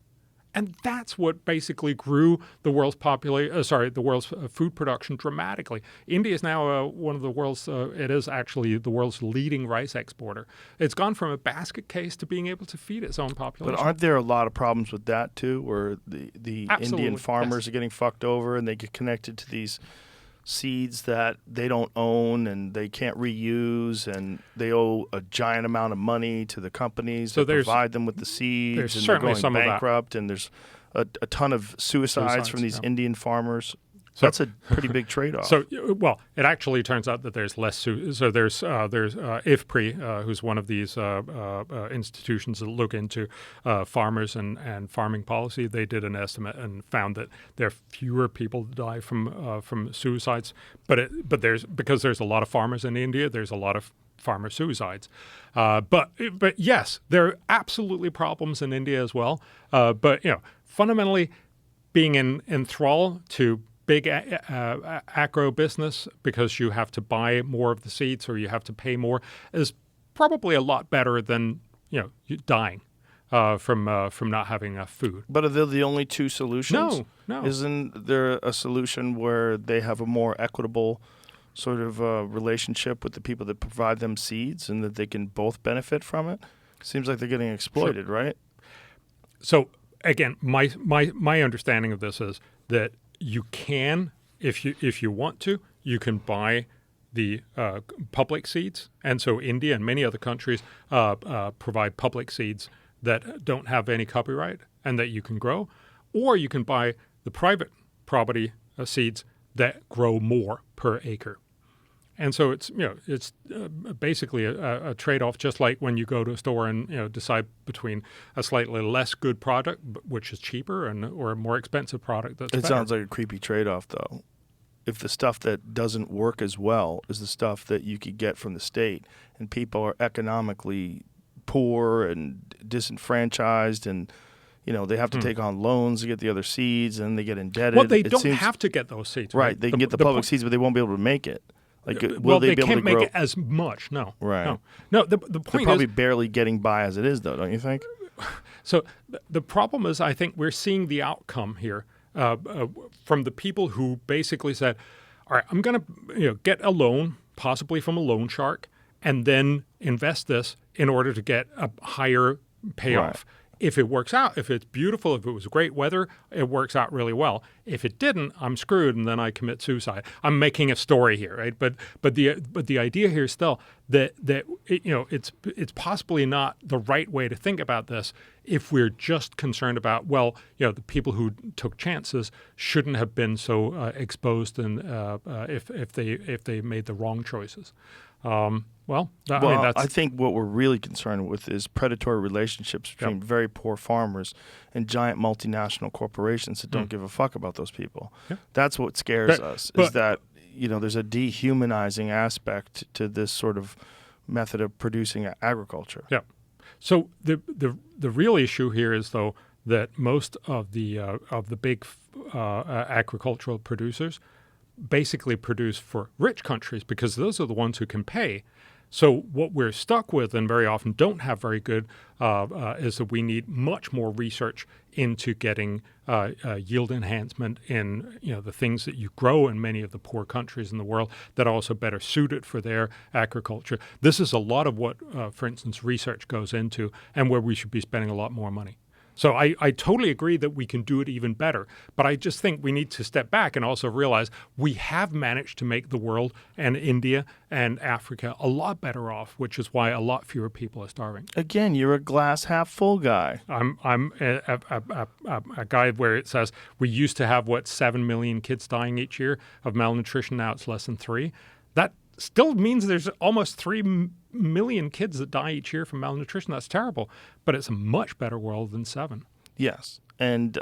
And that's what basically grew the world's food production dramatically. India is now one of the world's, it is actually the world's leading rice exporter. It's gone from a basket case to being able to feed its own population. But aren't there a lot of problems with that too, where the Indian farmers are getting fucked over and they get connected to these seeds that they don't own and they can't reuse and they owe a giant amount of money to the companies that provide them with the seeds and they're going bankrupt and there's a ton of suicides from these Indian farmers. So that's a pretty big trade-off. So, it actually turns out that there's less. So there's IFPRI, who's one of these institutions that look into farmers and farming policy. They did an estimate and found that there are fewer people that die from suicides. But because there's a lot of farmers in India, there's a lot of farmer suicides. But yes, there are absolutely problems in India as well. But fundamentally, being in thrall to big agro business because you have to buy more of the seeds or you have to pay more is probably a lot better than you dying from not having enough food. But are they the only two solutions? No. Isn't there a solution where they have a more equitable sort of relationship with the people that provide them seeds and that they can both benefit from it? Seems like they're getting exploited, right? So again, my understanding of this is that you can, if you want to, you can buy the public seeds. And so India and many other countries provide public seeds that don't have any copyright and that you can grow. Or you can buy the private property seeds that grow more per acre. And so it's basically a trade-off, just like when you go to a store and decide between a slightly less good product, which is cheaper, or a more expensive product that's better. It sounds like a creepy trade-off, though. If the stuff that doesn't work as well is the stuff that you could get from the state, and people are economically poor and disenfranchised, and they have to take on loans to get the other seeds, and they get indebted. Well, they don't have to get those seeds, right? They can get the public seeds, but they won't be able to make it. Will they be able to grow? Can't make it as much. No, right? No. The point they're probably barely getting by as it is, though, don't you think? So the problem is, I think we're seeing the outcome here from the people who basically said, "All right, I'm going to get a loan, possibly from a loan shark, and then invest this in order to get a higher payoff." Right. If it works out, if it's beautiful, if it was great weather, it works out really well. If it didn't, I'm screwed, and then I commit suicide. I'm making a story here, right? But the idea here is still that it's possibly not the right way to think about this if we're just concerned about the people who took chances shouldn't have been so exposed, and if they made the wrong choices. I think what we're really concerned with is predatory relationships between very poor farmers and giant multinational corporations that don't give a fuck about those people. Yeah. That's what scares us, is that there's a dehumanizing aspect to this sort of method of producing agriculture. Yeah. So the real issue here is, though, that most of the big agricultural producers basically produce for rich countries, because those are the ones who can pay. So what we're stuck with, and very often don't have very good, is that we need much more research into getting yield enhancement in the things that you grow in many of the poor countries in the world that are also better suited for their agriculture. This is a lot of what, for instance, research goes into, and where we should be spending a lot more money. So I totally agree that we can do it even better, but I just think we need to step back and also realize we have managed to make the world and India and Africa a lot better off, which is why a lot fewer people are starving. Again, you're a glass half full guy. I'm a guy where it says we used to have 7 million kids dying each year of malnutrition. Now it's less than 3. That still means there's almost 3 million kids that die each year from malnutrition. That's terrible, but it's a much better world than 7. Yes, and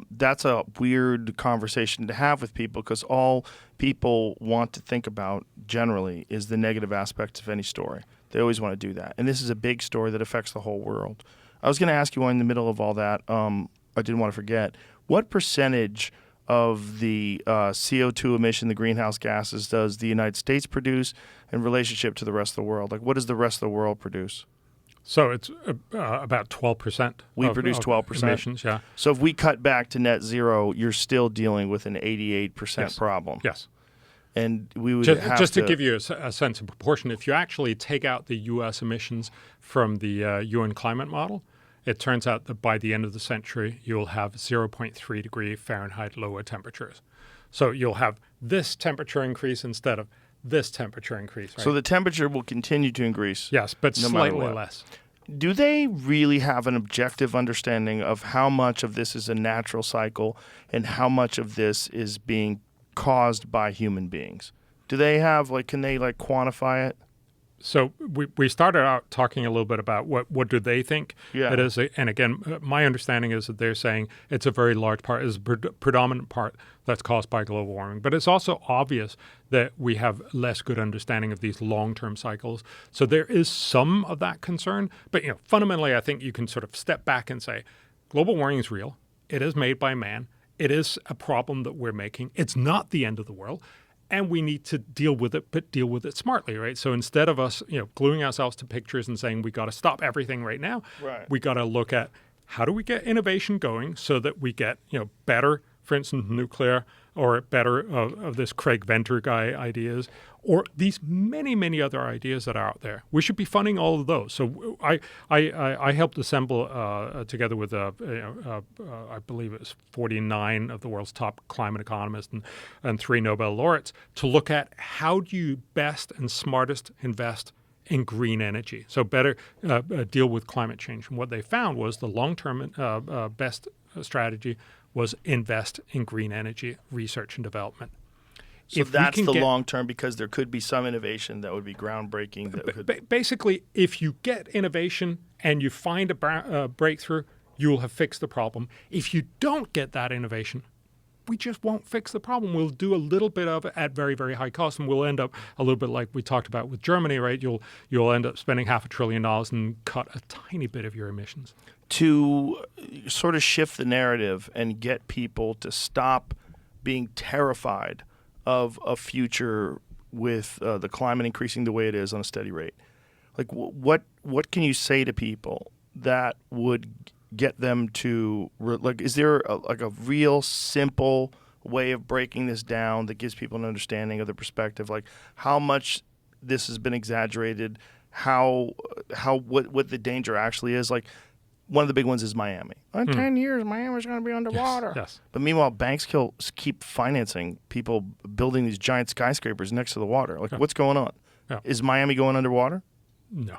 that's a weird conversation to have with people, because all people want to think about generally is the negative aspects of any story. They always want to do that, and this is a big story that affects the whole world. I was going to ask you in the middle of all that, I didn't want to forget, what percentage of the CO2 emission, the greenhouse gases, does the United States produce in relationship to the rest of the world? Like, what does the rest of the world produce? So it's about 12%. We produce 12%. Emissions, yeah. So if we cut back to net zero, you're still dealing with an 88% problem. Yes. And we would just to give you a sense of proportion, if you actually take out the U.S. emissions from the UN climate model, it turns out that by the end of the century, you'll have 0.3 degree Fahrenheit lower temperatures. So you'll have this temperature increase instead of this temperature increase. Right? So the temperature will continue to increase. Yes, but slightly less. Do they really have an objective understanding of how much of this is a natural cycle and how much of this is being caused by human beings? Do they have, can they quantify it? So we started out talking a little bit about what do they think it is. And again, my understanding is that they're saying it's a very large part, is a predominant part that's caused by global warming. But it's also obvious that we have less good understanding of these long-term cycles. So there is some of that concern. But fundamentally, I think you can sort of step back and say, global warming is real. It is made by man. It is a problem that we're making. It's not the end of the world. And we need to deal with it, but deal with it smartly, right? So instead of us, gluing ourselves to pictures and saying we got to stop everything right now, we got to look at how do we get innovation going so that we get, better, for instance, nuclear or better of this Craig Venter guy ideas, or these many, many other ideas that are out there. We should be funding all of those. So I helped assemble together with I believe it was 49 of the world's top climate economists and 3 Nobel laureates to look at how do you best and smartest invest in green energy. So better deal with climate change. And what they found was the long-term best strategy was invest in green energy research and development. So that's the long term, because there could be some innovation that would be groundbreaking. Basically, if you get innovation and you find a breakthrough, you'll have fixed the problem. If you don't get that innovation, we just won't fix the problem. We'll do a little bit of it at very, very high cost, and we'll end up a little bit like we talked about with Germany, right? You'll end up spending $500 billion and cut a tiny bit of your emissions. To sort of shift the narrative and get people to stop being terrified of a future with the climate increasing the way it is on a steady rate, like what can you say to people that would get them to is there a real simple way of breaking this down that gives people an understanding of the perspective, like how much this has been exaggerated, what the danger actually is? Like, one of the big ones is Miami. In 10 years, Miami's going to be underwater. Yes. But meanwhile, banks keep financing people building these giant skyscrapers next to the water. Like, what's going on? Yeah. Is Miami going underwater? No.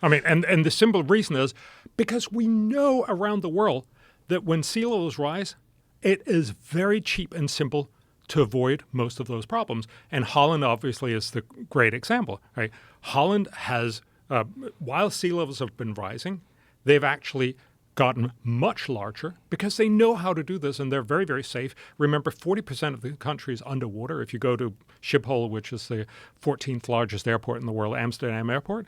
I mean, and the simple reason is because we know around the world that when sea levels rise, it is very cheap and simple to avoid most of those problems. And Holland obviously is the great example, right? Holland has, while sea levels have been rising, they've actually gotten much larger because they know how to do this, and they're very, very safe. Remember, 40% of the country is underwater. If you go to Schiphol, which is the 14th largest airport in the world, Amsterdam Airport,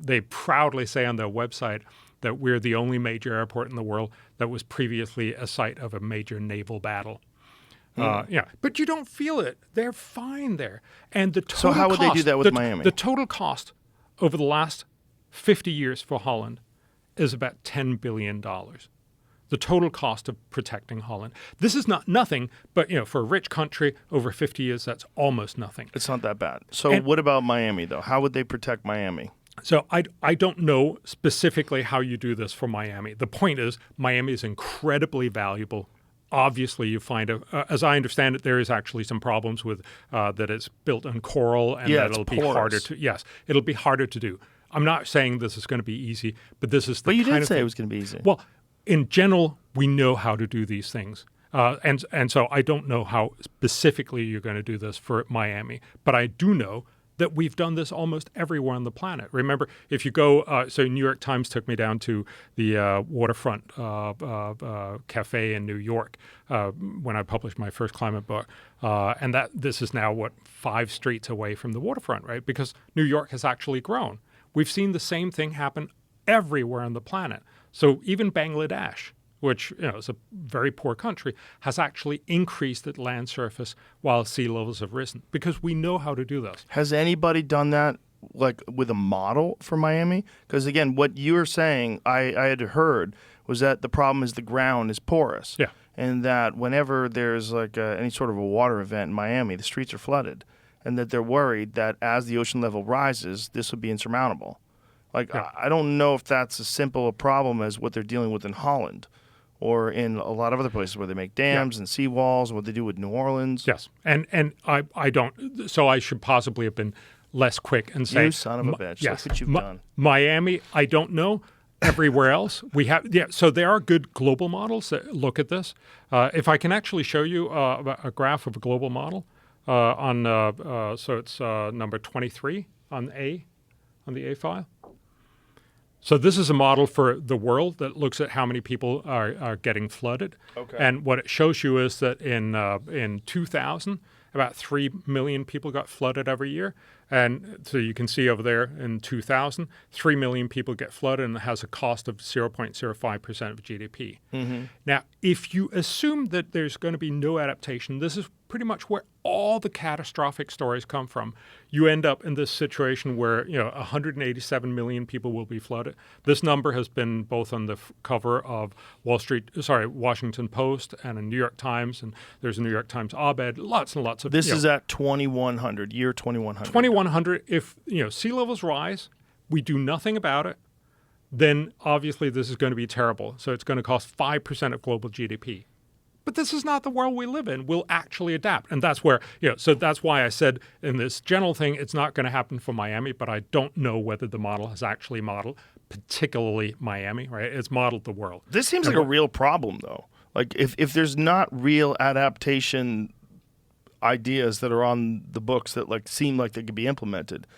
they proudly say on their website that we're the only major airport in the world that was previously a site of a major naval battle. Yeah, but you don't feel it. They're fine there. And the total So how would cost, they do that with Miami? The total cost over the last 50 years for Holland is about $10 billion. The total cost of protecting Holland. This is not nothing, but for a rich country over 50 years, that's almost nothing. It's not that bad. So what about Miami, though? How would they protect Miami? So I don't know specifically how you do this for Miami. The point is Miami is incredibly valuable. Obviously, you find, as I understand it, there is actually some problems with that it's built on coral and that it'll be harder to. Yes, it'll be harder to do. I'm not saying this is going to be easy, but this is the But you kind did of say thing. it was going to be easy. Well, in general, we know how to do these things. And so I don't know how specifically you're going to do this for Miami, but I do know that we've done this almost everywhere on the planet. Remember, if you go, so New York Times took me down to the waterfront cafe in New York when I published my first climate book. And this is now, 5 streets away from the waterfront, right? Because New York has actually grown. We've seen the same thing happen everywhere on the planet. So even Bangladesh, which is a very poor country, has actually increased its land surface while sea levels have risen because we know how to do this. Has anybody done that, like with a model for Miami? Because again, what you were saying, I had heard was that the problem is the ground is porous. Yeah. And that whenever there's like any sort of a water event in Miami, the streets are flooded. And that they're worried that as the ocean level rises, this would be insurmountable. Like, yeah. I don't know if that's as simple a problem as what they're dealing with in Holland or in a lot of other places where they make dams and seawalls, what they do with New Orleans. Yes, and I don't, so I should possibly have been less quick and say— You son of a bitch, yes, look what you've done. Miami, I don't know. Everywhere else, we have, so there are good global models that look at this. If I can actually show you a graph of a global model so it's number 23 on the A file. So this is a model for the world that looks at how many people are getting flooded. Okay. And what it shows you is that in 2000, about 3 million people got flooded every year. And so you can see over there in 2000, 3 million people get flooded, and it has a cost of 0.05% of GDP. Mm-hmm. Now, if you assume that there's going to be no adaptation, this is pretty much where all the catastrophic stories come from. You end up in this situation where 187 million people will be flooded. This number has been both on the cover of Washington Post and a New York Times, and there's a New York Times op-ed. Lots and lots of. This is at 2100, year 2100. 2100. If sea levels rise, we do nothing about it, then obviously this is going to be terrible. So it's going to cost 5% of global GDP. But this is not the world we live in. We'll actually adapt. And that's where, so that's why I said in this general thing, it's not going to happen for Miami, but I don't know whether the model has actually modeled, particularly Miami, right? It's modeled the world. This seems like a real problem, though. Like, if there's not real adaptation ideas that are on the books that, like, seem like they could be implemented,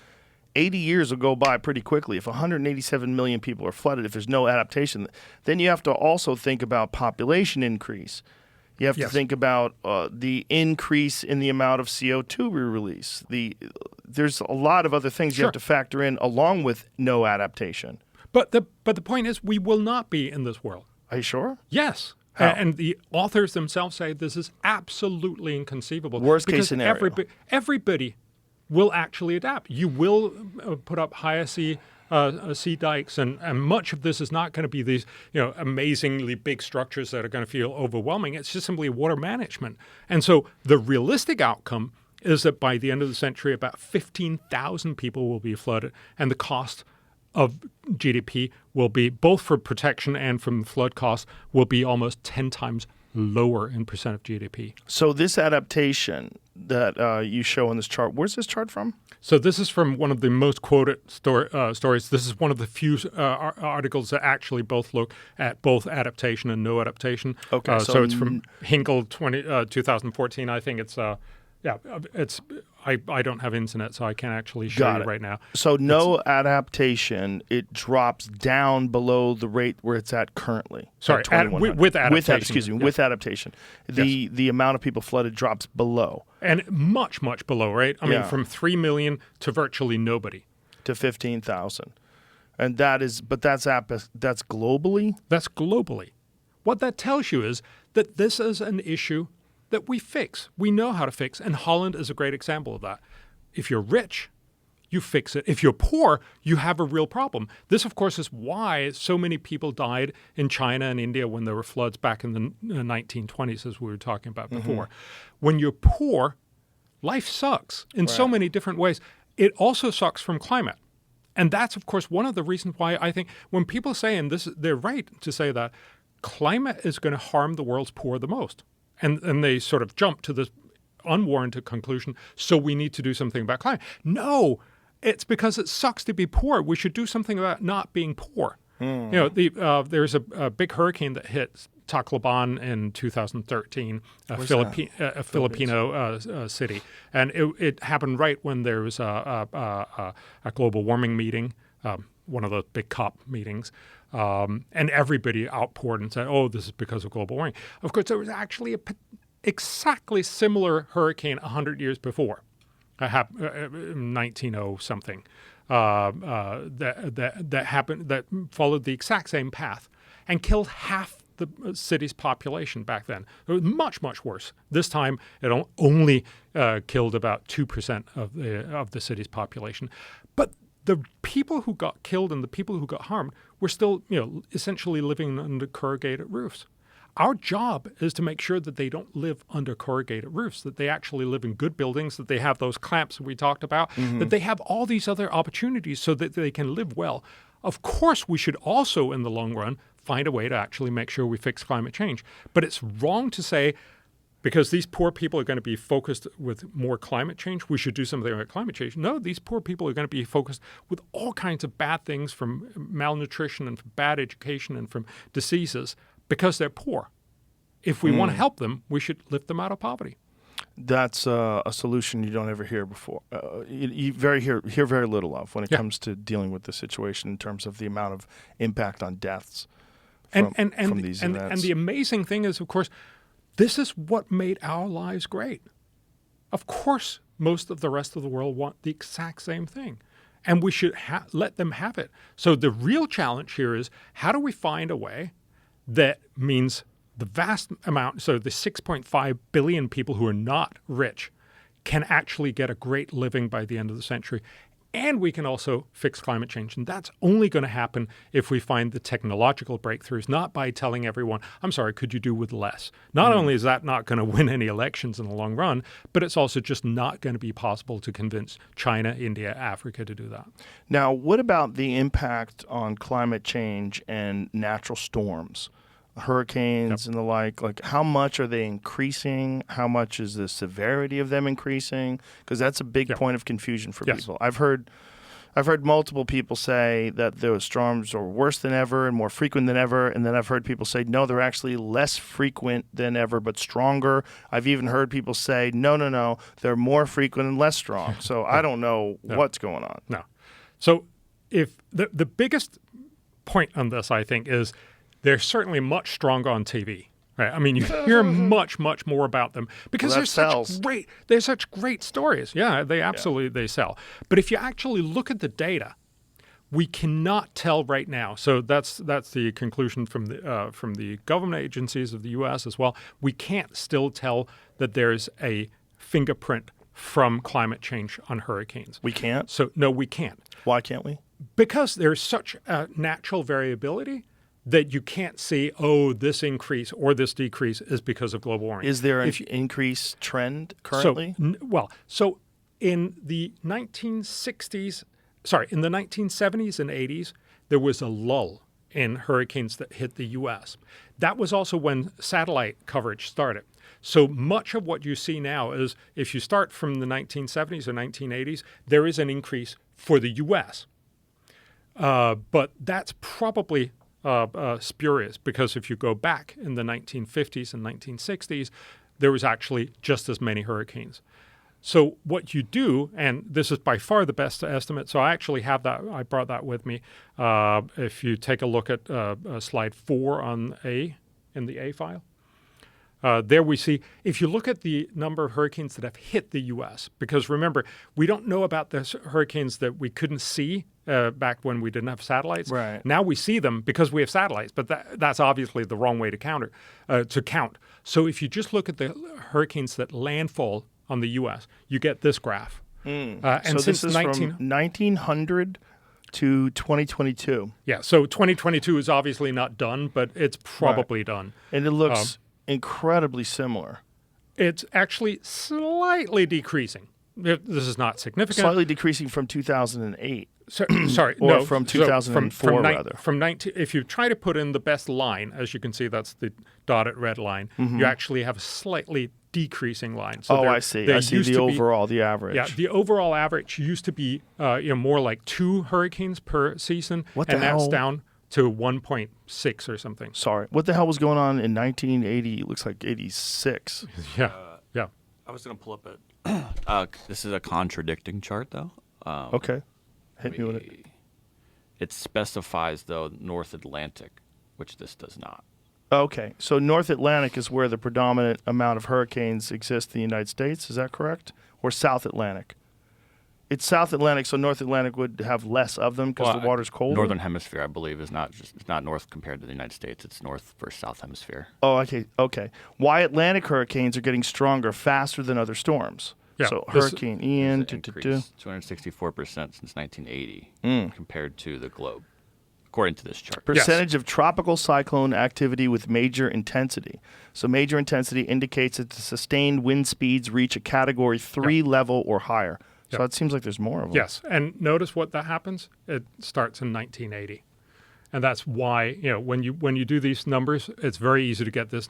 80 years will go by pretty quickly. If 187 million people are flooded, if there's no adaptation, then you have to also think about population increase. You have to think about the increase in the amount of CO2 we release. There's a lot of other things you have to factor in along with no adaptation. But the point is, we will not be in this world. Are you sure? Yes. How? And the authors themselves say this is absolutely inconceivable. Worst case scenario. Everybody will actually adapt. You will put up higher sea dikes, and much of this is not going to be these amazingly big structures that are going to feel overwhelming. It's just simply water management. And so the realistic outcome is that by the end of the century, about 15,000 people will be flooded, and the cost of GDP will be, both for protection and from the flood costs, will be almost 10 times lower in percent of GDP. So this adaptation that you show on this chart, where's this chart from? So this is from one of the most quoted stories. This is one of the few articles that actually both look at both adaptation and no adaptation. Okay, so it's from Hinkle 2014. I think it's I don't have internet, so I can't actually show you right now. So no adaptation, it drops down below the rate where it's at currently. Sorry, with adaptation. With adaptation. The amount of people flooded drops below. And much, much below, right? I mean, from 3 million to virtually nobody. To 15,000. And that's globally? That's globally. What that tells you is that this is an issue that we fix. We know how to fix, and Holland is a great example of that. If you're rich, you fix it. If you're poor, you have a real problem. This, of course, is why so many people died in China and India when there were floods back in the 1920s, as we were talking about before. When you're poor, life sucks in so many different ways. It also sucks from climate. And that's, of course, one of the reasons why I think when people say, and this, they're right to say that, climate is going to harm the world's poor the most. And they sort of jump to this unwarranted conclusion, so we need to do something about climate. No, it's because it sucks to be poor. We should do something about not being poor. There's a big hurricane that hit Tacloban in 2013, a Filipino city. And it happened right when there was a global warming meeting, one of those big COP meetings. And everybody outpoured and said, oh, this is because of global warming. Of course, there was actually a exactly similar hurricane 100 years before, 1900-something, that happened, that followed the exact same path and killed half the city's population back then. It was much, much worse. This time, it only killed about 2% of the city's population. But the people who got killed and the people who got harmed were still, essentially living under corrugated roofs. Our job is to make sure that they don't live under corrugated roofs, that they actually live in good buildings, that they have those clamps that we talked about, that they have all these other opportunities so that they can live well. Of course, we should also, in the long run, find a way to actually make sure we fix climate change. But it's wrong to say, because these poor people are going to be focused with more climate change, we should do something about climate change. No, these poor people are going to be focused with all kinds of bad things, from malnutrition and from bad education and from diseases, because they're poor. If we want to help them, we should lift them out of poverty. That's a solution you don't ever hear before. You hear very little of when it comes to dealing with the situation in terms of the amount of impact on deaths from these events. And the amazing thing is, of course, this is what made our lives great. Of course, most of the rest of the world want the exact same thing, and we should let them have it. So the real challenge here is, how do we find a way that means the vast amount, so the 6.5 billion people who are not rich can actually get a great living by the end of the century. And we can also fix climate change. And that's only going to happen if we find the technological breakthroughs, not by telling everyone, I'm sorry, could you do with less? Not only is that not going to win any elections in the long run, but it's also just not going to be possible to convince China, India, Africa to do that. Now, what about the impact on climate change and natural storms? Hurricanes and the like how much are they increasing? How much is the severity of them increasing? Because that's a big point of confusion for people. I've heard multiple people say that those storms are worse than ever and more frequent than ever, and then I've heard people say no, they're actually less frequent than ever but stronger. I've even heard people say no, they're more frequent and less strong. So I don't know what's going on. No. So if the biggest point on this, I think, is they're certainly much stronger on TV, right? I mean, you hear much more about them because they're such great stories. Yeah, they absolutely they sell. But if you actually look at the data, we cannot tell right now. So that's the conclusion from the government agencies of the U.S. as well. We can't still tell that there's a fingerprint from climate change on hurricanes. We can't? So no, we can't. Why can't we? Because there's such a natural variability that you can't see, this increase or this decrease is because of global warming. Is there an increase trend currently? So in the 1970s and 80s, there was a lull in hurricanes that hit the U.S. That was also when satellite coverage started. So much of what you see now is if you start from the 1970s or 1980s, there is an increase for the U.S. But that's probably spurious, because if you go back in the 1950s and 1960s, there was actually just as many hurricanes. So what you do, and this is by far the best estimate, so I actually have that, I brought that with me. If you take a look at slide 4 in the A file, there we see, if you look at the number of hurricanes that have hit the U.S., because remember, we don't know about the hurricanes that we couldn't see back when we didn't have satellites. Right. Now we see them because we have satellites, but that's obviously the wrong way to count. So if you just look at the hurricanes that landfall on the U.S., you get this graph. And so this is from 1900 to 2022. Yeah, so 2022 is obviously not done, but it's probably done. And it looks incredibly similar. It's actually slightly decreasing. This is not significant. Slightly decreasing from 2008. Sorry, or no. From 2004, rather. From 19, if you try to put in the best line, as you can see, that's the dotted red line, you actually have a slightly decreasing line. So I see. I see the overall, the average. Yeah, the overall average used to be more like 2 hurricanes per season, What the and hell? that's down to 1.6 or something. Sorry. What the hell was going on in 1980? It looks like 86. Yeah. I was going to pull up it. This is a contradicting chart, though. Okay. Hit me with it. It specifies, though, North Atlantic, which this does not. Okay. So North Atlantic is where the predominant amount of hurricanes exist in the United States. Is that correct? Or South Atlantic? It's South Atlantic, so North Atlantic would have less of them because the water's colder? Northern Hemisphere, I believe, it's not north compared to the United States. It's north versus South Hemisphere. Oh, okay. Why Atlantic hurricanes are getting stronger faster than other storms? Yeah, so Hurricane Ian, 264% since 1980 compared to the globe, according to this chart. Percentage of tropical cyclone activity with major intensity. So major intensity indicates that the sustained wind speeds reach a Category 3 level or higher. So it seems like there's more of them. Yes, and notice what that happens. It starts in 1980. And that's why, when you do these numbers, it's very easy to get this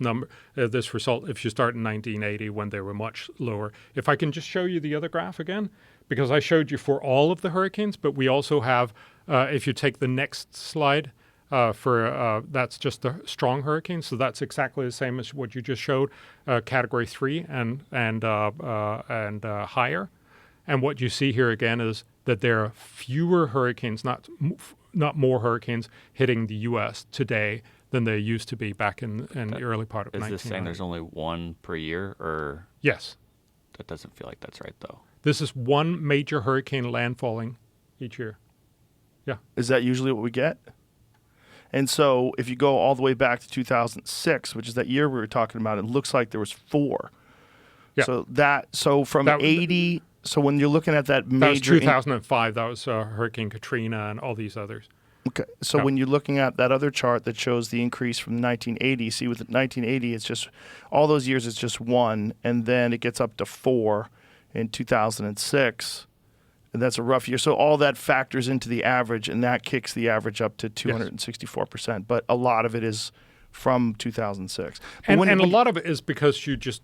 this result if you start in 1980 when they were much lower. If I can just show you the other graph again, because I showed you for all of the hurricanes, but we also have, if you take the next slide, that's just the strong hurricanes. So that's exactly the same as what you just showed, Category 3 and higher. And what you see here again is that there are fewer hurricanes, not more hurricanes hitting the U.S. today than there used to be back in the early part of 1990. Is this saying there's only one per year, or? Yes. That doesn't feel like that's right, though. This is one major hurricane landfalling each year. Yeah. Is that usually what we get? And so if you go all the way back to 2006, which is that year we were talking about, it looks like there was 4. Yeah. So from 80, so when you're looking at that major... That was 2005. That was Hurricane Katrina and all these others. Okay, so when you're looking at that other chart that shows the increase from 1980, see with 1980, it's just, all those years it's just 1, and then it gets up to 4 in 2006, and that's a rough year. So all that factors into the average, and that kicks the average up to 264%, but a lot of it is from 2006. And a lot of it is because you just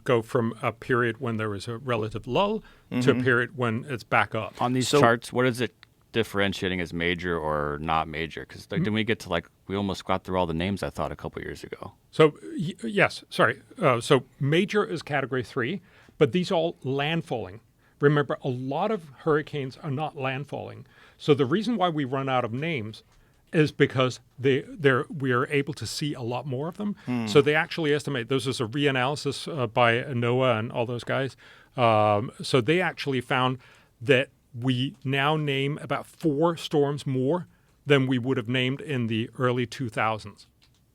go from a period when there was a relative lull to a period when it's back up. On these charts, what is it differentiating as major or not major? Because then we get to we almost got through all the names I thought a couple years ago. So yes, sorry. So major is category 3, but these are all landfalling. Remember, a lot of hurricanes are not landfalling. So the reason why we run out of names is because we are able to see a lot more of them. So they actually estimate, this is a reanalysis by NOAA and all those guys. So they actually found that we now name about 4 storms more than we would have named in the early 2000s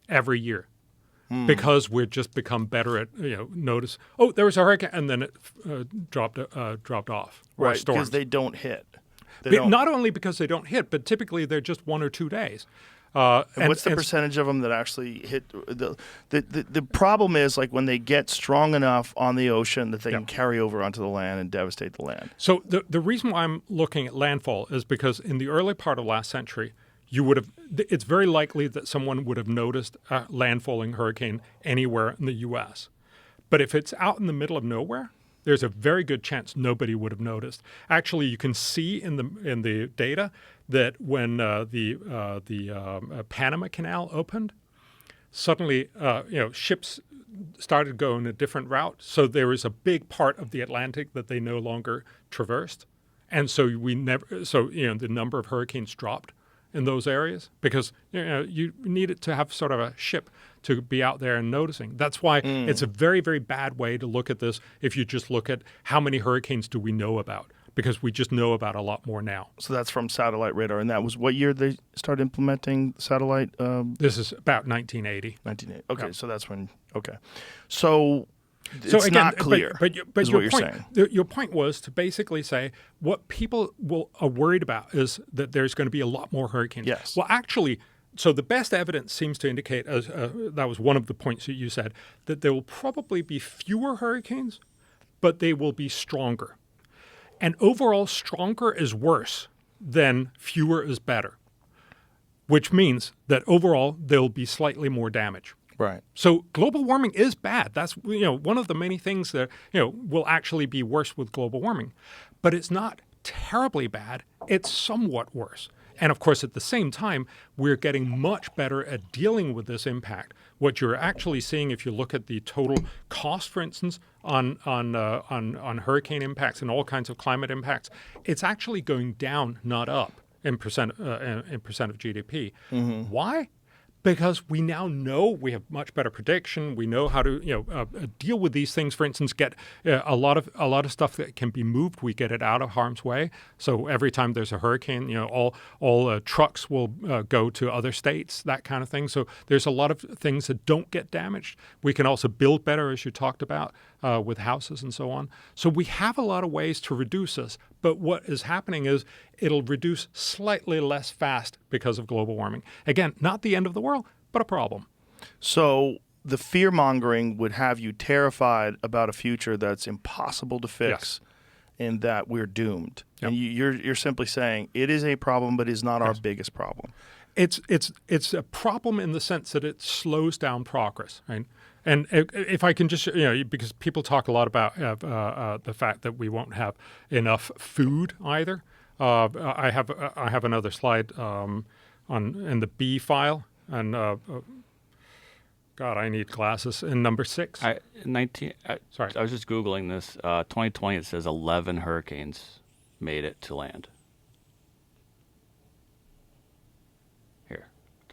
every year, because we've just become better at notice. Oh, there was a hurricane, and then it dropped off. Right, storms. because they don't hit. Not only because they don't hit, but typically they're just 1 or 2 days. And what's the percentage of them that actually hit? The problem is when they get strong enough on the ocean that they can carry over onto the land and devastate the land. So the reason why I'm looking at landfall is because in the early part of last century, it's very likely that someone would have noticed a landfalling hurricane anywhere in the U.S. But if it's out in the middle of nowhere, there's a very good chance nobody would have noticed. Actually, you can see in the data that when the Panama Canal opened, suddenly ships started going a different route. So there was a big part of the Atlantic that they no longer traversed, and so the number of hurricanes dropped in those areas because you needed to have sort of a ship to be out there and noticing. That's why it's a very, very bad way to look at this if you just look at how many hurricanes do we know about, because we just know about a lot more now. So that's from satellite radar, and that was what year they started implementing satellite? This is about 1980. 1980. Okay, Yeah. so that's when. Okay, so it's again, not clear. But is your what you're point, saying. Your point was to basically say what people are worried about is that there's going to be a lot more hurricanes. Yes. Well, actually, so the best evidence seems to indicate, as that was one of the points that you said, that there will probably be fewer hurricanes, but they will be stronger. And overall, stronger is worse than fewer is better, which means that overall there'll be slightly more damage. Right. So global warming is bad. That's one of the many things that will actually be worse with global warming, but it's not terribly bad. It's somewhat worse. And of course, at the same time, we're getting much better at dealing with this impact. What you're actually seeing, if you look at the total cost, for instance, on hurricane impacts and all kinds of climate impacts, it's actually going down, not up, in percent of GDP. Mm-hmm. Why? Because we now know we have much better prediction. We know how to deal with these things. For instance, get a lot of stuff that can be moved. We get it out of harm's way. So every time there's a hurricane, all trucks will go to other states, that kind of thing. So there's a lot of things that don't get damaged. We can also build better, as you talked about, with houses and so on. So we have a lot of ways to reduce this. But what is happening is it'll reduce slightly less fast because of global warming. Again, not the end of the world, but a problem. So the fear-mongering would have you terrified about a future that's impossible to fix, and that we're doomed. Yep. And you're simply saying it is a problem, but is not our biggest problem. It's a problem in the sense that it slows down progress, right? And if I can just, because people talk a lot about the fact that we won't have enough food either. I have another slide in the B file, and God, I need glasses. In number 6, sorry, I was just Googling this. 2020, it says 11 hurricanes made it to land.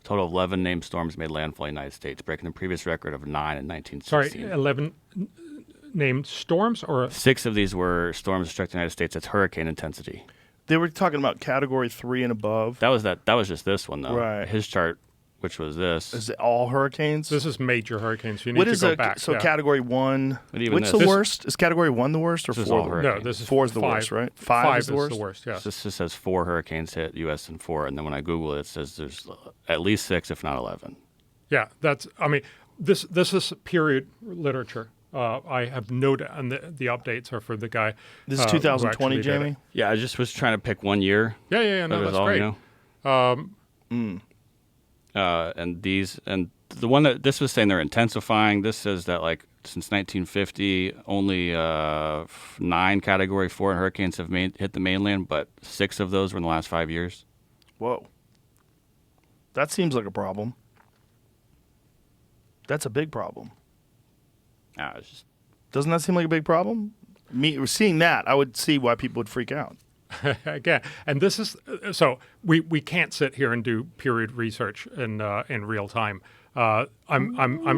Total of 11 named storms made landfall in the United States, breaking the previous record of 9 in 1916. Sorry, 11 named storms? Or 6 of these were storms that struck the United States. That's hurricane intensity. They were talking about Category 3 and above. That was just this one, though. Right. His chart which was this. Is it all hurricanes? This is major hurricanes. You need What to is go back. So Category 1. But even What's this- the worst? Is Category 1 the worst or This is 4? all the worst? hurricanes. No, this is 4 is the 5. worst, right? 5 is the worst? yes. This just says 4 hurricanes hit U.S. and 4, and then when I Google it, it says there's at least 6, if not 11. Yeah, this is period literature. I have no doubt, and the updates are for the guy. This is who 2020, actually did it. Jamie? Yeah, I just was trying to pick one year. Yeah, no, That was that's all, great. you know? And the one that this was saying they're intensifying. This says that like since 1950, only 9 Category 4 hurricanes have hit the mainland, but 6 of those were in the last 5 years. Whoa. That seems like a problem. That's a big problem. It's just Doesn't that seem like a big problem? Seeing that, I would see why people would freak out. Again, and this is so we can't sit here and do period research in real time. I'm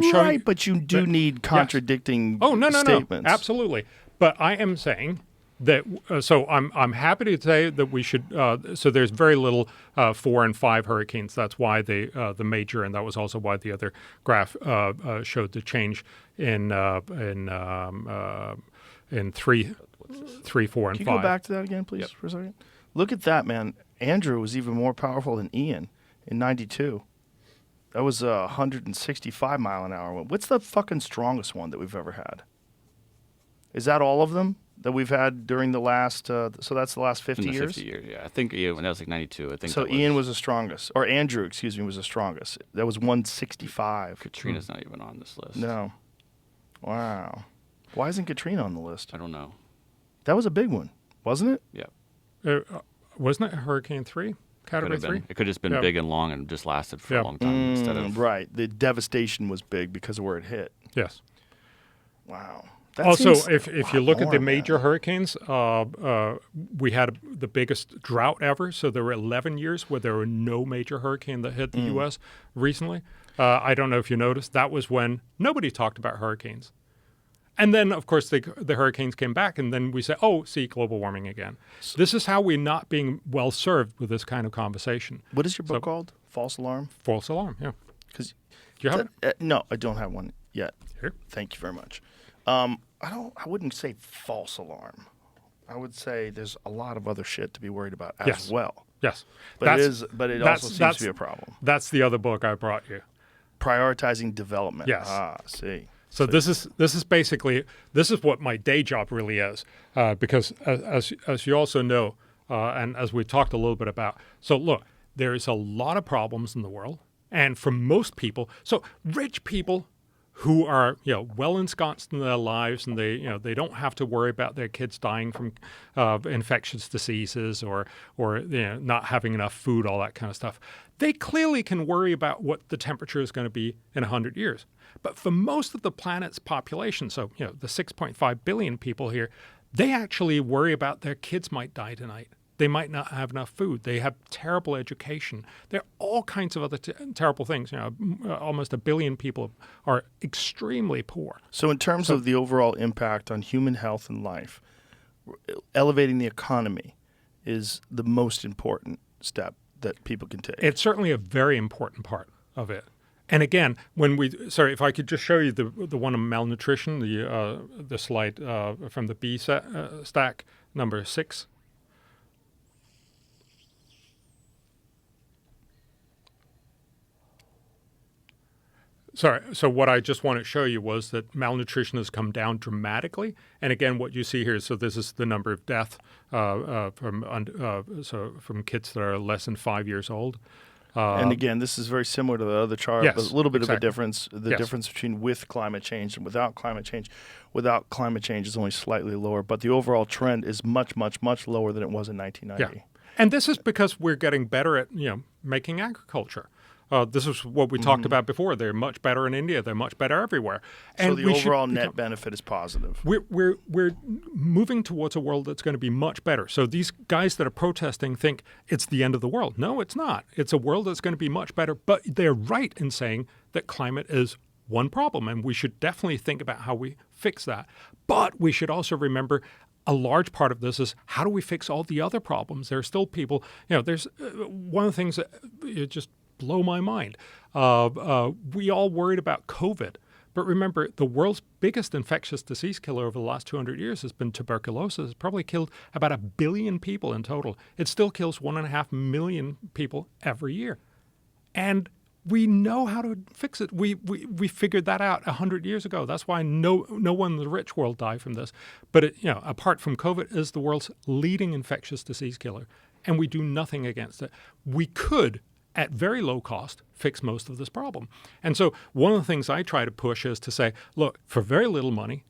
showing, Right, but you do need contradicting no, statements. absolutely. But I am saying that. So I'm happy to say that we should. So there's very little 4 and 5 hurricanes. That's why the major, and that was also why the other graph showed the change in 3, 4, and Can you 5. go back to that again, please, for a second? Look at that, man. Andrew was even more powerful than Ian in 92. That was a 165 mile an hour one. What's the fucking strongest one that we've ever had? Is that all of them that we've had during the last, so that's the last 50 in the years? 50 years, yeah. I think when that was like 92. I think So that Ian was the strongest, or Andrew, excuse me, was the strongest. That was 165. Katrina's not even on this list. No. Wow. Why isn't Katrina on the list? I don't know. That was a big one, wasn't it? Yeah. Wasn't it Hurricane 3? Category 3? It could have just been Yeah. big and long and just lasted for a long time instead of Right. The devastation was big because of where it hit. Yes. Wow. That Also, seems if a you lot look at more, the man. major hurricanes, we had the biggest drought ever. So there were 11 years where there were no major hurricane that hit the U.S. recently. I don't know if you noticed. That was when nobody talked about hurricanes. And then, of course, the hurricanes came back, and then we say, oh, see, global warming again. This is how we're not being well served with this kind of conversation. What is your book called? False Alarm? False alarm, yeah. Because Do you have it? no, I don't have one yet. Here. Thank you very much. I wouldn't say false alarm. I would say there's a lot of other shit to be worried about as Yes. well. Yes. But it also seems to be a problem. That's the other book I brought you. Prioritizing development. Yes. See. So this is basically what my day job really is, because as you also know, and as we talked a little bit about. So look, there's a lot of problems in the world, and for most people, so rich people who are well ensconced in their lives, and they don't have to worry about their kids dying from infectious diseases or not having enough food, all that kind of stuff. They clearly can worry about what the temperature is going to be in 100 years. But for most of the planet's population, so the 6.5 billion people here, they actually worry about their kids might die tonight. They might not have enough food. They have terrible education. There are all kinds of other terrible things. Almost 1 billion people are extremely poor. So in terms of the overall impact on human health and life, elevating the economy is the most important step that people can take. It's certainly a very important part of it. And again, if I could just show you the one on malnutrition, the slide from the B stack, number 6. Sorry. So what I just want to show you was that malnutrition has come down dramatically. And again, what you see here, so this is the number of death from kids that are less than 5 years old. And again, this is very similar to the other chart, Yes, but a little bit of a exactly. difference. The difference between with climate change and without climate change. Without climate change is only slightly lower, but the overall trend is much, much, much lower than it was in 1990. Yeah. And this is because we're getting better at making agriculture. This is what we talked about before. They're much better in India. They're much better everywhere. So And the we should overall become- net benefit is positive. We're moving towards a world that's going to be much better. So these guys that are protesting think it's the end of the world. No, it's not. It's a world that's going to be much better. But they're right in saying that climate is one problem, and we should definitely think about how we fix that. But we should also remember a large part of this is how do we fix all the other problems? There are still people. There's one of the things that it just blow my mind. We all worried about COVID. But remember, the world's biggest infectious disease killer over the last 200 years has been tuberculosis. It's probably killed about 1 billion people in total. It still kills 1.5 million people every year. And we know how to fix it. We figured that out 100 years ago. That's why no one in the rich world died from this. But apart from COVID, it is the world's leading infectious disease killer, and we do nothing against it. We could, at very low cost, fix most of this problem. And so one of the things I try to push is to say, look, for very little money,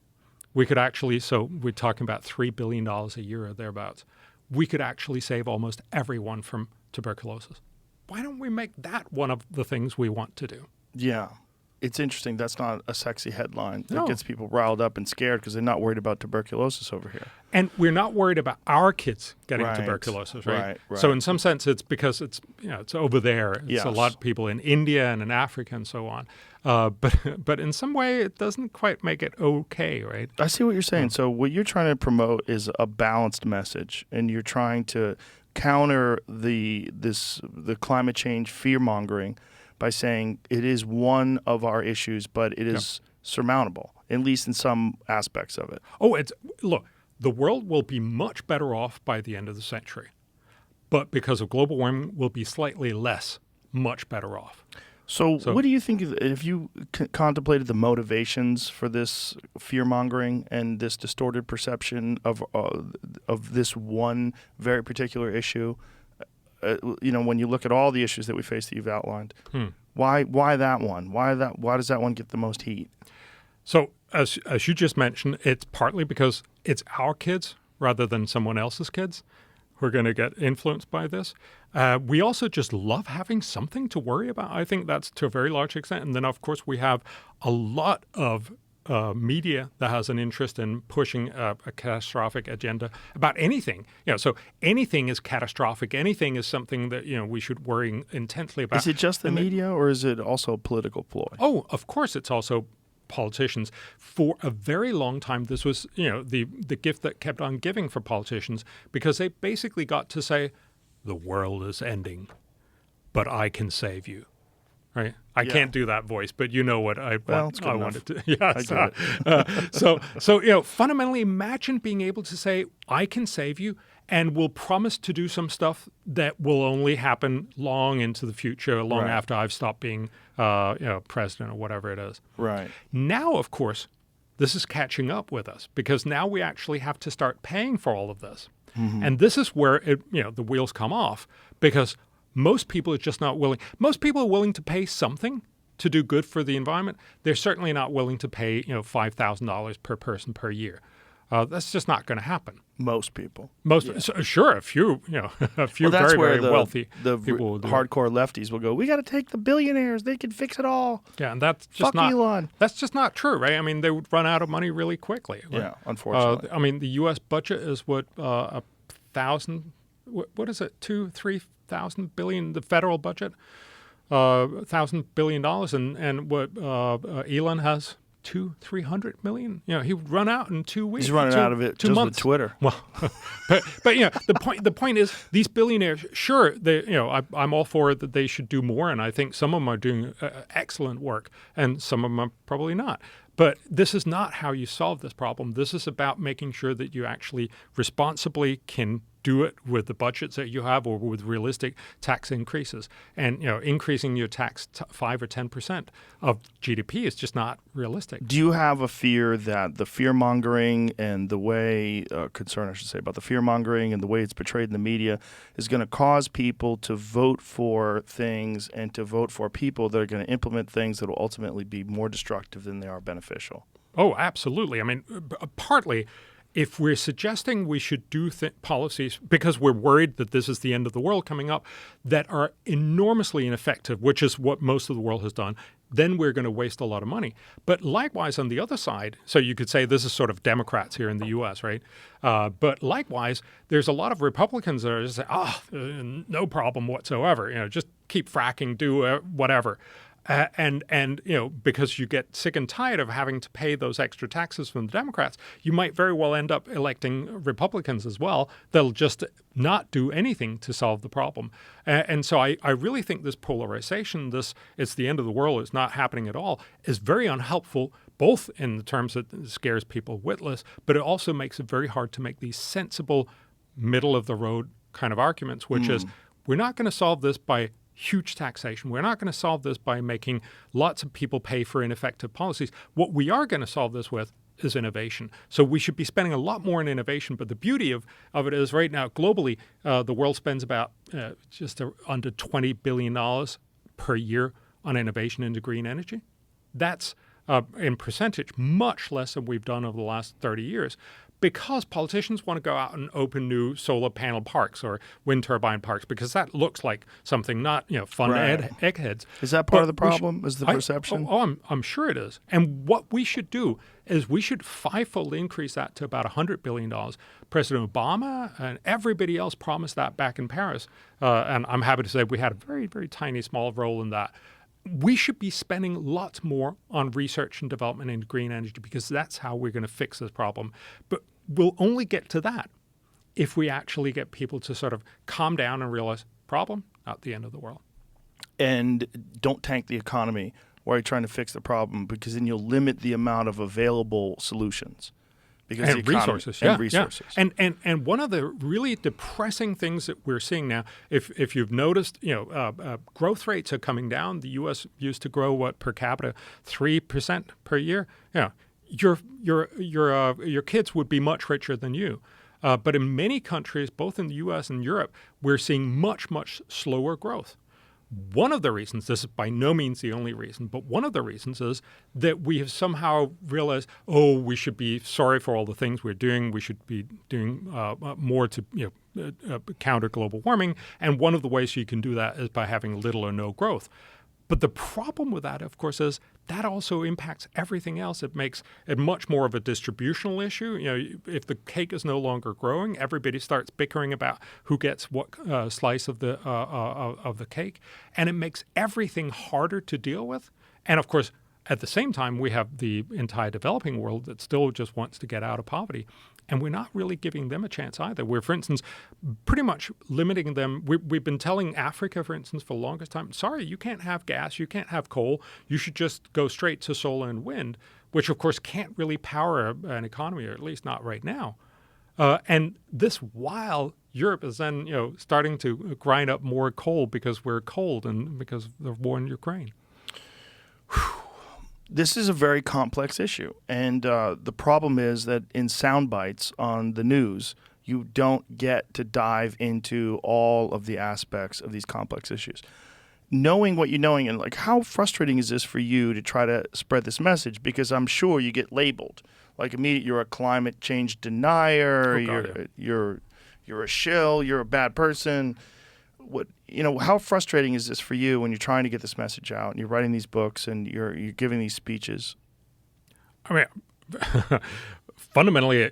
we could actually, so we're talking about $3 billion a year or thereabouts, we could actually save almost everyone from tuberculosis. Why don't we make that one of the things we want to do? Yeah. It's interesting. That's not a sexy headline that No. gets people riled up and scared because they're not worried about tuberculosis over here. And we're not worried about our kids getting Right. tuberculosis, right? Right. So in some sense, it's because it's over there. It's Yes. a lot of people in India and in Africa and so on. But in some way, it doesn't quite make it okay, right? I see what you're saying. So what you're trying to promote is a balanced message, and you're trying to counter the climate change fear mongering by saying it is one of our issues, but it is surmountable, at least in some aspects of it. Oh, look, the world will be much better off by the end of the century, but because of global warming, we'll be slightly less, much better off. So what do you think, if you contemplated the motivations for this fear-mongering and this distorted perception of this one very particular issue, when you look at all the issues that we face that you've outlined, why that one? Why does that one get the most heat? So as you just mentioned, it's partly because it's our kids rather than someone else's kids who are going to get influenced by this. We also just love having something to worry about. I think that's to a very large extent. And then, of course, we have a lot of media that has an interest in pushing a catastrophic agenda about anything. So anything is catastrophic. Anything is something that we should worry intensely about. Is it just the media, or is it also a political ploy? Oh, of course, it's also politicians. For a very long time, this was the gift that kept on giving for politicians, because they basically got to say, the world is ending, but I can save you. Right, I can't do that voice, but you know what I wanted to. Yes. So fundamentally, imagine being able to say, "I can save you," and will promise to do some stuff that will only happen long into the future, long after I've stopped being, president or whatever it is. Right. Now, of course, this is catching up with us, because now we actually have to start paying for all of this, and this is where the wheels come off, because most people are just not willing. Most people are willing to pay something to do good for the environment. They're certainly not willing to pay, $5,000 per person per year. That's just not going to happen. Most people. Sure, a few, very, very wealthy people will do hardcore lefties will go, we got to take the billionaires. They can fix it all. Yeah, and that's just not Elon. That's just not true, right? I mean, they would run out of money really quickly. Right? Yeah, unfortunately. I mean, the U.S. budget is what, 1,000, what is it, 3,000 billion, the federal budget, $1,000 billion, and what Elon has 200-300 million. He would run out in 2 weeks. He's running out of it two just months. with Twitter. Well, but the point is, these billionaires, sure, I'm all for it that they should do more, and I think some of them are doing excellent work, and some of them are probably not. But this is not how you solve this problem. This is about making sure that you actually responsibly can do it with the budgets that you have, or with realistic tax increases. And increasing your tax 5 or 10% of GDP is just not realistic. Do you have a fear that the fear mongering and the way concern, I should say, about the fear mongering and the way it's portrayed in the media is going to cause people to vote for things and to vote for people that are going to implement things that will ultimately be more destructive than they are beneficial? Oh, absolutely. I mean, partly, if we're suggesting we should do policies because we're worried that this is the end of the world coming up, that are enormously ineffective, which is what most of the world has done, then we're going to waste a lot of money. But likewise, on the other side, so you could say this is sort of Democrats here in the U.S., right? But likewise, there's a lot of Republicans that are just saying, no problem whatsoever. Just keep fracking, do whatever. And because you get sick and tired of having to pay those extra taxes from the Democrats, you might very well end up electing Republicans as well. They'll just not do anything to solve the problem. And so I really think this polarization, this it's the end of the world, it's not happening at all, is very unhelpful, both in the terms that it scares people witless, but it also makes it very hard to make these sensible, middle-of-the-road kind of arguments, which is we're not going to solve this by huge taxation. We're not going to solve this by making lots of people pay for ineffective policies. What we are going to solve this with is innovation. So we should be spending a lot more on innovation. But the beauty of it is right now, globally, the world spends about just under $20 billion per year on innovation into green energy. That's, in percentage, much less than we've done over the last 30 years. Because politicians want to go out and open new solar panel parks or wind turbine parks, because that looks like something not fun eggheads. Is that part of the problem? Is the perception? I'm sure it is. And what we should do is we should fivefold increase that to about $100 billion. President Obama and everybody else promised that back in Paris, and I'm happy to say we had a very, very tiny, small role in that. We should be spending lots more on research and development in green energy, because that's how we're going to fix this problem. But we'll only get to that if we actually get people to sort of calm down and realize problem, not the end of the world. And don't tank the economy while you're trying to fix the problem, because then you'll limit the amount of available solutions. Because and resources, and resources. Yeah. And one of the really depressing things that we're seeing now, if you've noticed, growth rates are coming down. The U.S. used to grow per capita 3% per year. Your kids would be much richer than you. But in many countries, both in the U.S. and Europe, we're seeing much, much slower growth. One of the reasons, this is by no means the only reason, but one of the reasons is that we have somehow realized, we should be sorry for all the things we're doing. We should be doing more to counter global warming. And one of the ways you can do that is by having little or no growth. But the problem with that, of course, is that also impacts everything else. It makes it much more of a distributional issue. If the cake is no longer growing, everybody starts bickering about who gets what slice of the cake, and it makes everything harder to deal with. And of course, at the same time, we have the entire developing world that still just wants to get out of poverty. And we're not really giving them a chance either. We're, for instance, pretty much limiting them. We've been telling Africa, for instance, for the longest time, sorry, you can't have gas, you can't have coal. You should just go straight to solar and wind, which, of course, can't really power an economy, or at least not right now. And this while Europe is then starting to grind up more coal because we're cold and because of the war in Ukraine. This is a very complex issue, and the problem is that in sound bites on the news, you don't get to dive into all of the aspects of these complex issues. Knowing what you're knowing, and like, how frustrating is this for you to try to spread this message? Because I'm sure you get labeled like immediately you're a climate change denier, you're a shill, you're a bad person. How frustrating is this for you when you're trying to get this message out and you're writing these books and you're giving these speeches? I mean, fundamentally,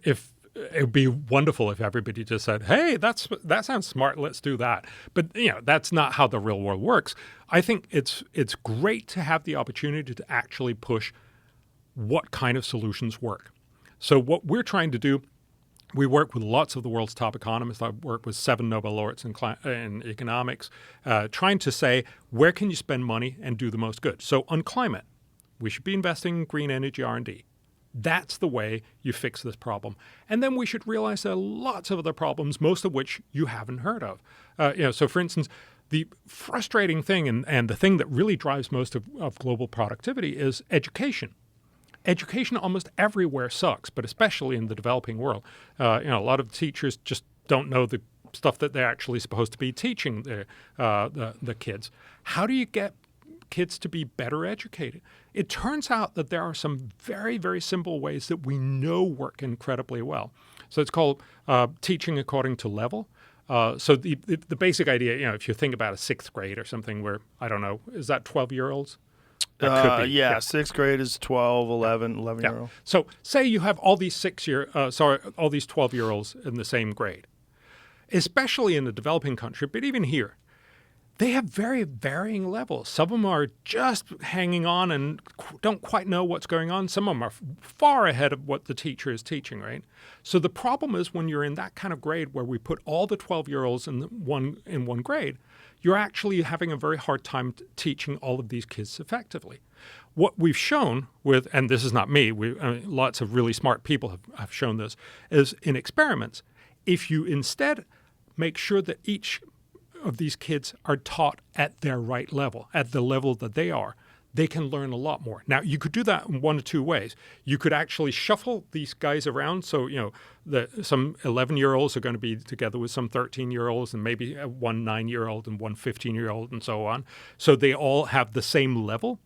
if it would be wonderful if everybody just said, "Hey, that sounds smart. Let's do that." But that's not how the real world works. I think it's great to have the opportunity to actually push what kind of solutions work. So what we're trying to do. We work with lots of the world's top economists. I work with 7 Nobel laureates in economics, trying to say, where can you spend money and do the most good? So on climate, we should be investing in green energy R&D. That's the way you fix this problem. And then we should realize there are lots of other problems, most of which you haven't heard of. So for instance, the frustrating thing and the thing that really drives most of global productivity is education. Education almost everywhere sucks, but especially in the developing world. A lot of teachers just don't know the stuff that they're actually supposed to be teaching the kids. How do you get kids to be better educated? It turns out that there are some very, very simple ways that we know work incredibly well. So it's called teaching according to level. So the basic idea, if you think about a 6th grade or something where, I don't know, is that 12-year-olds? Yeah, 6th grade is 12, 11-year-old. Yeah. So say you have all these 12-year-olds in the same grade, especially in the developing country, but even here, they have very varying levels. Some of them are just hanging on and don't quite know what's going on. Some of them are far ahead of what the teacher is teaching, right? So the problem is when you're in that kind of grade where we put all the 12-year-olds in one grade, you're actually having a very hard time teaching all of these kids effectively. What we've shown with, and this is not me, lots of really smart people have shown this, is in experiments, if you instead make sure that each of these kids are taught at their right level, at the level that they are, they can learn a lot more. Now, you could do that in one of two ways. You could actually shuffle these guys around. So, some 11-year-olds are going to be together with some 13-year-olds and maybe one 9-year-old and one 15-year-old and so on. So they all have the same level.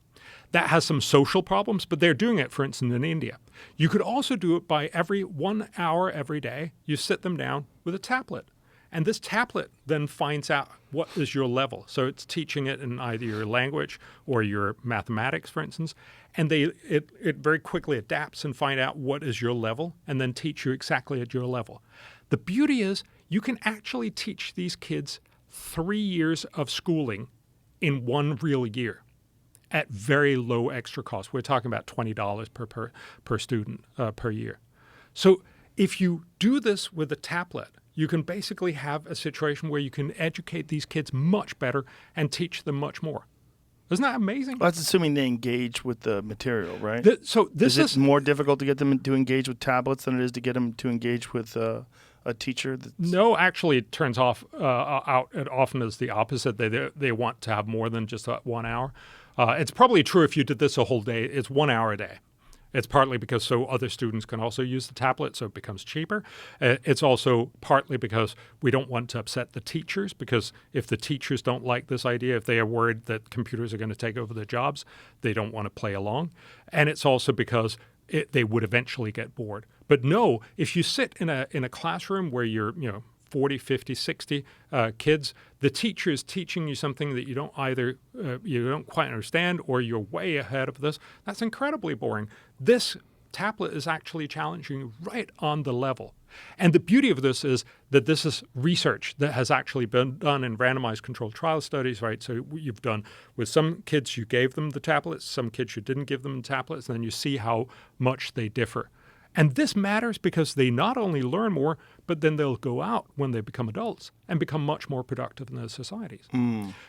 That has some social problems, but they're doing it, for instance, in India. You could also do it by every 1 hour every day, you sit them down with a tablet. And this tablet then finds out what is your level. So it's teaching it in either your language or your mathematics, for instance. And it very quickly adapts and find out what is your level and then teach you exactly at your level. The beauty is you can actually teach these kids 3 years of schooling in one real year at very low extra cost. We're talking about $20 per student per year. So if you do this with a tablet, you can basically have a situation where you can educate these kids much better and teach them much more. Isn't that amazing? Well, that's assuming they engage with the material, right? This is it more difficult to get them to engage with tablets than it is to get them to engage with a teacher? No, actually, it turns out it often is the opposite. They want to have more than just 1 hour. It's probably true if you did this a whole day. It's 1 hour a day. It's partly because so other students can also use the tablet, so it becomes cheaper. It's also partly because we don't want to upset the teachers, because if the teachers don't like this idea, if they are worried that computers are going to take over their jobs, they don't want to play along. And it's also because they would eventually get bored. But no, if you sit in a classroom where you're 40, 50, 60 kids, the teacher is teaching you something that you don't quite understand, or you're way ahead of this. That's incredibly boring. This tablet is actually challenging you right on the level. And the beauty of this is that this is research that has actually been done in randomized controlled trial studies, right? So you've done with some kids, you gave them the tablets, some kids you didn't give them the tablets, and then you see how much they differ. And this matters because they not only learn more, but then they'll go out when they become adults and become much more productive in their societies.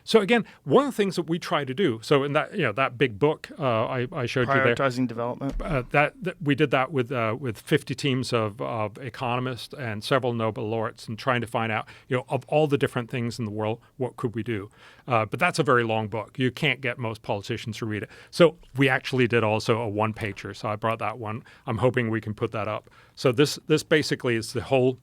So again, one of the things that we try to do, so in that big book I showed you there, prioritizing development, that we did that with 50 teams of economists and several Nobel laureates, and trying to find out of all the different things in the world, what could we do? But that's a very long book. You can't get most politicians to read it. So we actually did also a one-pager. So I brought that one. I'm hoping we can put that up. So this basically is the whole.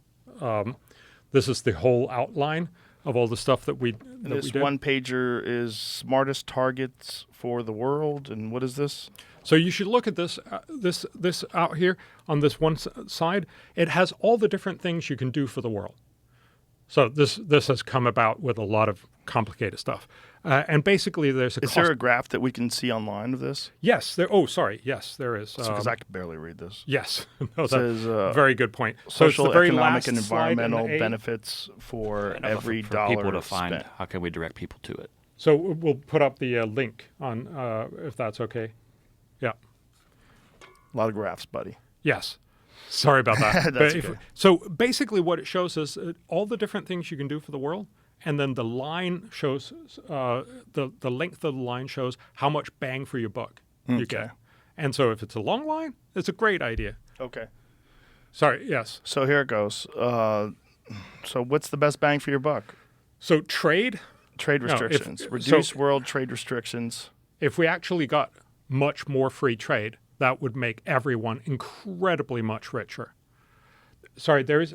This is the whole outline of all the stuff that we did. This one-pager is smartest targets for the world, and what is this? So you should look at this this out here on this one side. It has all the different things you can do for the world. So this has come about with a lot of complicated stuff. And basically there's Is there a graph that we can see online of this? Yes. Yes, there is. Because I can barely read this. Yes. It says, very good point. Social, it's the very economic, last and environmental slide benefits for every for dollar people to find. spent. How can we direct people to it? So we'll put up the link on, if that's okay. Yeah. A lot of graphs, buddy. Yes. Sorry about that. That's okay. So basically what it shows is all the different things you can do for the world, and then the line shows, the length of the line shows how much bang for your buck you get. And so if it's a long line, it's a great idea. Okay. Sorry, yes. So here it goes. So what's the best bang for your buck? So trade restrictions. Reduce world trade restrictions. If we actually got much more free trade, that would make everyone incredibly much richer. Sorry, there is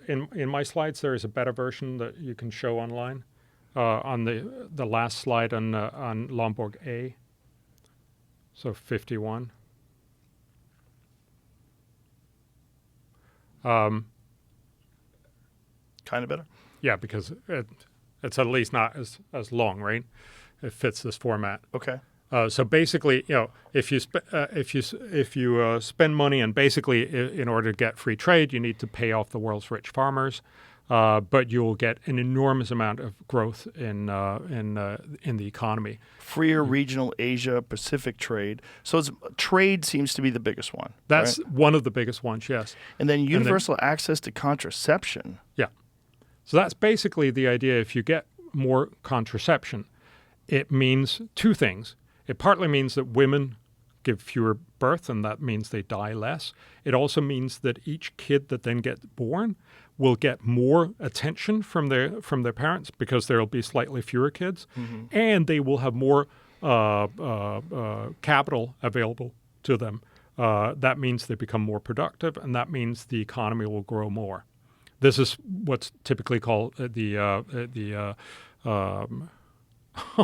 in my slides there is a better version that you can show online on the last slide on Lomborg A. So 51. Kind of better. Yeah, because it's at least not as long, right? It fits this format. Okay. So basically, if you spend money, and basically in order to get free trade, you need to pay off the world's rich farmers. but you'll get an enormous amount of growth in the economy. Freer regional Asia Pacific trade. So trade seems to be the biggest one. That's right? one of the biggest ones, yes. And then universal access to contraception. Yeah. So that's basically the idea. If you get more contraception, it means two things. It partly means that women give fewer birth, and that means they die less. It also means that each kid that then gets born will get more attention from their parents because there will be slightly fewer kids, and they will have more capital available to them. That means they become more productive, and that means the economy will grow more. This is what's typically called Well,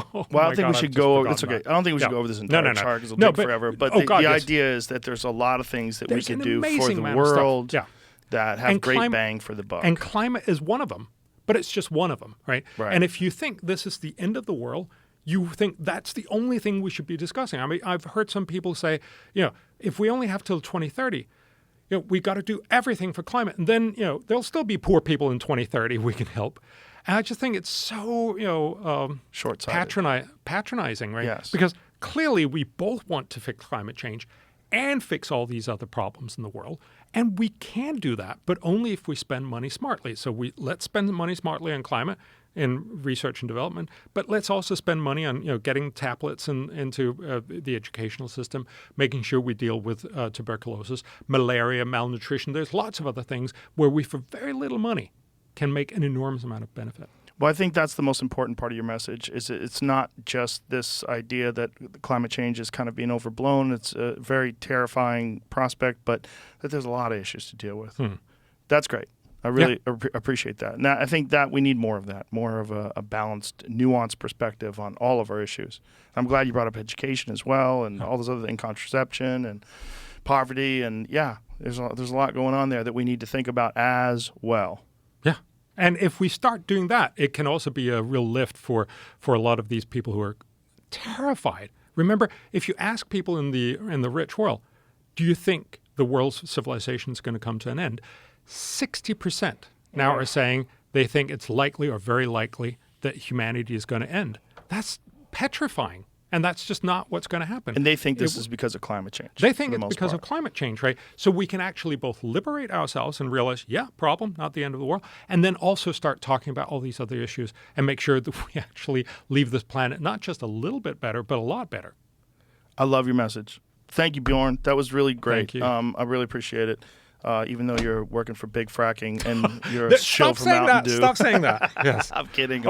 I don't think we should go over. It's okay. I don't think we should go over this entire chart because it'll take forever. But the idea is that there's a lot of things that we can do for the world that have great bang for the buck. And climate is one of them, but it's just one of them, right? And if you think this is the end of the world, you think that's the only thing we should be discussing. I mean, I've heard some people say, if we only have till 2030, we got to do everything for climate, and then there'll still be poor people in 2030 we can help. And I just think it's so short-sighted, patronizing, right? Yes. Because clearly we both want to fix climate change and fix all these other problems in the world, and we can do that, but only if we spend money smartly. So let's spend money smartly on climate in research and development, but let's also spend money on getting tablets into the educational system, making sure we deal with tuberculosis, malaria, malnutrition. There's lots of other things where we, for very little money, can make an enormous amount of benefit. Well, I think that's the most important part of your message. Is it's not just this idea that climate change is kind of being overblown. It's a very terrifying prospect, but that there's a lot of issues to deal with. That's great. I really appreciate that. Now, I think that we need more of that, more of a balanced, nuanced perspective on all of our issues. I'm glad you brought up education as well, and all those other things, contraception and poverty, and there's a lot going on there that we need to think about as well. Yeah. And if we start doing that, it can also be a real lift for a lot of these people who are terrified. Remember, if you ask people in the rich world, do you think the world's civilization is going to come to an end? 60% now are saying they think it's likely or very likely that humanity is going to end. That's petrifying. And that's just not what's going to happen. And they think this is because of climate change. They think it's because of climate change, right? So we can actually both liberate ourselves and realize, problem, not the end of the world, and then also start talking about all these other issues and make sure that we actually leave this planet not just a little bit better, but a lot better. I love your message. Thank you, Bjorn. That was really great. Thank you. I really appreciate it. Even though you're working for Big Fracking and you're a shill for Mountain Dew. Stop saying that. Yes. I'm kidding.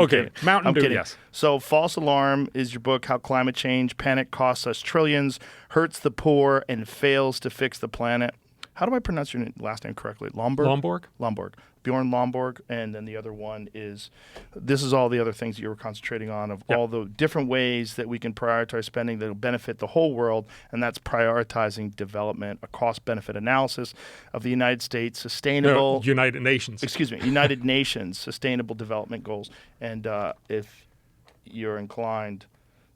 Mountain Dew, yes. So False Alarm is your book, How Climate Change Panic Costs Us Trillions, Hurts the Poor, and Fails to Fix the Planet. How do I pronounce your last name correctly? Lomborg? Lomborg. Bjorn Lomborg. And then the other one this is all the other things that you were concentrating on of all the different ways that we can prioritize spending that will benefit the whole world. And that's prioritizing development, a cost-benefit analysis of the United States United Nations. United Nations Sustainable Development Goals. And if you're inclined,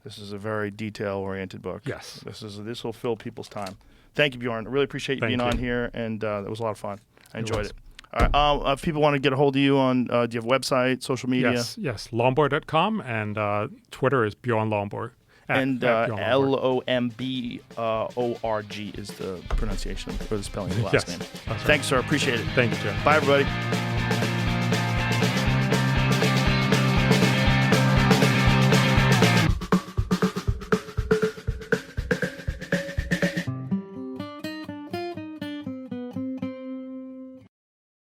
this is a very detail-oriented book. Yes. This will fill people's time. Thank you, Bjorn. I really appreciate you being on here, and it was a lot of fun. I enjoyed it. All right. If people want to get a hold of you do you have a website, social media? Yes. Lomborg.com, and Twitter is Bjorn Lomborg. And Lomborg is the pronunciation or the spelling of the last name. Right. Thanks, sir. Appreciate it. Thank you, Jeff. Bye, everybody.